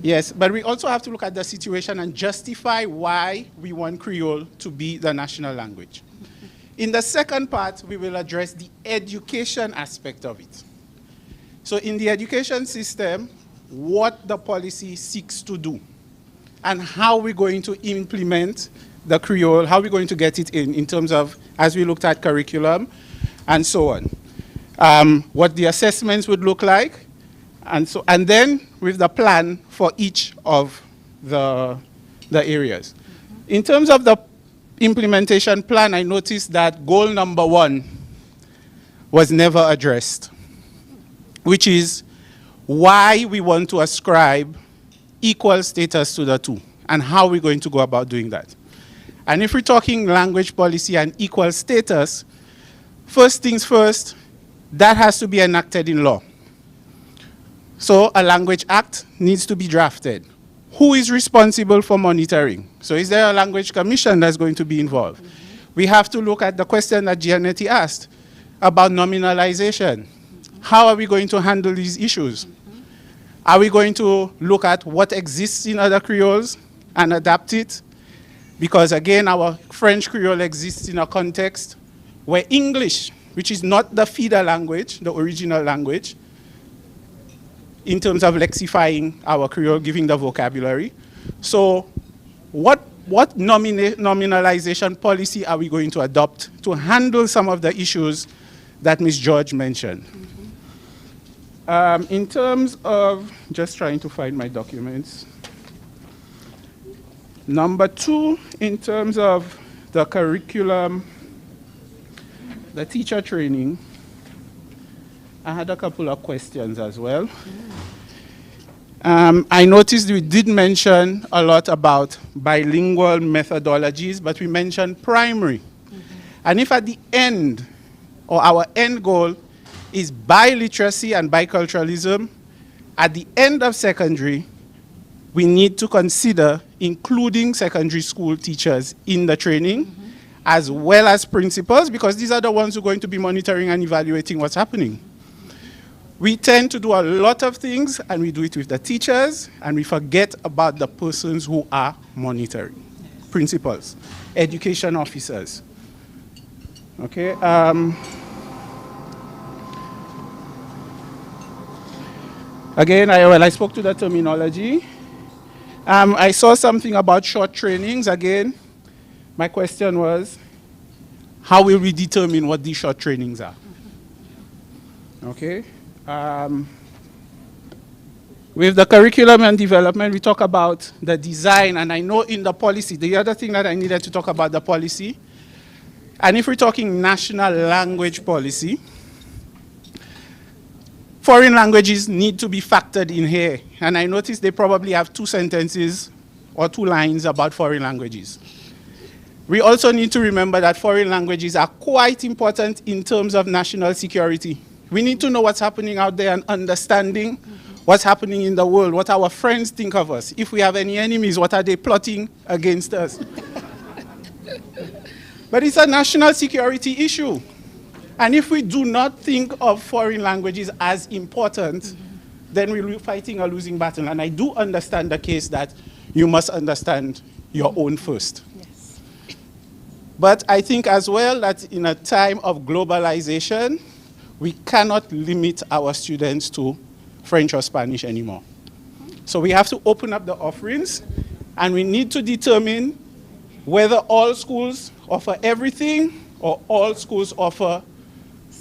Yes, but we also have to look at the situation and justify why we want Creole to be the national language. In the second part, we will address the education aspect of it. So in the education system, what the policy seeks to do and how we're going to implement the Creole, how we're going to get it in terms of, as we looked at curriculum and so on. What the assessments would look like, and then with the plan for each of the areas. In terms of the implementation plan, I noticed that goal number 1 was never addressed, which is why we want to ascribe equal status to the two and how we're going to go about doing that. And if we're talking language policy and equal status, first things first, that has to be enacted in law. So a language act needs to be drafted. Who is responsible for monitoring? So is there a language commission that's going to be involved? We have to look at the question that Giannetti asked about nominalization. How are we going to handle these issues? Are we going to look at what exists in other Creoles and adapt it? Because again, our French Creole exists in a context where English, which is not the feeder language, the original language, in terms of lexifying our Creole, giving the vocabulary. So what nominalization policy are we going to adopt to handle some of the issues that Ms. George mentioned? In terms of, just trying to find my documents. Number 2, in terms of the curriculum, the teacher training, I had a couple of questions as well. I noticed we did mention a lot about bilingual methodologies, but we mentioned primary. And if at the end, or our end goal is biliteracy and biculturalism, at the end of secondary, we need to consider including secondary school teachers in the training, as well as principals, because these are the ones who are going to be monitoring and evaluating what's happening. We tend to do a lot of things, and we do it with the teachers, and we forget about the persons who are monitoring. Principals, education officers. Okay. Again, I spoke to the terminology. I saw something about short trainings. Again, my question was, how will we determine what these short trainings are? Okay. With the curriculum and development, we talk about the design, and I know in the policy, the other thing that I needed to talk about the policy, and if we're talking national language policy, foreign languages need to be factored in here, and I noticed they probably have 2 sentences or 2 lines about foreign languages. We also need to remember that foreign languages are quite important in terms of national security. We need to know what's happening out there and understanding what's happening in the world, what our friends think of us. If we have any enemies, what are they plotting against us? But it's a national security issue. And if we do not think of foreign languages as important, then we're fighting a losing battle. And I do understand the case that you must understand your own first. Yes. But I think as well that in a time of globalization, we cannot limit our students to French or Spanish anymore. So we have to open up the offerings, and we need to determine whether all schools offer everything or all schools offer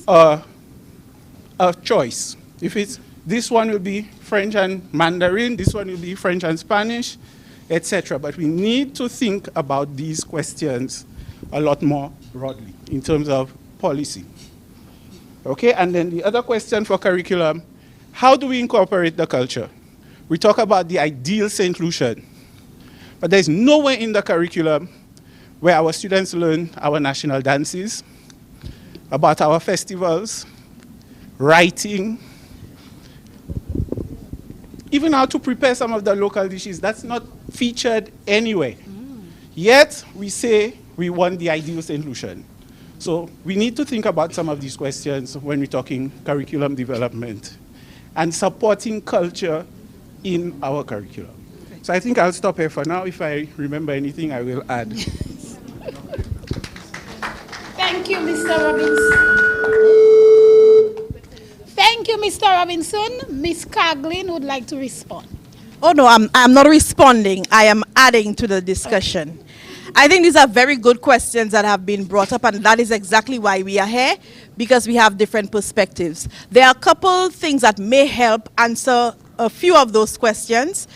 a choice. If it's this one will be French and Mandarin, this one will be French and Spanish, etc. But we need to think about these questions a lot more broadly in terms of policy. Okay, and then the other question for curriculum, how do we incorporate the culture? We talk about the ideal St. Lucian, but there's nowhere in the curriculum where our students learn our national dances, about our festivals, writing, even how to prepare some of the local dishes. That's not featured anywhere. Yet, we say we want the ideal St. Lucian. So we need to think about some of these questions when we're talking curriculum development and supporting culture in our curriculum. So I think I'll stop here for now. If I remember anything, I will add. Thank you, Mr. Robinson. Thank you, Mr. Robinson. Ms. Coughlin would like to respond. Oh no, I'm not responding. I am adding to the discussion. I think these are very good questions that have been brought up, and that is exactly why we are here, because we have different perspectives. There are a couple things that may help answer a few of those questions.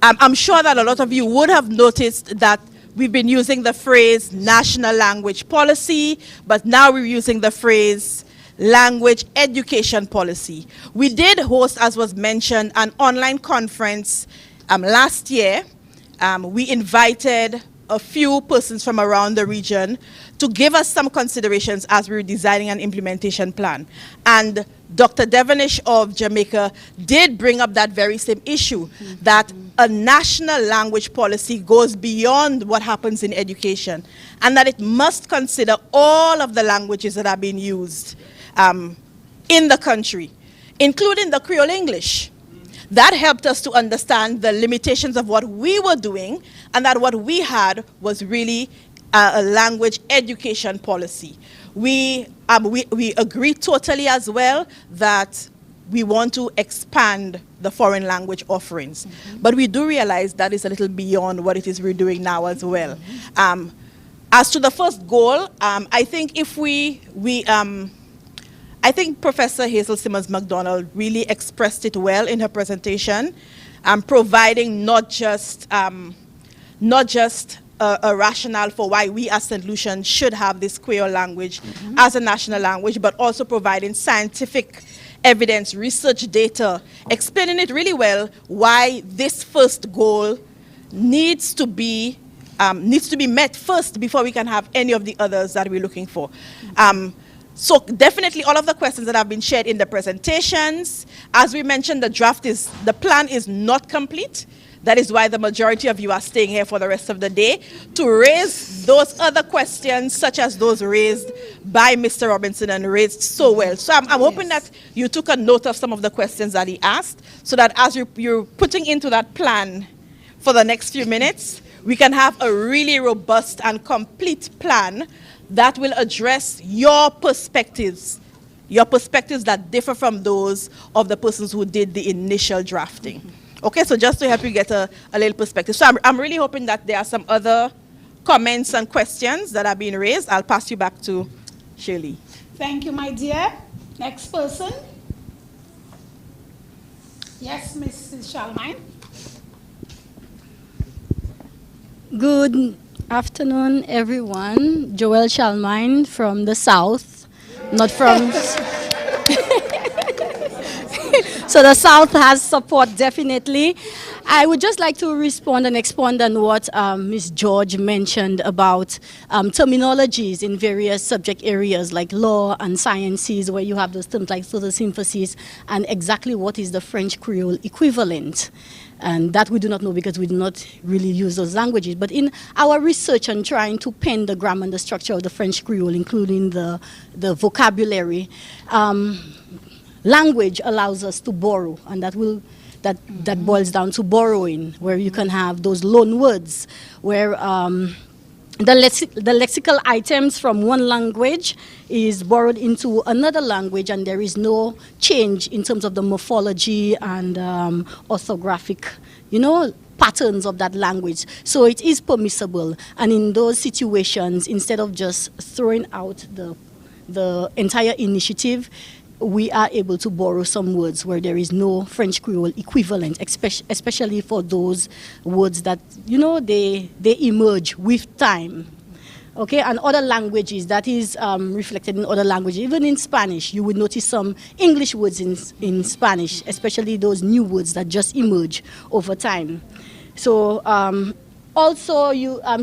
I'm sure that a lot of you would have noticed that we've been using the phrase national language policy, but now we're using the phrase language education policy. We did host, as was mentioned, an online conference last year. We invited a few persons from around the region to give us some considerations as we were designing an implementation plan. And Dr. Devonish of Jamaica did bring up that very same issue, that a national language policy goes beyond what happens in education, and that it must consider all of the languages that are being used in the country, including the Creole English. That helped us to understand the limitations of what we were doing, and that what we had was really a language education policy. We agree totally as well that we want to expand the foreign language offerings. But we do realize that is a little beyond what it is we're doing now as well. As to the first goal, I think if I think Professor Hazel Simmons McDonald really expressed it well in her presentation, providing not just a rationale for why we as St. Lucian should have this Creole language as a national language, but also providing scientific evidence, research data, explaining it really well why this first goal needs to be met first before we can have any of the others that we're looking for. So definitely all of the questions that have been shared in the presentations, as we mentioned, the plan is not complete. That is why the majority of you are staying here for the rest of the day to raise those other questions, such as those raised by Mr. Robinson and raised so well. So I'm hoping that you took a note of some of the questions that he asked, so that as you're putting into that plan for the next few minutes, we can have a really robust and complete plan that will address your perspectives that differ from those of the persons who did the initial drafting. Okay, so just to help you get a little perspective. So I'm really hoping that there are some other comments and questions that are being raised. I'll pass you back to Shirley. Thank you, my dear. Next person. Yes, Mrs. Charlemagne. Good afternoon, everyone. Joelle Charlemagne from the South, not from... So the South has support, definitely. I would just like to respond and expand on what Ms. George mentioned about terminologies in various subject areas like law and sciences, where you have those terms like photosynthesis, and exactly what is the French Creole equivalent. And that we do not know because we do not really use those languages. But in our research and trying to pen the grammar and the structure of the French Creole, including the vocabulary, language allows us to borrow, and that boils down to borrowing, where you can have those loan words, where the lexical items from one language is borrowed into another language, and there is no change in terms of the morphology and orthographic, patterns of that language. So it is permissible, and in those situations, instead of just throwing out the entire initiative, we are able to borrow some words where there is no French Creole equivalent, especially for those words that, they emerge with time. Okay, and other languages, that is reflected in other languages. Even in Spanish, you would notice some English words in Spanish, especially those new words that just emerge over time. So also,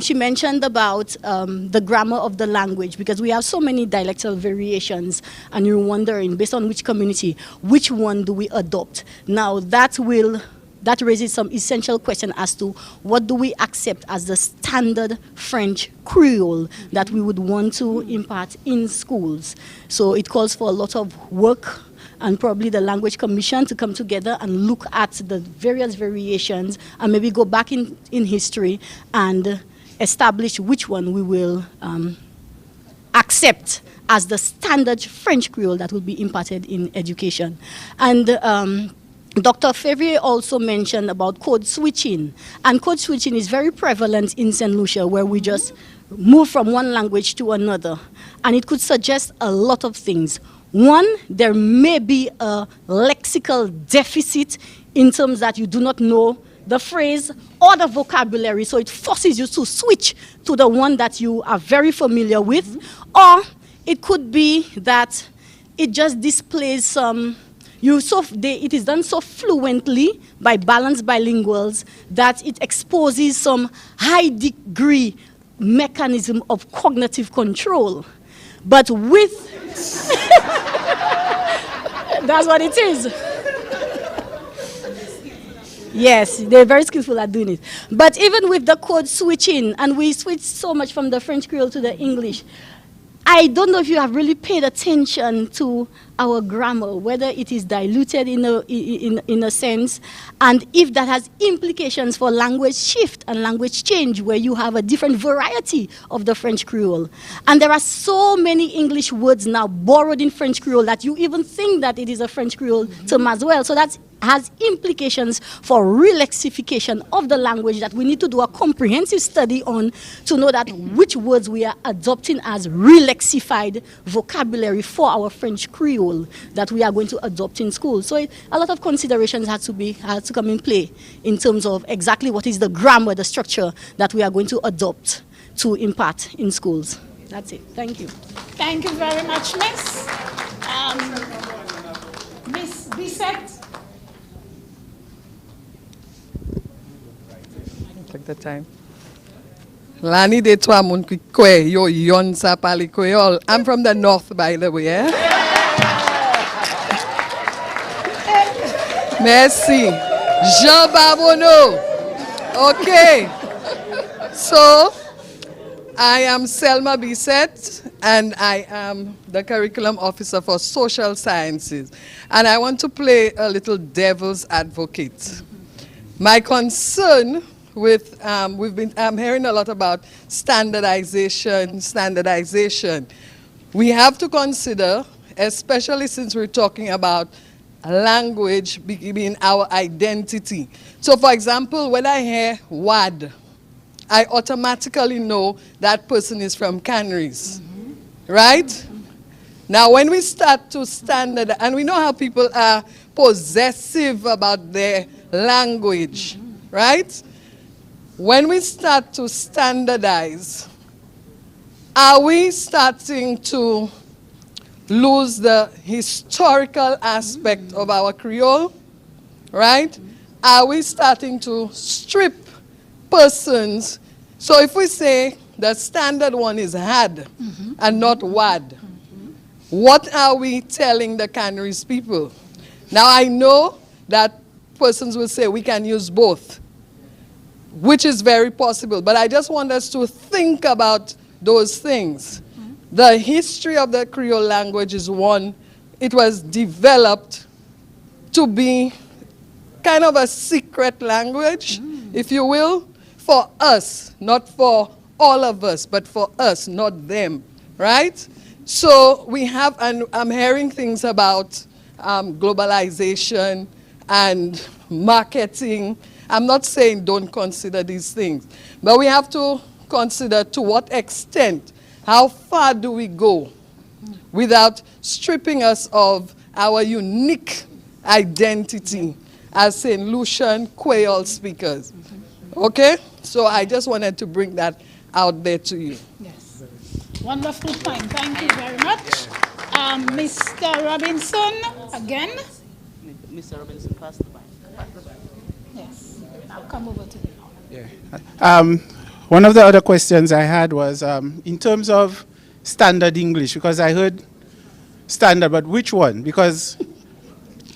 she mentioned about the grammar of the language, because we have so many dialectal variations, and you're wondering, based on which community, which one do we adopt? Now, that will that raises some essential question as to what do we accept as the standard French Creole that we would want to impart in schools. So it calls for a lot of work and probably the Language Commission to come together and look at the various variations and maybe go back in history and establish which one we will accept as the standard French Creole that will be imparted in education. And Dr. Fevrier also mentioned about code switching. And code switching is very prevalent in St. Lucia, where we just move from one language to another. And it could suggest a lot of things. One, there may be a lexical deficit in terms that you do not know the phrase or the vocabulary, so it forces you to switch to the one that you are very familiar with. Or it could be that it just displays some, it is done so fluently by balanced bilinguals that it exposes some high degree mechanism of cognitive control. But with, that's what it is. Yes, they're very skillful at doing it. But even with the code switching, and we switch so much from the French Creole to the English, I don't know if you have really paid attention to our grammar, whether it is diluted in a sense, and if that has implications for language shift and language change, where you have a different variety of the French Creole. And there are so many English words now borrowed in French Creole that you even think that it is a French Creole term as well. So that has implications for relexification of the language that we need to do a comprehensive study on to know that which words we are adopting as relexified vocabulary for our French Creole that we are going to adopt in school. So a lot of considerations had to come in play in terms of exactly what is the grammar, the structure that we are going to adopt to impart in schools. That's it. Thank you. Thank you very much, Miss. Miss Bissett. Take the time. Lani de toi moun ki kwe yo yon sa pali Creole. I'm from the north, by the way. Eh? Merci. Jean Babono. Okay. So, I am Selma Bissett, and I am the curriculum officer for social sciences. And I want to play a little devil's advocate. My concern with, I'm hearing a lot about standardization. We have to consider, especially since we're talking about language being our identity. So for example, when I hear WAD, I automatically know that person is from Canaries, right? Now when we start to standardize, and we know how people are possessive about their language, right? When we start to standardize, are we starting to lose the historical aspect of our Creole, right? Are we starting to strip persons? So if we say the standard one is had and not wad, what are we telling the Canaries people? Now I know that persons will say we can use both, which is very possible, but I just want us to think about those things. The history of the Creole language is one, it was developed to be kind of a secret language, if you will, for us, not for all of us, but for us, not them, right? So we have, and I'm hearing things about globalization and marketing. I'm not saying don't consider these things, but we have to consider to what extent, how far do we go without stripping us of our unique identity as St. Lucian Creole speakers. Okay? So I just wanted to bring that out there to you. Yes. Wonderful point. Thank you very much. Mr. Robinson, again. Mr. Robinson, pass the mic. Yes. I'll come over to you. Yeah. One of the other questions I had was in terms of standard English, because I heard standard, but which one? Because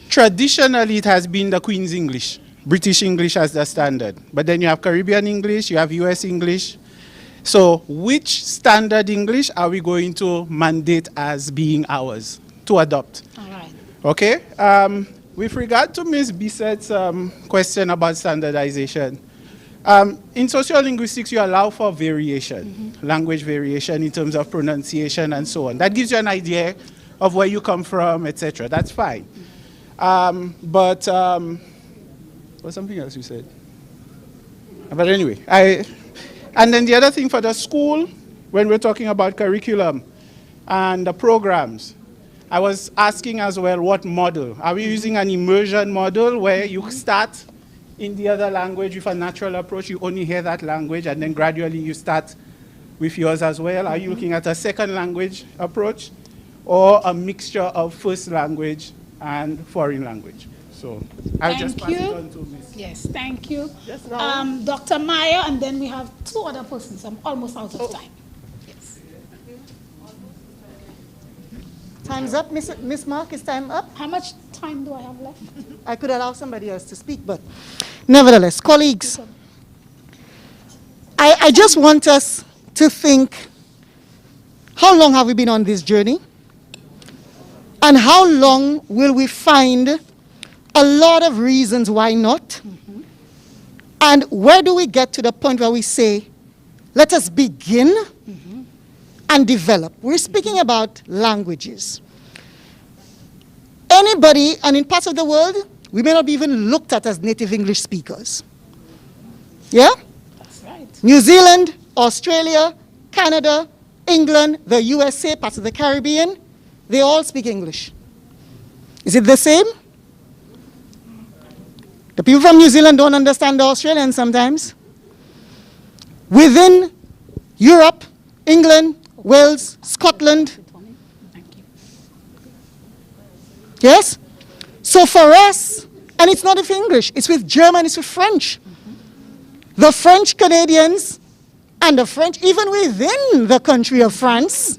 traditionally it has been the Queen's English. British English as the standard. But then you have Caribbean English, you have US English. So which standard English are we going to mandate as being ours to adopt? All right. Okay. With regard to Ms. Bissett's question about standardization, in sociolinguistics, you allow for variation, language variation in terms of pronunciation and so on. That gives you an idea of where you come from, etc. That's fine. But what's something else you said? But anyway, and then the other thing for the school, when we're talking about curriculum and the programs, I was asking as well, what model? Are we using an immersion model where you start in the other language with a natural approach, you only hear that language, and then gradually you start with yours as well? Are you looking at a second language approach or a mixture of first language and foreign language? So I'll just pass it on to Ms. Yes, thank you. Just now. Dr. Meyer, and then we have two other persons. I'm almost out of time. Yes. Time's up, Miss Mark, is time up? How much time do I have left? I could allow somebody else to speak, but nevertheless, colleagues, I just want us to think, how long have we been on this journey? And how long will we find a lot of reasons why not? And where do we get to the point where we say, let us begin and develop? We're speaking about languages. Anybody, and in parts of the world, we may not be even looked at as native English speakers. Yeah? That's right. New Zealand, Australia, Canada, England, the USA, parts of the Caribbean, they all speak English. Is it the same? The people from New Zealand don't understand the Australians sometimes. Within Europe, England, Wales, Scotland. Yes? So for us, and it's not with English, it's with German, it's with French. The French Canadians and the French, even within the country of France,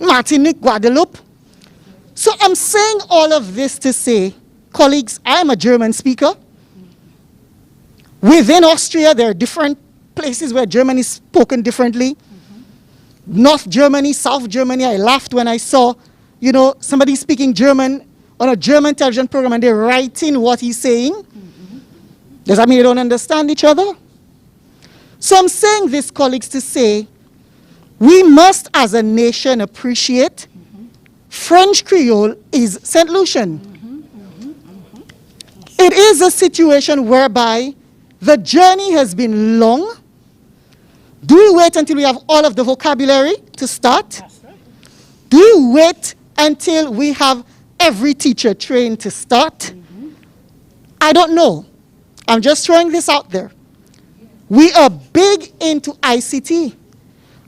Martinique, Guadeloupe. So I'm saying all of this to say, colleagues, I am a German speaker. Within Austria, there are different places where German is spoken differently. North Germany, South Germany, I laughed when I saw, you know, somebody speaking German on a German television program and they're writing what he's saying. Does that mean they don't understand each other? So I'm saying this, colleagues, to say we must, as a nation, appreciate French Creole is St. Lucian. It is a situation whereby the journey has been long. Do we wait until we have all of the vocabulary to start? Do we wait until we have every teacher trained to start? I don't know. I'm just throwing this out there. We are big into ICT.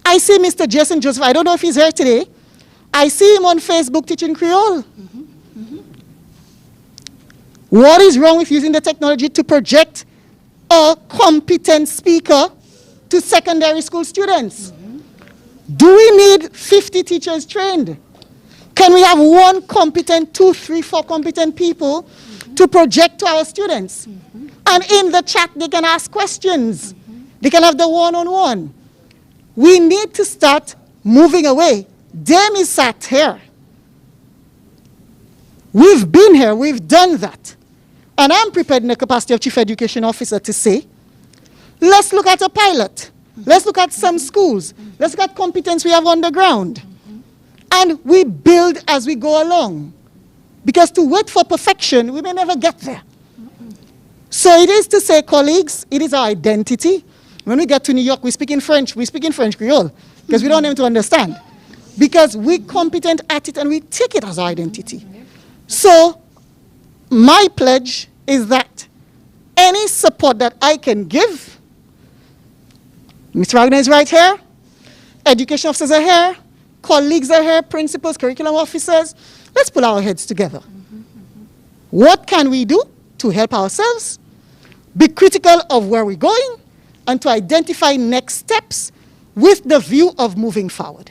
I see Mr. Jason Joseph, I don't know if he's here today. I see him on Facebook teaching Creole. What is wrong with using the technology to project a competent speaker to secondary school students? Do we need 50 teachers trained? Can we have one competent, 2, 3, 4 competent people to project to our students? And in the chat, they can ask questions. They can have the one-on-one. We need to start moving away. Dem is sat here. We've been here, we've done that. And I'm prepared in the capacity of Chief Education Officer to say, let's look at a pilot. Let's look at some schools. Let's look at competence we have on the ground. And we build as we go along. Because to wait for perfection, we may never get there. So it is to say, colleagues, it is our identity. When we get to New York, we speak in French Creole, because we don't need to understand. Because we're competent at it and we take it as our identity. So my pledge is that any support that I can give, Mr. Wagner is right here, education officers are here, colleagues are here, principals, curriculum officers, let's pull our heads together. What can we do to help ourselves? Be critical of where we're going and to identify next steps with the view of moving forward.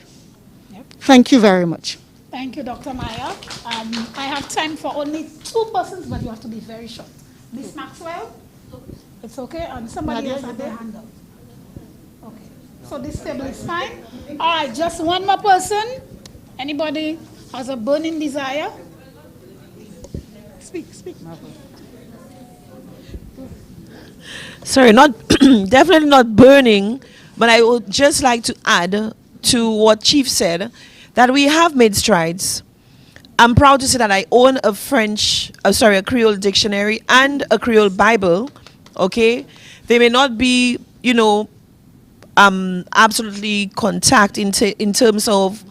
Thank you very much. Thank you, Dr. Meyer. I have time for only 2 persons, but you have to be very short. Miss Maxwell? It's okay? And somebody else had their hand up. Okay. So this table is fine? All right, just one more person. Anybody has a burning desire? Speak. Sorry, not definitely not burning, but I would just like to add to what Chief said that we have made strides. I'm proud to say that I own a a Creole dictionary and a Creole Bible. Okay, they may not be, absolutely contact in terms of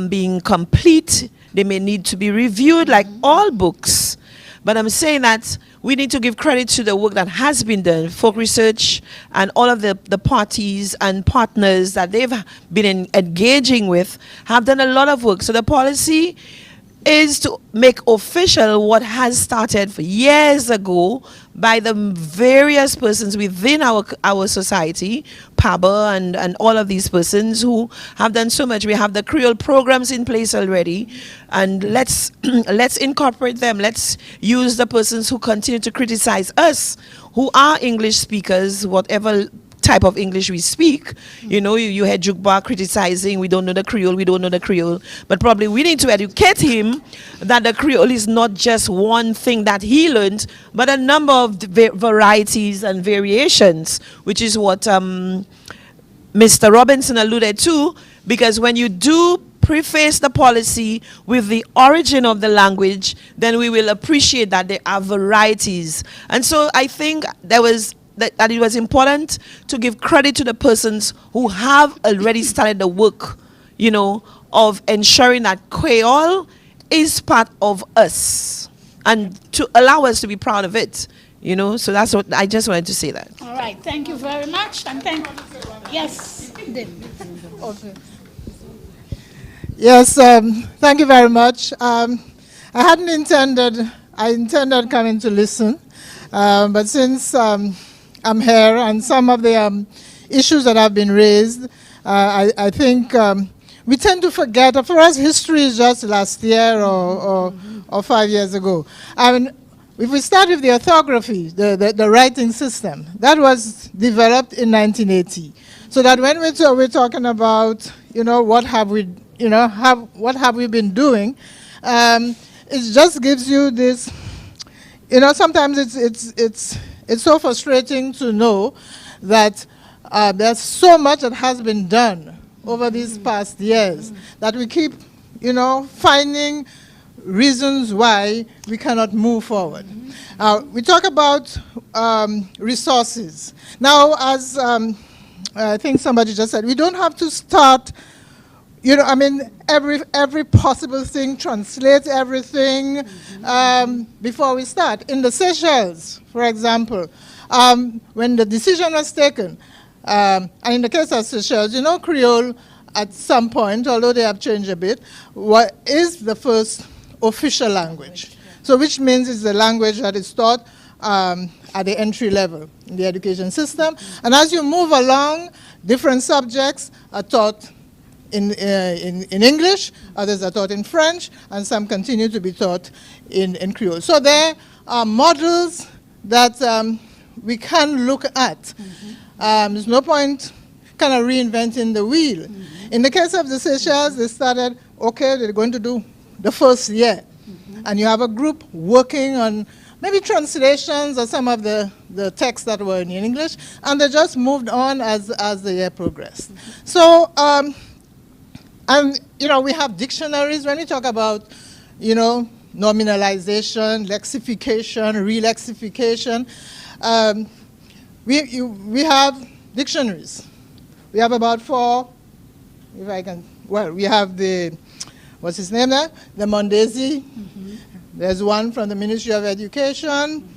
being complete. They may need to be reviewed like all books. But I'm saying that we need to give credit to the work that has been done. Folk Research and all of the parties and partners that they've been engaging with have done a lot of work. So the policy is to make official what has started for years ago by the various persons within our society, PABA and all of these persons who have done so much. We have the Creole programs in place already, and let's incorporate them. Let's use the persons who continue to criticize us, who are English speakers, whatever type of English we speak. You had Jukba criticizing, we don't know the Creole, but probably we need to educate him that the Creole is not just one thing that he learned, but a number of varieties and variations, which is what Mr. Robinson alluded to, because when you do preface the policy with the origin of the language, then we will appreciate that there are varieties. And so I think that it was important to give credit to the persons who have already started the work, of ensuring that Creole is part of us and to allow us to be proud of it, So that's what I just wanted to say that. All right, thank you very much. And yes, okay. Yes, thank you very much. I intended coming to listen, but since I'm here, and some of the issues that have been raised, I think we tend to forget. For us, history is just last year or 5 years ago. I mean, if we start with the orthography, the writing system, that was developed in 1980. So that when we're talking about, what have we, what have we been doing, it just gives you this, sometimes it's so frustrating to know that there's so much that has been done over these past years that we keep, finding reasons why we cannot move forward. We talk about resources. Now, as I think somebody just said, we don't have to start, every possible thing, translate everything before we start. In the Seychelles, for example, when the decision was taken, and in the case of Seychelles, Creole at some point, although they have changed a bit, what is the first official language. So which means it's the language that is taught at the entry level in the education system. And as you move along, different subjects are taught in English, others are taught in French, and some continue to be taught in Creole. So there are models that we can look at. There's no point kind of reinventing the wheel. In the case of the Seychelles, they started, okay, they're going to do the first year. And you have a group working on maybe translations or some of the texts that were in English, and they just moved on as the year progressed. So, and, we have dictionaries. When we talk about, nominalization, lexification, re-lexification, we have dictionaries. We have about 4, if I can, we have the, what's his name there? The Mondesi. There's one from the Ministry of Education,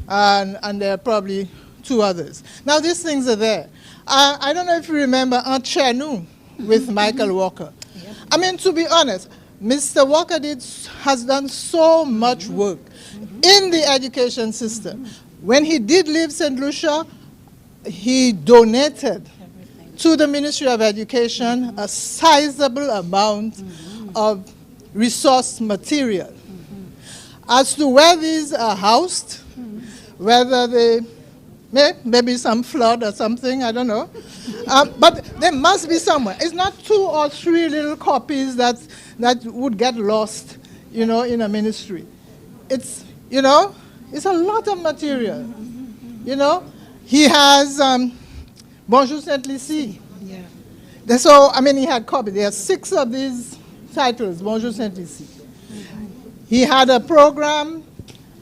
and there are probably 2 others. Now, these things are there. I don't know if you remember Aunt Chenu with Michael Walker. I mean, to be honest, Mr. Walker has done so much work in the education system. When he did leave St. Lucia, he donated to the Ministry of Education a sizable amount of resource material. As to where these are housed, whether they, maybe some flood or something, I don't know. But there must be somewhere. It's not 2 or 3 little copies that would get lost, in a ministry. It's, it's a lot of material, He has Bonjour Saint-Lucie. Yeah. So, he had copies. There are 6 of these titles, Bonjour Saint-Lucie. He had a program,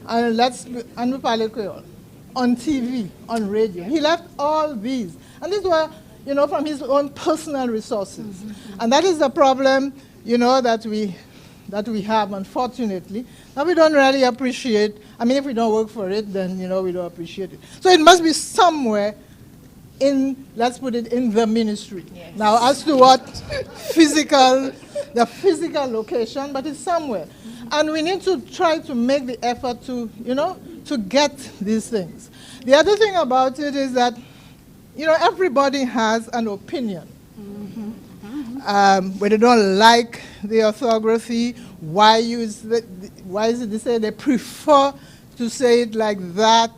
and nous parler créole, on TV, on radio. He left all these. And these were, from his own personal resources. And that is the problem, that we have, unfortunately, that we don't really appreciate. If we don't work for it, then, we don't appreciate it. So it must be somewhere let's put it in the ministry. Yes. Now, as to what the physical location, but it's somewhere. And we need to try to make the effort to, to get these things. The other thing about it is that, everybody has an opinion. When they don't like the orthography, why is it they say they prefer to say it like that?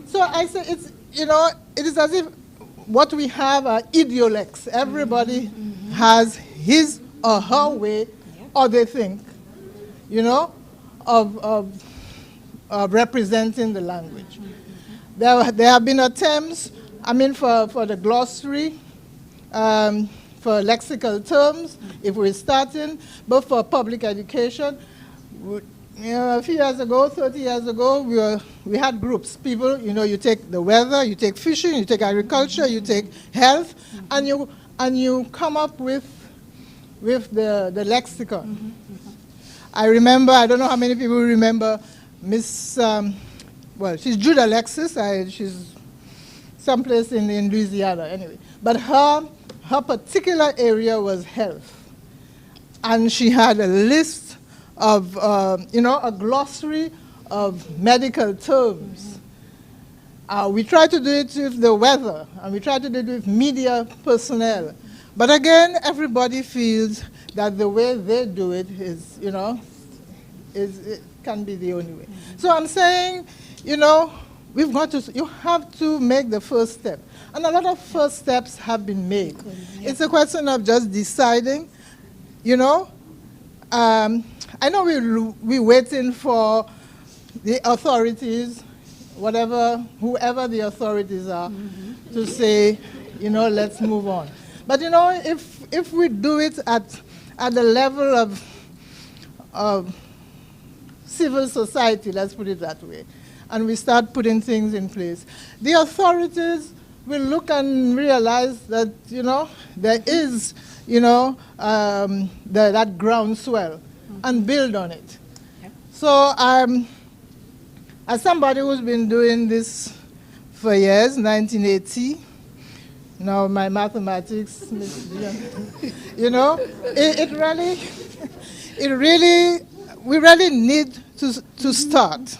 So I say it's, it is as if what we have are idiolects. Everybody has his or her way, or they think, of representing the language. There have been attempts, for the glossary, for lexical terms, if we're starting, but for public education, a few years ago, 30 years ago, we had groups. People, you take the weather, you take fishing, you take agriculture, you take health, and you come up with the lexicon. I remember, I don't know how many people remember Miss, she's Judah Alexis. She's someplace in Louisiana, anyway. But her particular area was health. And she had a list of, a glossary of medical terms. We try to do it with the weather, and we try to do it with media personnel. But again, everybody feels that the way they do it is, it can be the only way. So I'm saying, you have to make the first step. And a lot of first steps have been made. It's a question of just deciding, I know we're waiting for the authorities, whoever the authorities are, to say, let's move on. But if we do it at the level of civil society, let's put it that way, and we start putting things in place, the authorities will look and realize that, there is, that groundswell, and build on it. Yep. So as somebody who's been doing this for years, 1980, now my mathematics, we really need to start.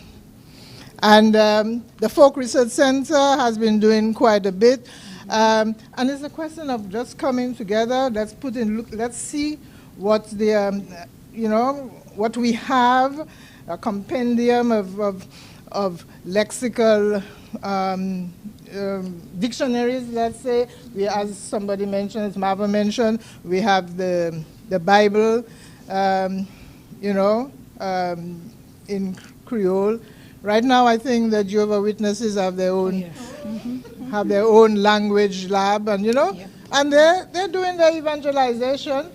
And the Folk Research Center has been doing quite a bit. And it's a question of just coming together. Let's see what the, what we have, a compendium of lexical dictionaries, let's say. As somebody mentioned, as Marva mentioned, we have the Bible, in Creole. Right now, I think the Jehovah's Witnesses have their own, have their own language lab, and and they're doing their evangelization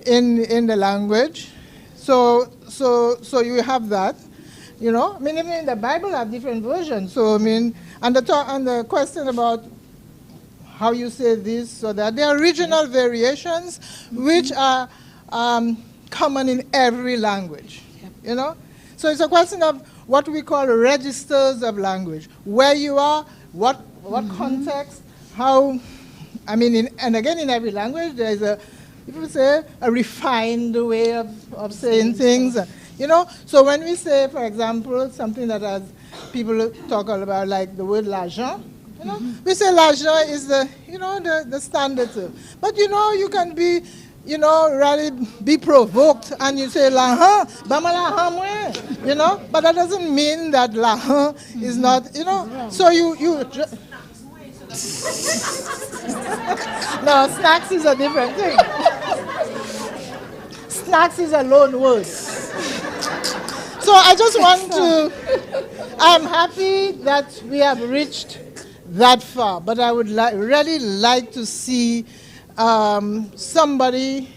in the language. So you have that, even in the Bible have different versions. So and the question about how you say this or that, there are regional variations which are common in every language, So it's a question of what we call registers of language. Where you are, what context, how, and again in every language there is a refined way of saying things, So when we say, for example, something that has people talk about like the word l'argent, we say l'argent is the standard term. But you can be you know, really be provoked and you say, la ha, bama la ha mwe, you know, but that doesn't mean that la ha is not, you know, so no, snacks is a different thing. Snacks is a loan word. So I just want to, I'm happy that we have reached that far, but I would really like to see somebody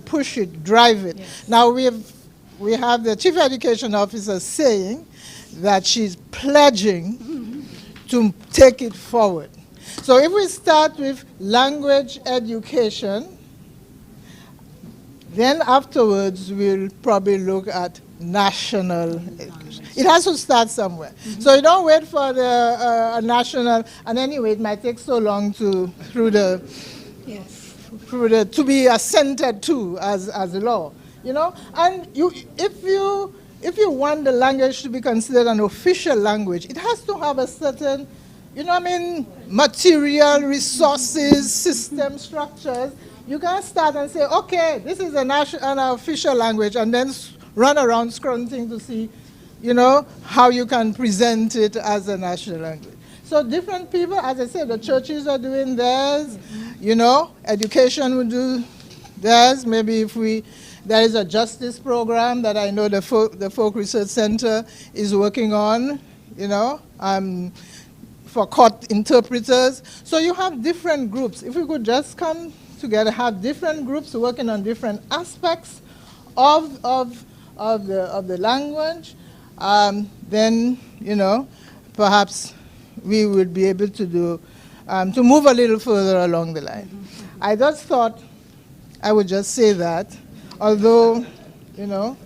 push it, drive it. Yes. Now we have the Chief Education Officer saying that she's pledging to take it forward. So if we start with language education, then afterwards we'll probably look at national education. It has to start somewhere. So you don't wait for the national, and anyway it might take so long to be assented to as law, you know. And if you want the language to be considered an official language, it has to have a certain, you know, I mean, material, resources, system structures. You can start and say, okay, this is an official language, and then run around scrunting to see, you know, how you can present it as a national language. So different people, as I said, the churches are doing theirs, you know, education will do theirs. Maybe if there is a justice program that I know the Folk Research Center is working on, you know, for court interpreters. So you have different groups. If we could just come together, have different groups working on different aspects of the language, then, you know, perhaps we would be able to do, to move a little further along the line. I just thought I would just say that, although, you know,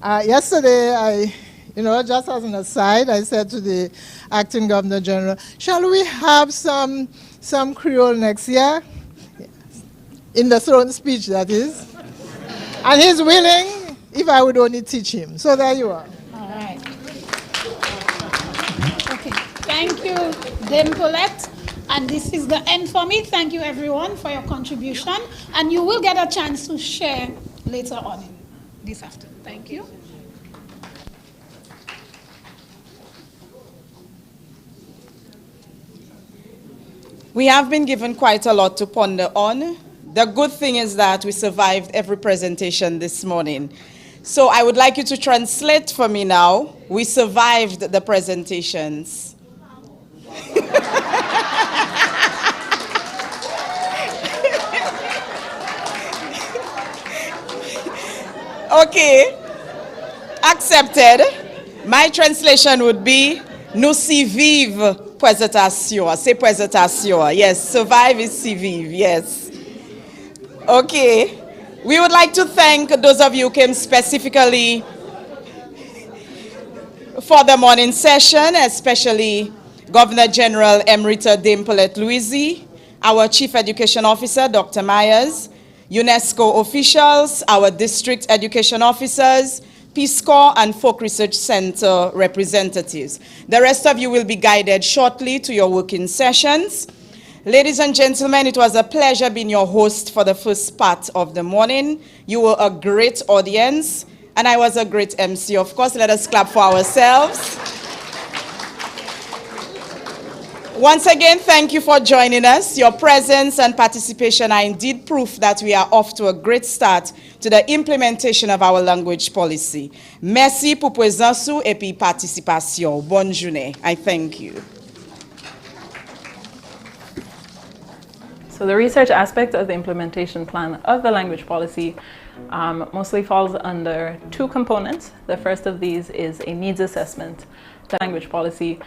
yesterday you know, just as an aside, I said to the acting Governor General, shall we have some Creole next year? Yes. In the throne speech, that is. And he's willing if I would only teach him. So there you are. All right. Okay. Thank you, Dame Paulette. And this is the end for me. Thank you, everyone, for your contribution. And you will get a chance to share later on this afternoon. Thank you. We have been given quite a lot to ponder on. The good thing is that we survived every presentation this morning. So I would like you to translate for me now. We survived the presentations. Okay, accepted. My translation would be, nous si vive présentation. C'est présentation. Yes, survive is si vive. Yes. Okay. We would like to thank those of you who came specifically for the morning session, especially Governor General Emerita Dame Paulette Louisy, our Chief Education Officer, Dr. Myers, UNESCO officials, our district education officers, Peace Corps and Folk Research Center representatives. The rest of you will be guided shortly to your working sessions. Ladies and gentlemen, it was a pleasure being your host for the first part of the morning. You were a great audience, and I was a great MC. Of course, let us clap for ourselves. Once again, thank you for joining us. Your presence and participation are indeed proof that we are off to a great start to the implementation of our language policy. Merci pour présence et puis participation. Bonne journée. I thank you. So the research aspect of the implementation plan of the language policy mostly falls under two components. The first of these is a needs assessment. The language policy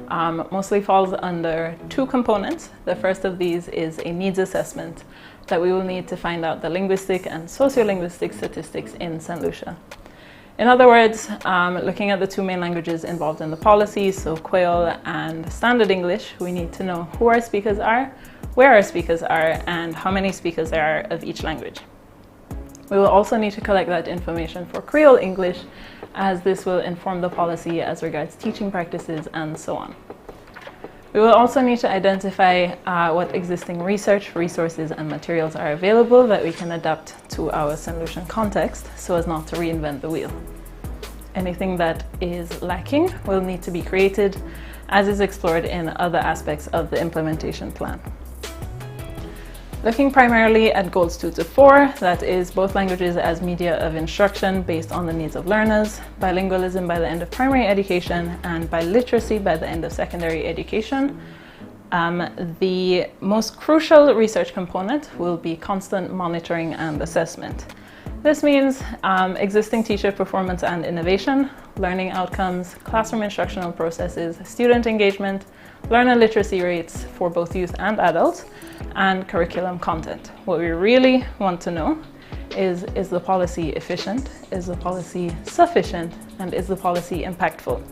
mostly falls under two components. The first of these is a needs assessment that we will need to find out the linguistic and sociolinguistic statistics in St. Lucia. In other words, looking at the two main languages involved in the policy, so Creole and Standard English, we need to know who our speakers are, where our speakers are, and how many speakers there are of each language. We will also need to collect that information for Creole English, as this will inform the policy as regards teaching practices and so on. We will also need to identify what existing research, resources, and materials are available that we can adapt to our St. Lucian context so as not to reinvent the wheel. Anything that is lacking will need to be created, as is explored in other aspects of the implementation plan. Looking primarily at goals 2 to 4, that is both languages as media of instruction based on the needs of learners, bilingualism by the end of primary education, and biliteracy by the end of secondary education. The most crucial research component will be constant monitoring and assessment. This means existing teacher performance and innovation, learning outcomes, classroom instructional processes, student engagement, learner literacy rates for both youth and adults, and curriculum content. What we really want to know is the policy efficient, is the policy sufficient, and is the policy impactful?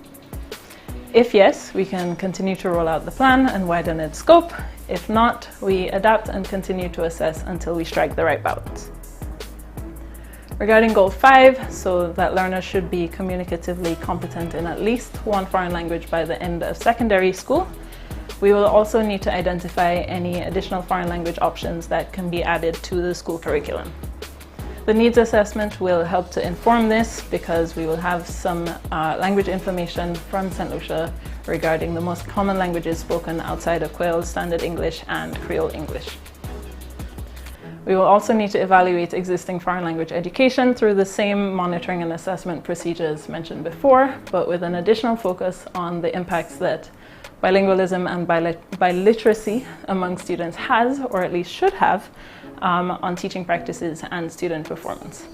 If yes, we can continue to roll out the plan and widen its scope. If not, we adapt and continue to assess until we strike the right balance. Regarding goal 5, so that learners should be communicatively competent in at least one foreign language by the end of secondary school, we will also need to identify any additional foreign language options that can be added to the school curriculum. The needs assessment will help to inform this because we will have some language information from St. Lucia regarding the most common languages spoken outside of Creole Standard English and Creole English. We will also need to evaluate existing foreign language education through the same monitoring and assessment procedures mentioned before, but with an additional focus on the impacts that bilingualism and biliteracy among students has, or at least should have, on teaching practices and student performance.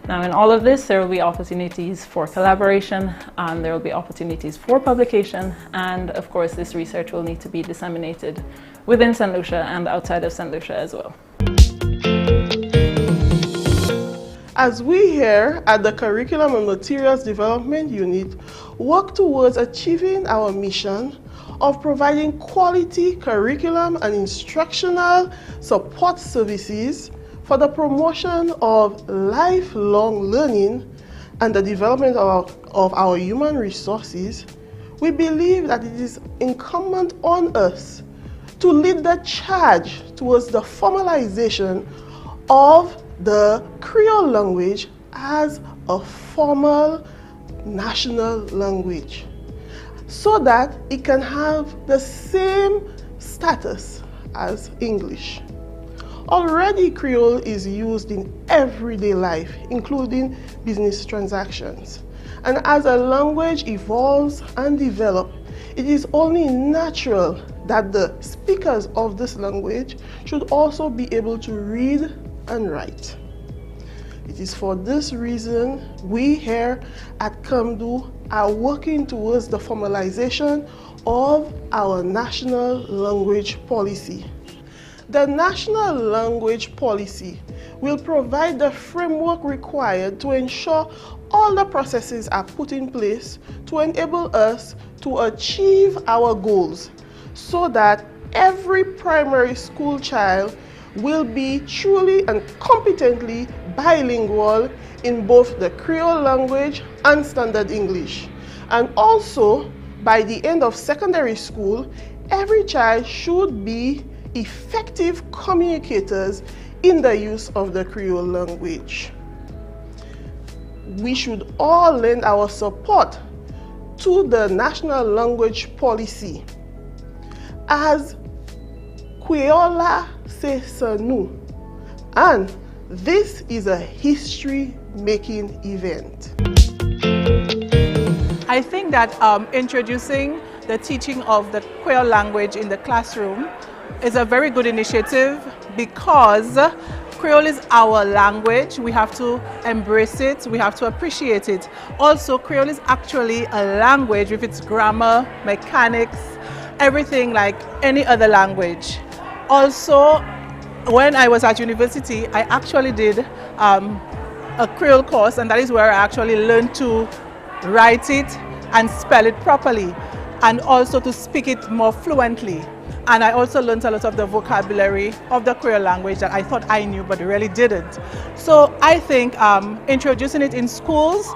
Now, in all of this, there will be opportunities for collaboration, there will be opportunities for publication, and of course, this research will need to be disseminated within St. Lucia and outside of St. Lucia as well. As we here at the Curriculum and Materials Development Unit work towards achieving our mission of providing quality curriculum and instructional support services for the promotion of lifelong learning and the development of our human resources, we believe that it is incumbent on us to lead the charge towards the formalization of the Creole language as a formal national language, so that it can have the same status as English. Already, Creole is used in everyday life, including business transactions. And as a language evolves and develops, it is only natural that the speakers of this language should also be able to read and write. It is for this reason we here at CAMDU are working towards the formalization of our national language policy. The national language policy will provide the framework required to ensure all the processes are put in place to enable us to achieve our goals, so that every primary school child will be truly and competently bilingual in both the Creole language and Standard English. And also, by the end of secondary school, every child should be effective communicators in the use of the Creole language. We should all lend our support to the national language policy, as Creola c'est ça nous, and this is a history-making event. I think that introducing the teaching of the Creole language in the classroom is a very good initiative, because Creole is our language. We have to embrace it, we have to appreciate it. Also, Creole is actually a language with its grammar, mechanics, everything like any other language. Also, when I was at university, I actually did a Creole course, and that is where I actually learned to write it and spell it properly, and also to speak it more fluently. And I also learned a lot of the vocabulary of the Creole language that I thought I knew but really didn't. So I think introducing it in schools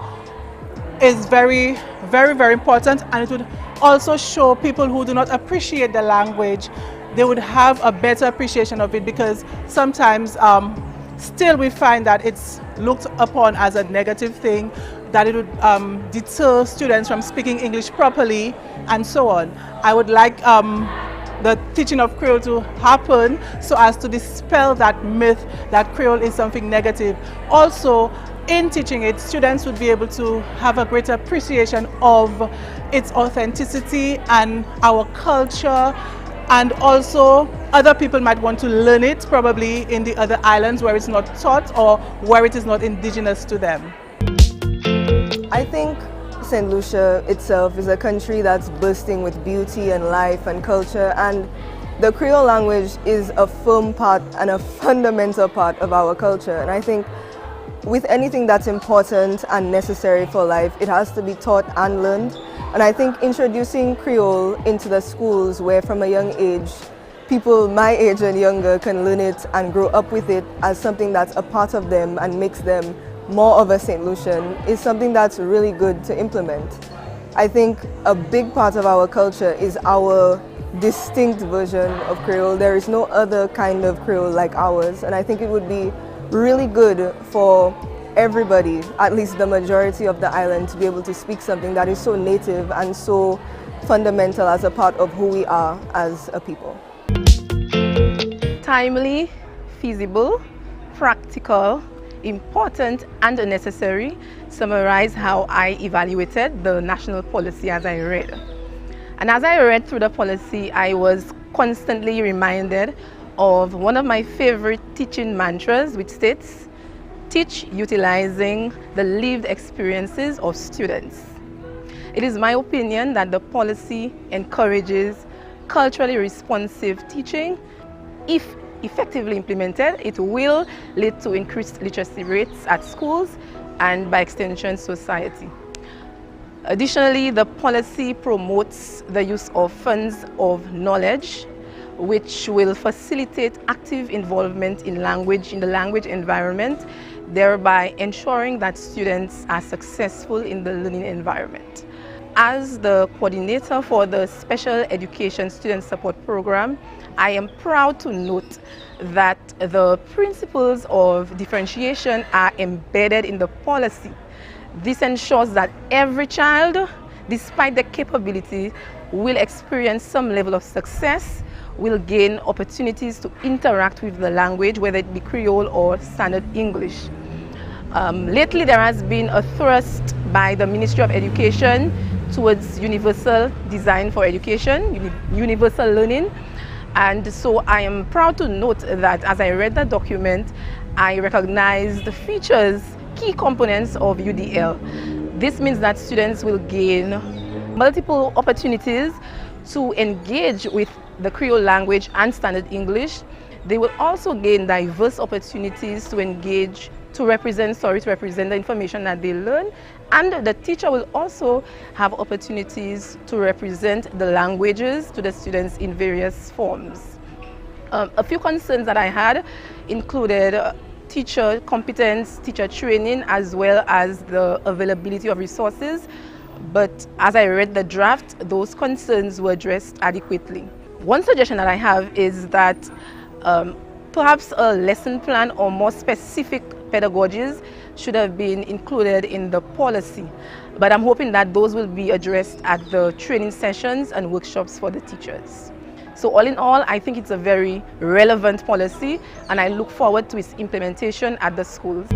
is very, very important, and it would also show people who do not appreciate the language, they would have a better appreciation of it, because sometimes still we find that it's looked upon as a negative thing, that it would deter students from speaking English properly and so on. I would like the teaching of Creole to happen so as to dispel that myth that Creole is something negative. Also, in teaching it, students would be able to have a greater appreciation of its authenticity and our culture, and also other people might want to learn it probably in the other islands where it's not taught or where it is not indigenous to them. I think St. Lucia itself is a country that's bursting with beauty and life and culture, and the Creole language is a firm part and a fundamental part of our culture. And I think with anything that's important and necessary for life, it has to be taught and learned. And I think introducing Creole into the schools, where from a young age, people my age and younger can learn it and grow up with it as something that's a part of them and makes them more of a St. Lucian, is something that's really good to implement. I think a big part of our culture is our distinct version of Creole. There is no other kind of Creole like ours, and I think it would be really good for everybody, at least the majority of the island, to be able to speak something that is so native and so fundamental as a part of who we are as a people. Timely, feasible, practical, important and necessary summarize how I evaluated the national policy as I read. And as I read through the policy, I was constantly reminded of one of my favorite teaching mantras, which states, "Teach utilizing the lived experiences of students." It is my opinion that the policy encourages culturally responsive teaching. If effectively implemented, it will lead to increased literacy rates at schools and by extension society. Additionally, the policy promotes the use of funds of knowledge, which will facilitate active involvement in the language environment, thereby ensuring that students are successful in the learning environment. As the coordinator for the Special Education Student Support Program, I am proud to note that the principles of differentiation are embedded in the policy. This ensures that every child, despite their capability, will experience some level of success, will gain opportunities to interact with the language, whether it be Creole or Standard English. Lately, there has been a thrust by the Ministry of Education towards universal design for education, universal learning. And so I am proud to note that as I read the document, I recognized the features, key components of UDL. This means that students will gain multiple opportunities to engage with the Creole language and Standard English. They will also gain diverse opportunities to engage, to represent the information that they learn. And the teacher will also have opportunities to represent the languages to the students in various forms. A few concerns that I had included teacher competence, teacher training, as well as the availability of resources. But as I read the draft, those concerns were addressed adequately. One suggestion that I have is that perhaps a lesson plan or more specific pedagogies should have been included in the policy. But I'm hoping that those will be addressed at the training sessions and workshops for the teachers. So all in all, I think it's a very relevant policy, and I look forward to its implementation at the schools.